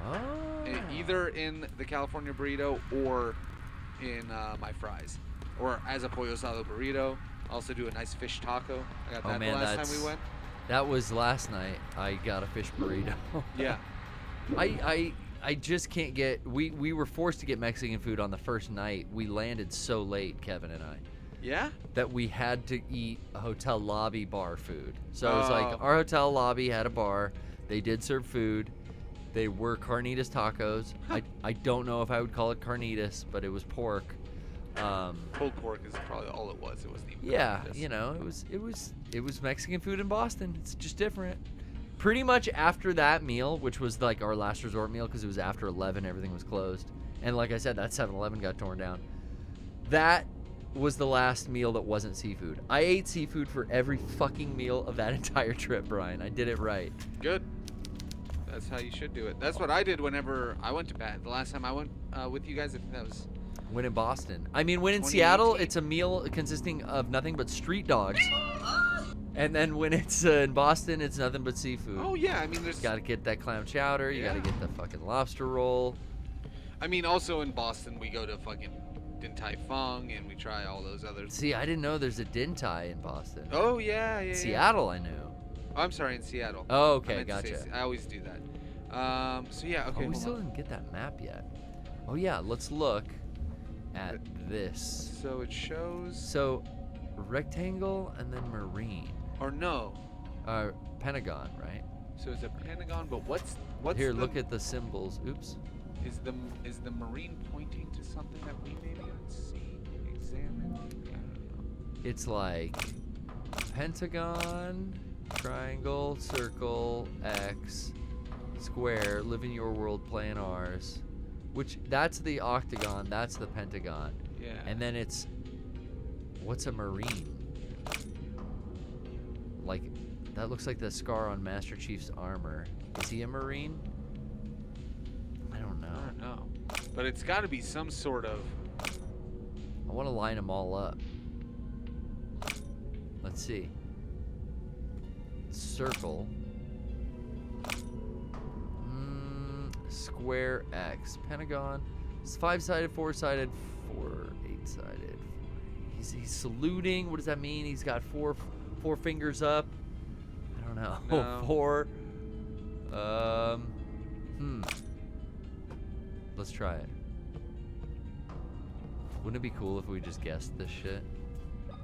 Oh. Either in the California burrito or in my fries. Or as a pollo asado burrito. Also do a nice fish taco. I got that the last time we went. That was last night. I got a fish burrito. Yeah. I just can't get. We were forced to get Mexican food on the first night. We landed so late, Kevin and I. Yeah? That we had to eat a hotel lobby bar food. So it was like our hotel lobby had a bar. They did serve food. They were carnitas tacos. I don't know if I would call it carnitas, but it was pork. Pulled pork is probably all it was. It wasn't even. Yeah, horrendous. you know, it was Mexican food in Boston. It's just different. Pretty much after that meal, which was like our last resort meal because it was after 11, everything was closed. And like I said, that 7-Eleven got torn down. That was the last meal that wasn't seafood. I ate seafood for every fucking meal of that entire trip, Brian. I did it right. Good. That's how you should do it. That's what I did whenever I went to PAX. The last time I went with you guys, I think that was. When in Boston. I mean, when in Seattle, it's a meal consisting of nothing but street dogs. And then when it's in Boston, it's nothing but seafood. Oh yeah, I mean, there's. Got to get that clam chowder. You got to get the fucking lobster roll. I mean, also in Boston, we go to fucking Din Tai Fung and we try all those others. See, I didn't know there's a Din Tai in Boston. Oh yeah. Seattle, I knew. Oh, I'm sorry, in Seattle. Oh, okay, I meant to say gotcha. I always do that. So yeah, okay. Oh, we still didn't get that map yet. Oh yeah, let's look at this. So it shows. So, rectangle and then marine. Or no. Pentagon, right? So it's a pentagon, but what's here? Look at the symbols. Oops. Is the marine pointing to something that we maybe haven't seen, examined? I don't know. It's like pentagon, triangle, circle, X, square. Live in your world, play in ours. Which that's the octagon. That's the pentagon. Yeah. And then it's what's a marine? Like that looks like the scar on Master Chief's armor. Is he a marine? I don't know. But it's got to be some sort of. I want to line them all up. Let's see. Circle. Square X. Pentagon. It's 5-sided, 4-sided, 8-sided. He's saluting. What does that mean? He's got four fingers up. I don't know. No. 4. Let's try it. Wouldn't it be cool if we just guessed this shit?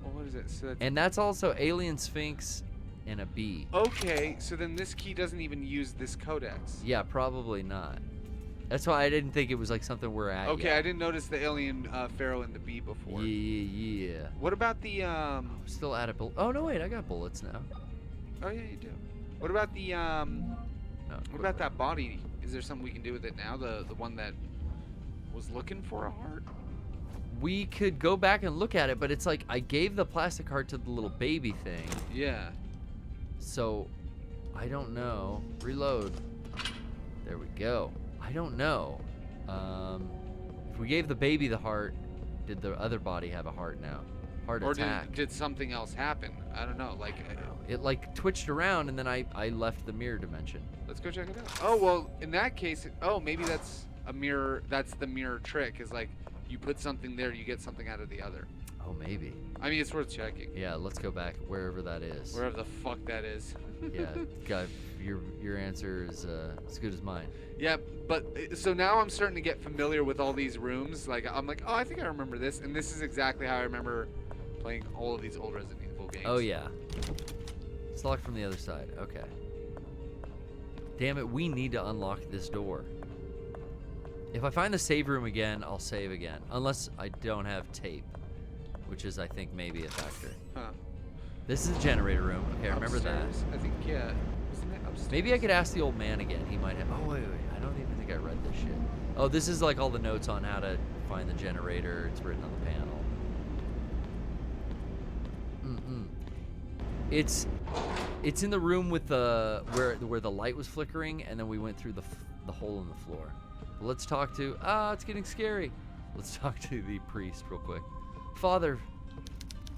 Well, what is it? So And that's also Alien Sphinx and a B. Okay, so then this key doesn't even use this codex. Yeah, probably not. That's why I didn't think it was like something we're at. Okay, yet. I didn't notice the alien pharaoh and the bee before. Yeah. What about the Still out of bullet. Oh no, wait, I got bullets now. Oh yeah, you do. What about the what about that body? Is there something we can do with it now? The one that was looking for a heart? We could go back and look at it, but it's like I gave the plastic heart to the little baby thing. Yeah. So, I don't know. Reload. There we go. I don't know. If we gave the baby the heart, did the other body have a heart now? Heart attack. Or did something else happen? I don't know. Like it like twitched around and then I left the mirror dimension. Let's go check it out. Oh well, in that case, maybe that's a mirror. That's the mirror trick. Is like you put something there, you get something out of the other. Oh maybe. I mean, it's worth checking. Yeah, let's go back wherever that is. Wherever the fuck that is. Yeah, God, your answer is as good as mine. Yeah, but so now I'm starting to get familiar with all these rooms. Like I'm like, oh, I think I remember this, and this is exactly how I remember playing all of these old Resident Evil games. Oh yeah. It's locked from the other side. Okay. Damn it, we need to unlock this door. If I find the save room again, I'll save again, unless I don't have tape, which is I think maybe a factor. Huh. This is a generator room. Okay, I remember that. Upstairs? I think yeah. Wasn't it upstairs? Maybe I could ask the old man again. He might have. Oh wait. I don't even think I read this shit. Oh, this is like all the notes on how to find the generator. It's written on the panel. It's in the room with the where the light was flickering, and then we went through the hole in the floor. But let's talk to. It's getting scary. Let's talk to the priest real quick. Father.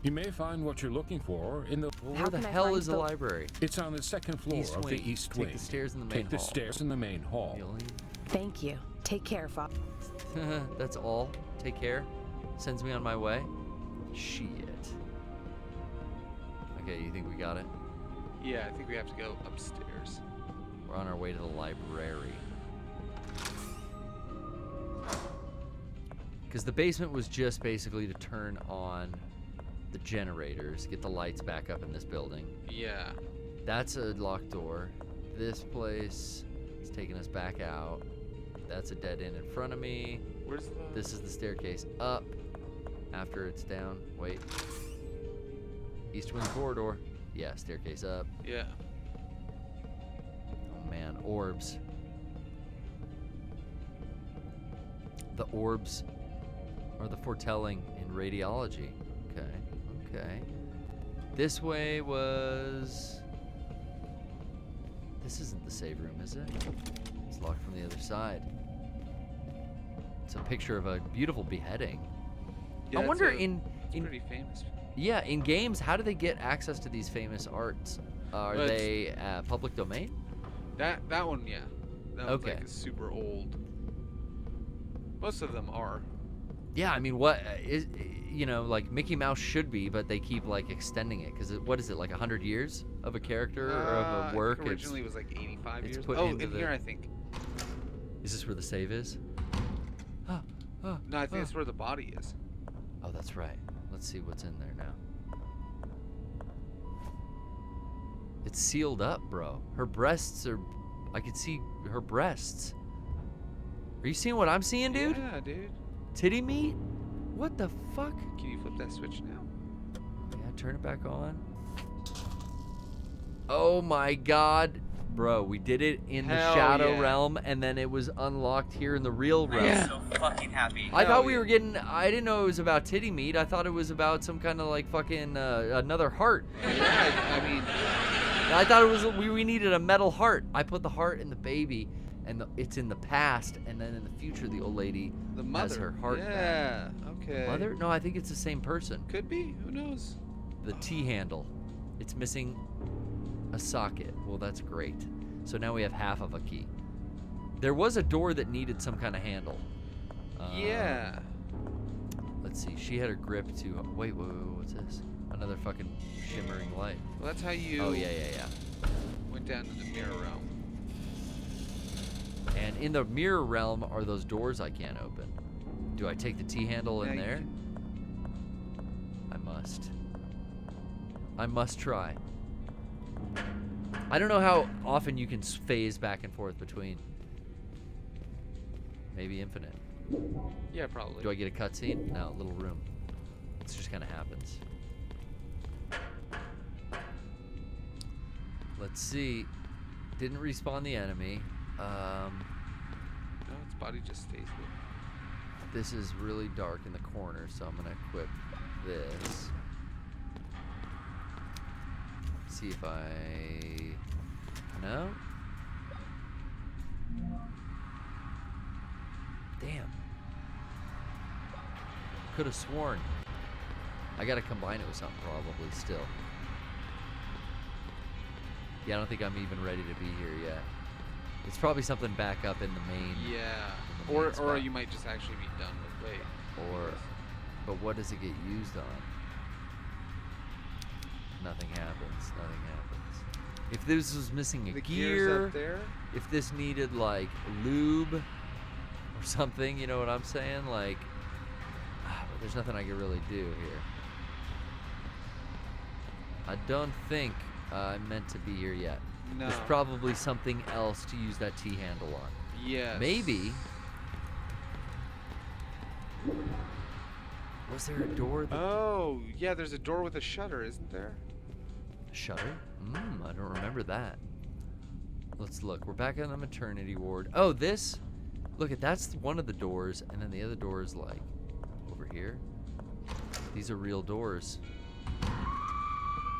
You may find what you're looking for in the. Well, where the hell is the library? It's on the second floor East of wing. the east Take wing. the stairs in the main Take the hall. stairs in the main hall. Thank you. Take care, Father. That's all. Take care. Sends me on my way. Shit. Okay, you think we got it? Yeah, I think we have to go upstairs. We're on our way to the library. Because the basement was just basically to turn on the generators, get the lights back up in this building. Yeah. That's a locked door. This place is taking us back out. That's a dead end in front of me. Where's the... This is the staircase up. after it's down. Wait. East Wing Corridor. Yeah, staircase up. Yeah. Oh man, orbs. The orbs are the foretelling in radiology. Okay. This way was... This isn't the save room, is it? It's locked from the other side. It's a picture of a beautiful beheading. Yeah, I wonder it's pretty famous. Yeah, in games, how do they get access to these famous arts? Are they public domain? That one, yeah. That one's like super old. Most of them are. Yeah, I mean, what is, like Mickey Mouse should be, but they keep like extending it because what is it, like 100 years of a character or of a work? I think originally it was like 85 years. Put oh, into in here I think. Is this where the save is? No, I think that's where the body is. Oh, that's right. Let's see what's in there now. It's sealed up, bro. Her breasts are... I could see her breasts. Are you seeing what I'm seeing, dude? Yeah, dude. Titty meat? What the fuck? Can you flip that switch now? Yeah, turn it back on. Oh my god. Bro, we did it in the Shadow Realm, and then it was unlocked here in the real realm. I'm so fucking happy. I thought we were getting... I didn't know it was about titty meat. I thought it was about some kind of like fucking another heart. Yeah, I mean... I thought it was... We needed a metal heart. I put the heart in the baby, and it's in the past, and then in the future, the old lady has her heart back. Yeah, okay. Mother? No, I think it's the same person. Could be. Who knows? The T-handle. It's missing a socket. Well, that's great. So now we have half of a key. There was a door that needed some kind of handle. Yeah. Let's see. She had her grip to... Wait, what's this? Another fucking shimmering light. Well, that's how you... Oh, yeah. Went down to the mirror realm. And in the mirror realm are those doors I can't open. Do I take the T-handle in there? I must try. I don't know how often you can phase back and forth between. Maybe infinite. Yeah, probably. Do I get a cutscene? No, little room. It just kind of happens. Let's see. Didn't respawn the enemy. No, its body just stays there. This is really dark in the corner, so I'm gonna equip this. See if I... No? Damn. Could have sworn. I gotta combine it with something probably still. Yeah, I don't think I'm even ready to be here yet. It's probably something back up in the main. Yeah. In the main spot. Or you might just actually be done with wait. But what does it get used on? Nothing happens. If this was missing a gear, up there? if this needed like lube or something, you know what I'm saying? Like, but there's nothing I can really do here. I don't think I'm meant to be here yet. No. There's probably something else to use that T-handle on. Yes. Maybe. Was there a door? Oh, yeah, there's a door with a shutter, isn't there? Shutter? I don't remember that. Let's look. We're back in the maternity ward. Oh, this? Look, that's one of the doors, and then the other door is like over here. These are real doors.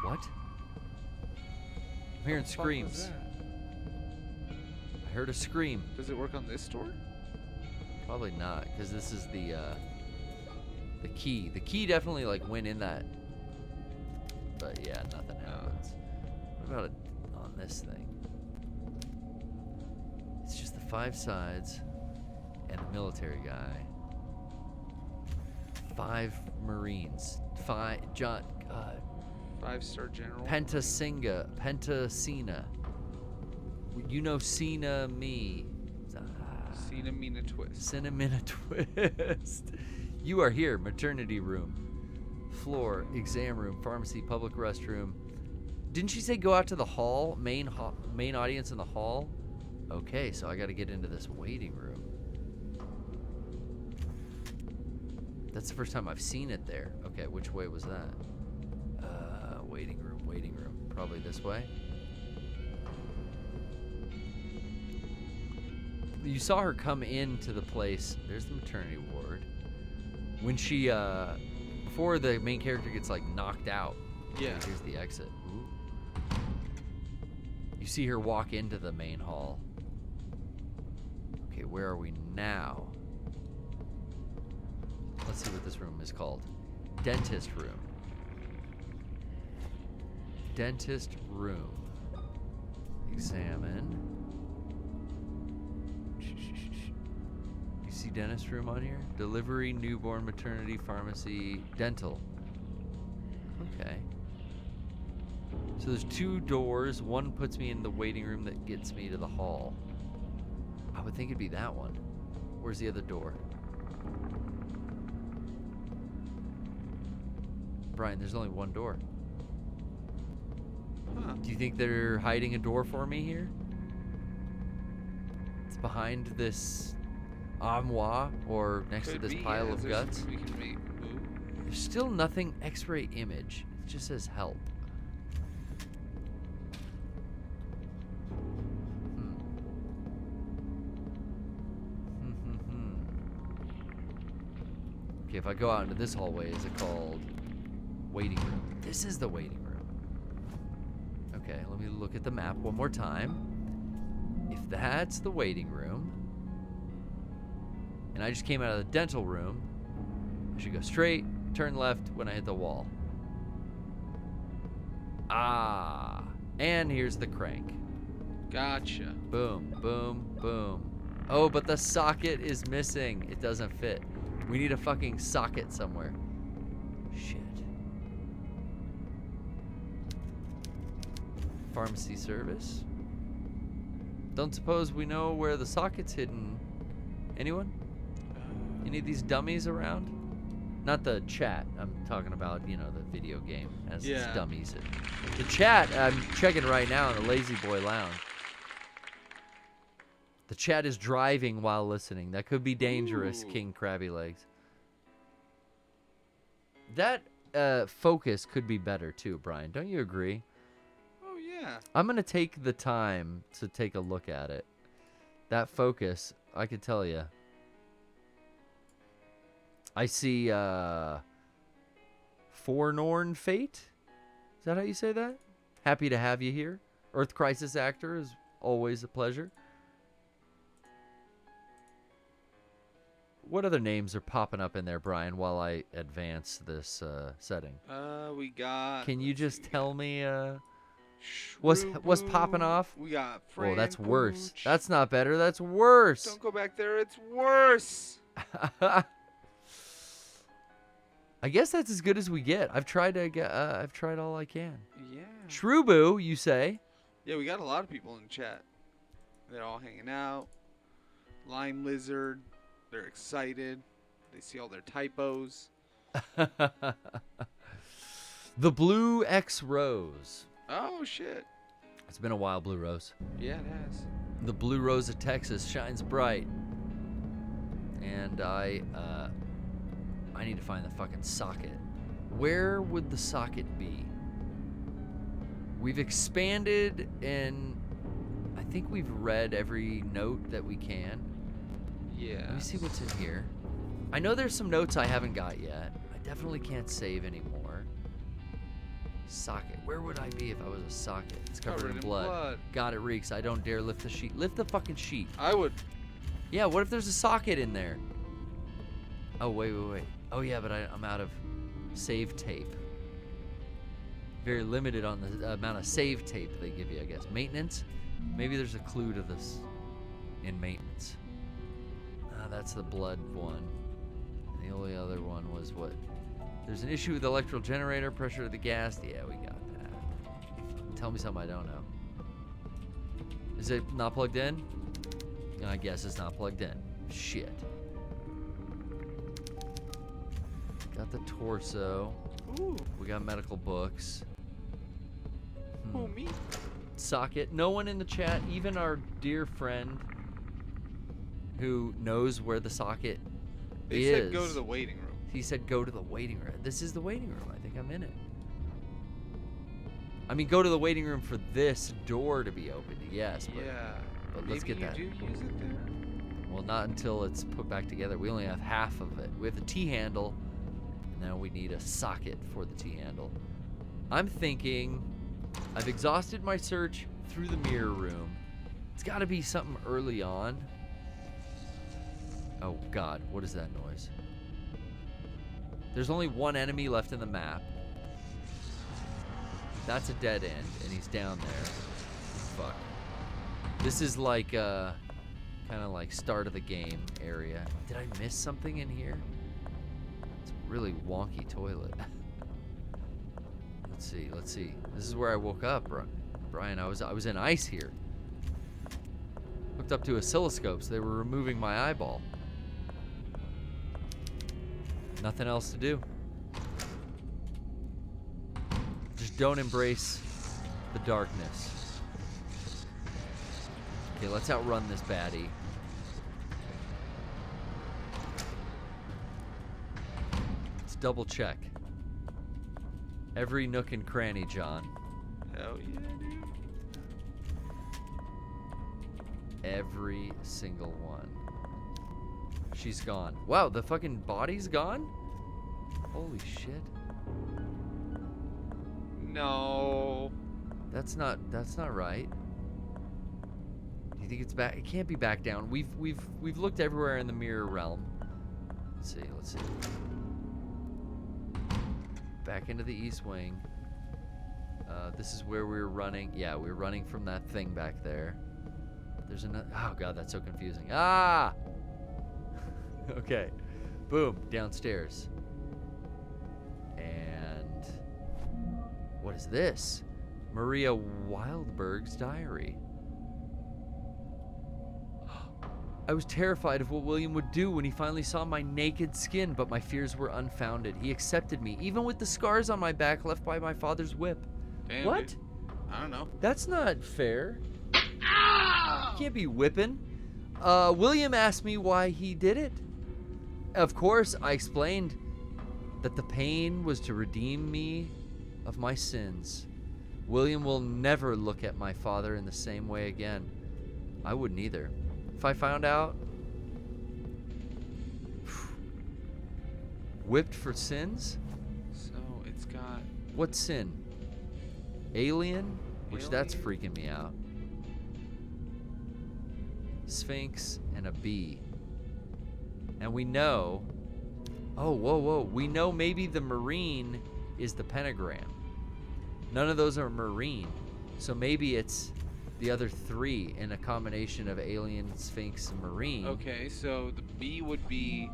What? I'm hearing screams. I heard a scream. Does it work on this door? Probably not, because this is the key. The key definitely like went in that. But yeah, nothing happens. What about it on this thing? It's just the 5 sides and the military guy. 5 Marines. 5-star general. Pentasina. You know Cena me. Cinnamina twist. Cinnamina twist. You are here. Maternity room. Floor, exam room, pharmacy, public restroom. Didn't she say go out to the hall? Main audience in the hall? Okay, so I got to get into this waiting room. That's the first time I've seen it there. Okay, which way was that? Waiting room, waiting room. Probably this way. You saw her come into the place. There's the maternity ward. When she, before the main character gets, like, knocked out. Yeah. Okay, here's the exit. Ooh. You see her walk into the main hall. Okay, where are we now? Let's see what this room is called. Dentist room. Dentist room. Examine. You see dentist room on here? Delivery, newborn, maternity, pharmacy, dental. Okay. So there's 2 doors. One puts me in the waiting room that gets me to the hall. I would think it'd be that one. Where's the other door? Brian, there's only one door. Huh. Do you think they're hiding a door for me here? It's behind this armoire or next to this pile of guts. We can make move. There's still nothing X-ray image. It just says help. Okay, if I go out into this hallway, is it called waiting room? This is the waiting room. Okay, let me look at the map one more time. If that's the waiting room, and I just came out of the dental room, I should go straight, turn left when I hit the wall. Ah, and here's the crank. Gotcha. Boom, boom, boom. Oh, but the socket is missing. It doesn't fit. We need a fucking socket somewhere. Shit. Pharmacy service. Don't suppose we know where the socket's hidden. Anyone? Any of these dummies around? Not the chat. I'm talking about, you know, the video game as its dummies. The chat, I'm checking right now in the Lazy Boy Lounge. The chat is driving while listening. That could be dangerous, Ooh. King Krabby Legs. That focus could be better too, Brian. Don't you agree? Oh, yeah. I'm going to take the time to take a look at it. That focus, I could tell you. I see Forlorn Fate. Is that how you say that? Happy to have you here. Earth Crisis actor is always a pleasure. What other names are popping up in there, Brian, while I advance this setting? We got... Can you just tell me what's popping off? We got Oh, that's worse. Pooch. That's not better. That's worse. Don't go back there. It's worse. I guess that's as good as we get. I've tried to get. I've tried all I can. Yeah. Shrewboo, you say? Yeah, we got a lot of people in the chat. They're all hanging out. Lime Lizard. They're excited. They see all their typos. The Blue X Rose. Oh, shit. It's been a while, Blue Rose. Yeah, it has. The Blue Rose of Texas shines bright. And I need to find the fucking socket. Where would the socket be? We've expanded and I think we've read every note that we can. Yeah. Let me see what's in here. I know there's some notes I haven't got yet. I definitely can't save anymore. Socket. Where would I be if I was a socket? It's covered in blood. God, it reeks. I don't dare lift the sheet. Lift the fucking sheet. I would. Yeah, what if there's a socket in there? Oh, wait. Oh, yeah, but I'm out of save tape. Very limited on the amount of save tape they give you, I guess. Maintenance? Maybe there's a clue to this in maintenance. That's the blood one. And the only other one was what? There's an issue with the electrical generator, pressure of the gas. Yeah, we got that. Tell me something I don't know. Is it not plugged in? I guess it's not plugged in. Shit. Got the torso. Ooh. We got medical books. Who, me? Socket. No one in the chat, even our dear friend who knows where the socket They is. said go to the waiting room. He said go to the waiting room. This is the waiting room. I think I'm in it. I mean, go to the waiting room for this door to be opened. Yes, but, Yeah. but let's get that. Maybe you do use it there? Well, not until it's put back together. We only have half of it. We have the T-handle, and now we need a socket for the T-handle. I'm thinking I've exhausted my search through the mirror room. It's got to be something early on. Oh, God. What is that noise? There's only one enemy left in the map. That's a dead end, and he's down there. Fuck. This is like, kind of like start of the game area. Did I miss something in here? It's a really wonky toilet. Let's see, let's see. This is where I woke up, Brian. I was in ice here. Hooked up to oscilloscopes. They were removing my eyeball. Nothing else to do. Just don't embrace the darkness. Okay, let's outrun this baddie. Let's double check. Every nook and cranny, John. Hell yeah, dude. Every single one. She's gone. Wow, the fucking body's gone? Holy shit. No. That's not right. Do you think it's back? It can't be back down. We've looked everywhere in the mirror realm. Let's see. Back into the east wing. This is where we were running. Yeah, we were running from that thing back there. There's another. Oh god, that's so confusing. Ah! Okay. Boom, downstairs. And what is this? Maria Wildberg's diary. I was terrified of what William would do when he finally saw my naked skin, but my fears were unfounded. He accepted me, even with the scars on my back left by my father's whip. Damn, what? Dude. I don't know. That's not fair. You can't be whipping. William asked me why he did it. Of course, I explained that the pain was to redeem me of my sins. William will never look at my father in the same way again. I wouldn't either. If I found out, whipped for sins? So it's got... What sin? Alien? Which that's freaking me out. Sphinx and a bee. And we know... Oh, whoa. We know maybe the marine is the pentagram. None of those are marine. So maybe it's the other three in a combination of alien, sphinx, and marine. Okay, so the bee would be...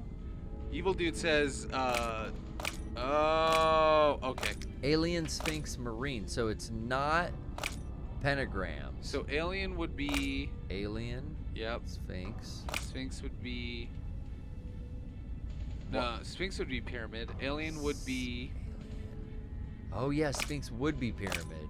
Evil Dude says, oh, okay. Alien, sphinx, marine. So it's not pentagrams. So alien would be... Alien. Yep. Sphinx. Sphinx would be... No, Sphinx would be pyramid. Alien would be... Oh yeah, Sphinx would be pyramid.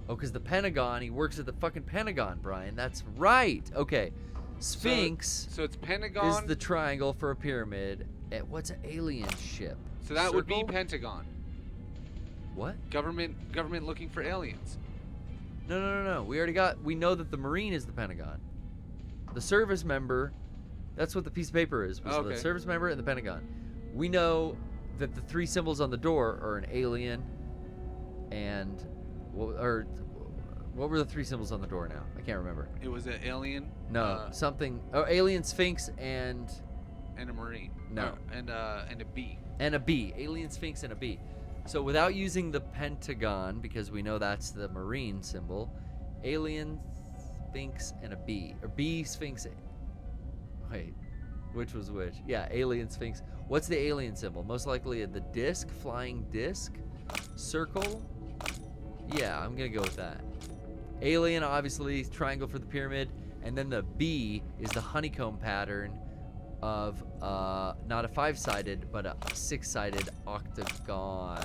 Oh, because the Pentagon, he works at the fucking Pentagon, Brian. That's right. Okay. Sphinx so it's Pentagon is the triangle for a pyramid. What's an alien ship? So that would be Circle? Pentagon. What? Government looking for aliens. No. We know that the Marine is the Pentagon. The service member, that's what the piece of paper is. Was the service member and the Pentagon. We know that the three symbols on the door are an alien and... What were the three symbols on the door now? I can't remember. It was an alien. No, something. Oh, alien, sphinx, and a marine. No, and a bee. And a bee. Alien, sphinx, and a bee. So without using the pentagon, because we know that's the marine symbol, alien, sphinx, and a bee, or bee, sphinx. Wait, which was which? Yeah, alien, sphinx. What's the alien symbol? Most likely the disc, flying disc, circle. Yeah, I'm gonna go with that. Alien, obviously, triangle for the pyramid, and then the B is the honeycomb pattern of not a 5-sided, but a 6-sided octagon.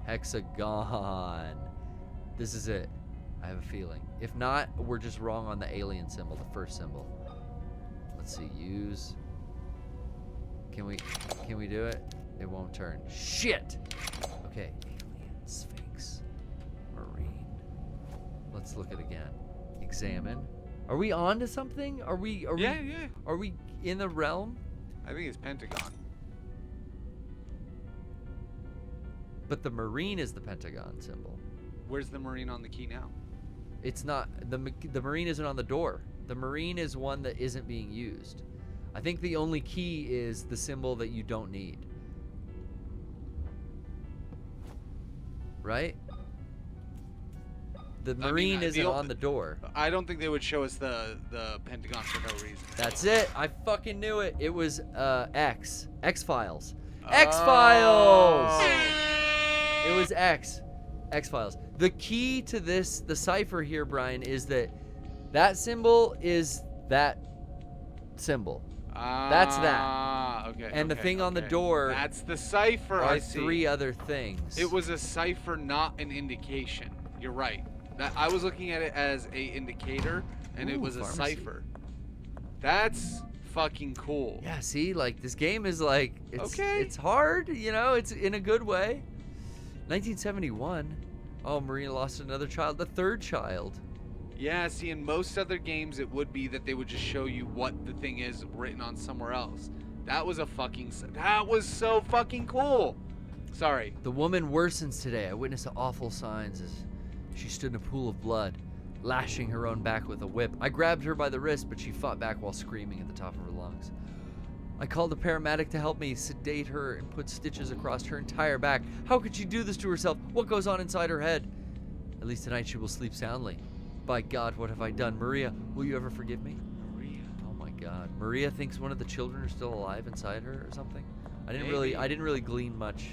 Hexagon. This is it. I have a feeling. If not, we're just wrong on the alien symbol, the first symbol. Let's see, use. Can we do it? It won't turn. Shit. Okay. Alien, Sphinx, Marine. Let's look at it again. Examine. Are we on to something? Are we in the realm? I think it's Pentagon. But the Marine is the Pentagon symbol. Where's the Marine on the key now? It's not. The Marine isn't on the door. The Marine is one that isn't being used. I think the only key is the symbol that you don't need. Right? The Marine isn't on the door. I don't think they would show us the Pentagon for no reason. That's it. I fucking knew it. It was X-Files. X-Files! It was X-Files. The key to this, the cipher here, Brian, is that symbol is that symbol. That's that. Okay. And the thing on the door. That's the cipher. I see. 3 other things. It was a cipher, not an indication. You're right. I was looking at it as a indicator, and it was a cipher. That's fucking cool. Yeah. See, like this game is like it's hard. You know, it's in a good way. 1971. Oh, Marina lost another child, the 3rd child. Yeah, see, in most other games, it would be that they would just show you what the thing is written on somewhere else. That was so fucking cool. Sorry. The woman worsens today. I witnessed awful signs as she stood in a pool of blood, lashing her own back with a whip. I grabbed her by the wrist, but she fought back while screaming at the top of her lungs. I called a paramedic to help me sedate her and put stitches across her entire back. How could she do this to herself? What goes on inside her head? At least tonight she will sleep soundly. By God, what have I done? Maria, will you ever forgive me? Maria. Oh my God. Maria thinks one of the children are still alive inside her or something. I didn't really glean much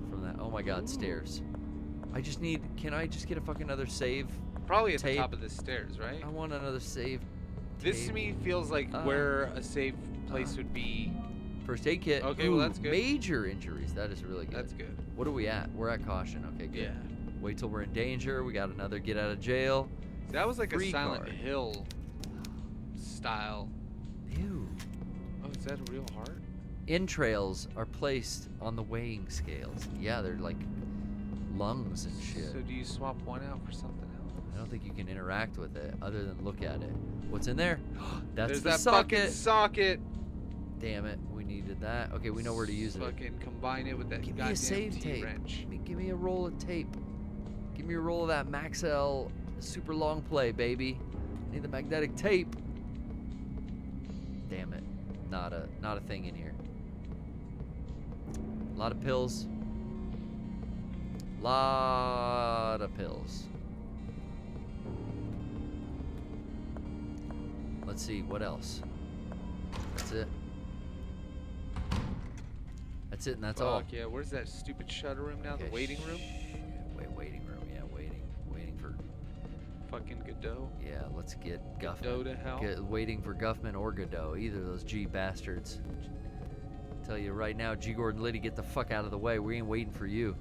from that. Oh my God, stairs. Can I just get a fucking another save? Probably at tape? the top of the stairs, right? I want another save. This to me feels like where a save place would be. First aid kit. Okay, well that's good. Major injuries. That is really good. That's good. What are we at? We're at caution. Okay, good. Yeah. Wait till we're in danger. We got another get out of jail. That was like Free a Silent card. Hill style. Ew. Oh, is that a real heart? Entrails are placed on the weighing scales. Yeah, they're like lungs and shit. So do you swap one out for something else? I don't think you can interact with it other than look at it. What's in there? That's There's the that socket. fucking socket. Damn it, we needed that. Okay, we know where to use it. Fucking combine it with that Give me goddamn a save tape. T-wrench. Give me a roll of tape. Give me a roll of that Maxell super long play, baby. Need the magnetic tape. Damn it, not a thing in here. A lot of pills. Lot of pills. Let's see, what else? That's it. That's it, and that's all. Fuck yeah, where's that stupid shutter room now? Okay, the waiting room? Waiting room, yeah, waiting for... Fucking Godot? Yeah, let's get Guffman. Godot to hell? Waiting for Guffman or Godot, either of those G bastards. Tell you right now, G. Gordon Liddy, get the fuck out of the way. We ain't waiting for you.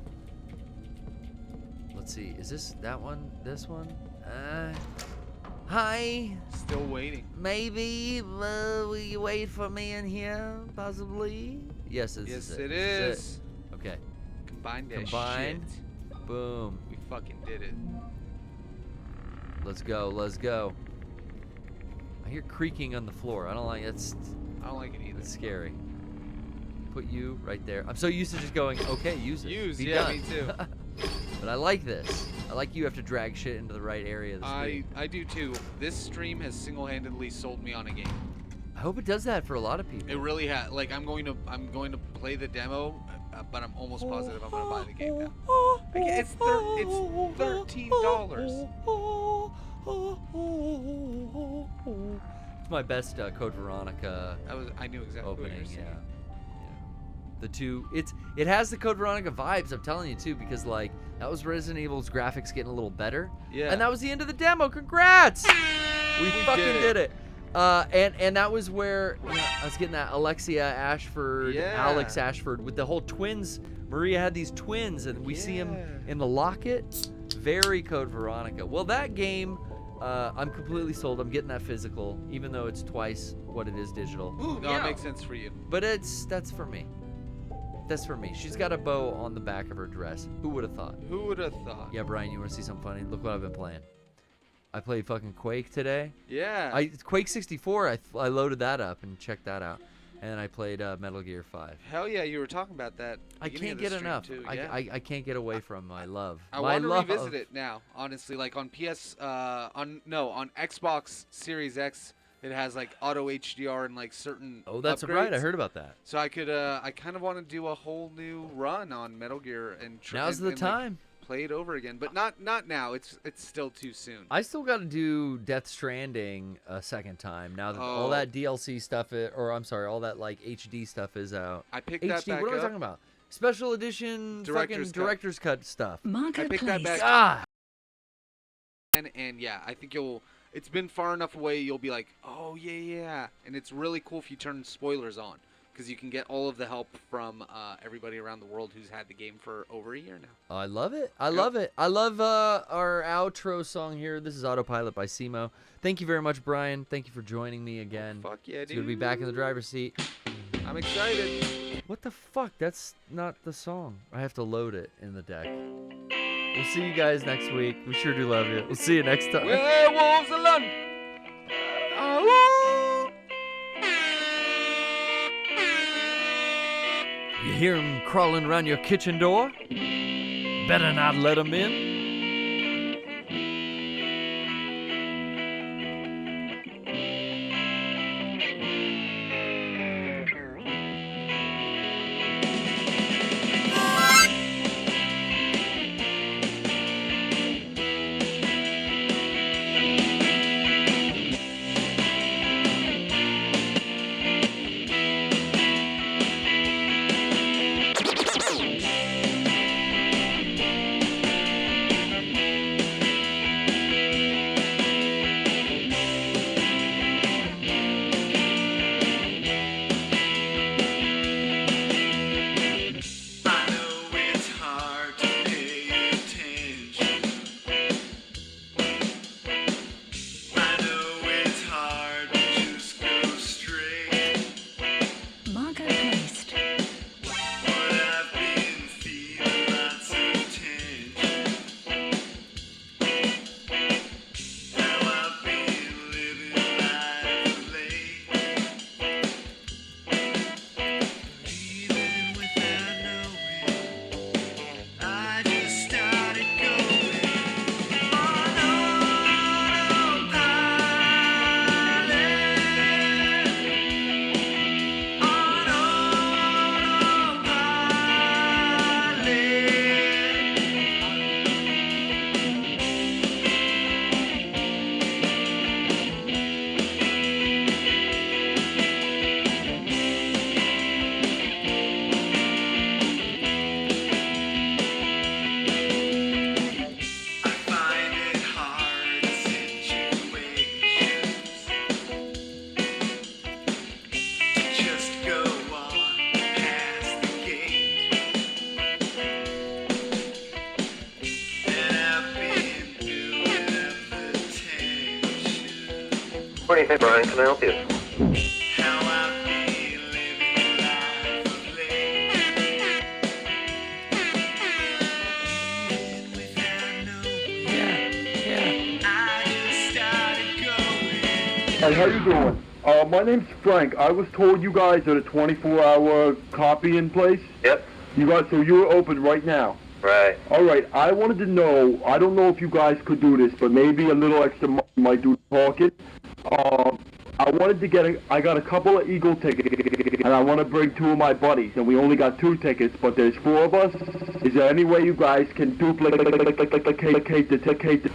Let's see, is this that one? This one? Hi. Still waiting. Maybe will you wait for me in here, possibly? Yes, it is. Okay. Combine that Combine. shit. Boom. We fucking did it. Let's go. Let's go. I hear creaking on the floor. I don't like it either. It's scary. Put you right there. I'm so used to just going, okay, use it. Be done. Me too. But I like this. I like you have to drag shit into the right area of the screen. I do too. This stream has single-handedly sold me on a game. I hope it does that for a lot of people. It really has. Like I'm going to play the demo, but I'm almost positive I'm gonna buy the game now. Like, it's $13. It's my best Code Veronica. I knew exactly opening. What you were saying. The two, it has the Code Veronica vibes. I'm telling you too, because like that was Resident Evil's graphics getting a little better. Yeah. And that was the end of the demo. Congrats! We fucking did it. And that was where I was getting that Alexia Ashford, Alex Ashford with the whole twins. Maria had these twins, and we see them in the locket. Very Code Veronica. Well, that game I'm completely sold. I'm getting that physical, even though it's twice what it is digital. Ooh, no, it makes sense for you. But that's for me. That's for me. She's got a bow on the back of her dress. Who would have thought? Who would have thought? Yeah, Brian, you want to see something funny? Look what I've been playing. I played fucking Quake today. Yeah. Quake 64. I loaded that up and checked that out, and I played Metal Gear 5. Hell yeah, you were talking about that. I can't get enough. Too. I, Yeah. I can't get away from my love. I my want to love. revisit it now, honestly. Like on on Xbox Series X, it has like auto HDR and like certain. Oh, that's upgrades. right. I heard about that. So I could, I kind of want to do a whole new run on Metal Gear and Now's the time. Like, play it over again, but not now. It's still too soon. I still got to do Death Stranding a second time now that all that DLC stuff, all that like HD stuff is out. I picked HD, that back what am I up. talking about? Special edition director's cut stuff. I picked that back Ah. And yeah, I think it's been far enough away you'll be like, oh yeah, and it's really cool if you turn spoilers on, because you can get all of the help from everybody around the world who's had the game for over a year now. I love it. I love it. I love our outro song here. This is Autopilot by Simo. Thank you very much, Brian. Thank you for joining me again. Fuck yeah, it's dude. good to be back in the driver's seat. I'm excited. What the fuck? That's not the song. I have to load it in the deck. We'll see you guys next week. We sure do love you. We'll see you next time. Werewolves of London. You hear him crawling around your kitchen door? Better not let him in. What do you think, Brian? Can I help you? Hey, how you doing? My name's Frank. I was told you guys are a 24-hour copying place. Yep. You guys, so you're open right now. Right. All right. I wanted to know. I don't know if you guys could do this, but maybe a little extra money might do the talking. I wanted to get I got a couple of Eagle tickets, and I want to bring two of my buddies, and we only got 2 tickets, but there's 4 of us. Is there any way you guys can duplicate the ticket?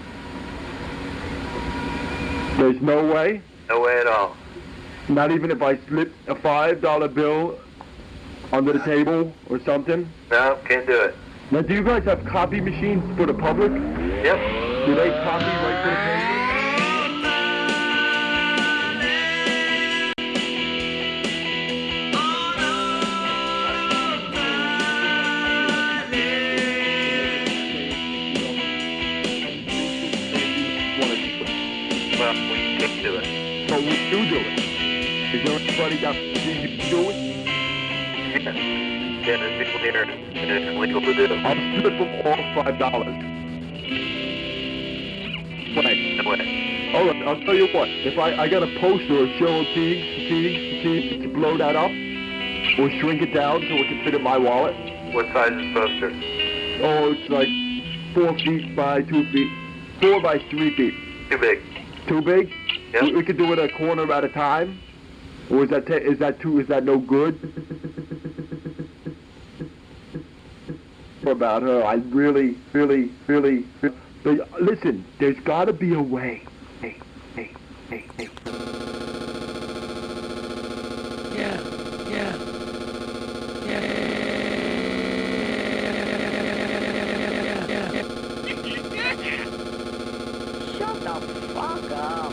There's no way? No way at all. Not even if I slip a $5 bill under the table or something? No, can't do it. Now, do you guys have copy machines for the public? Yep. Do they copy right to the table? Is there anybody that sees you do it? Yeah, there's people here, and it's legal to do. I'll strip them all $5. Wait. No way. Alright, I'll tell you what. If I got a poster of Cheryl Teague to blow that up, or shrink it down so it can fit in my wallet. What size is the poster? Oh, it's like 4 feet by 2 feet. 4 by 3 feet. Too big. Too big? Yep. We could do it a corner at a time? Or is that no good? About her, I really. But listen, there's gotta be a way. Hey. Yeah. Shut the fuck up.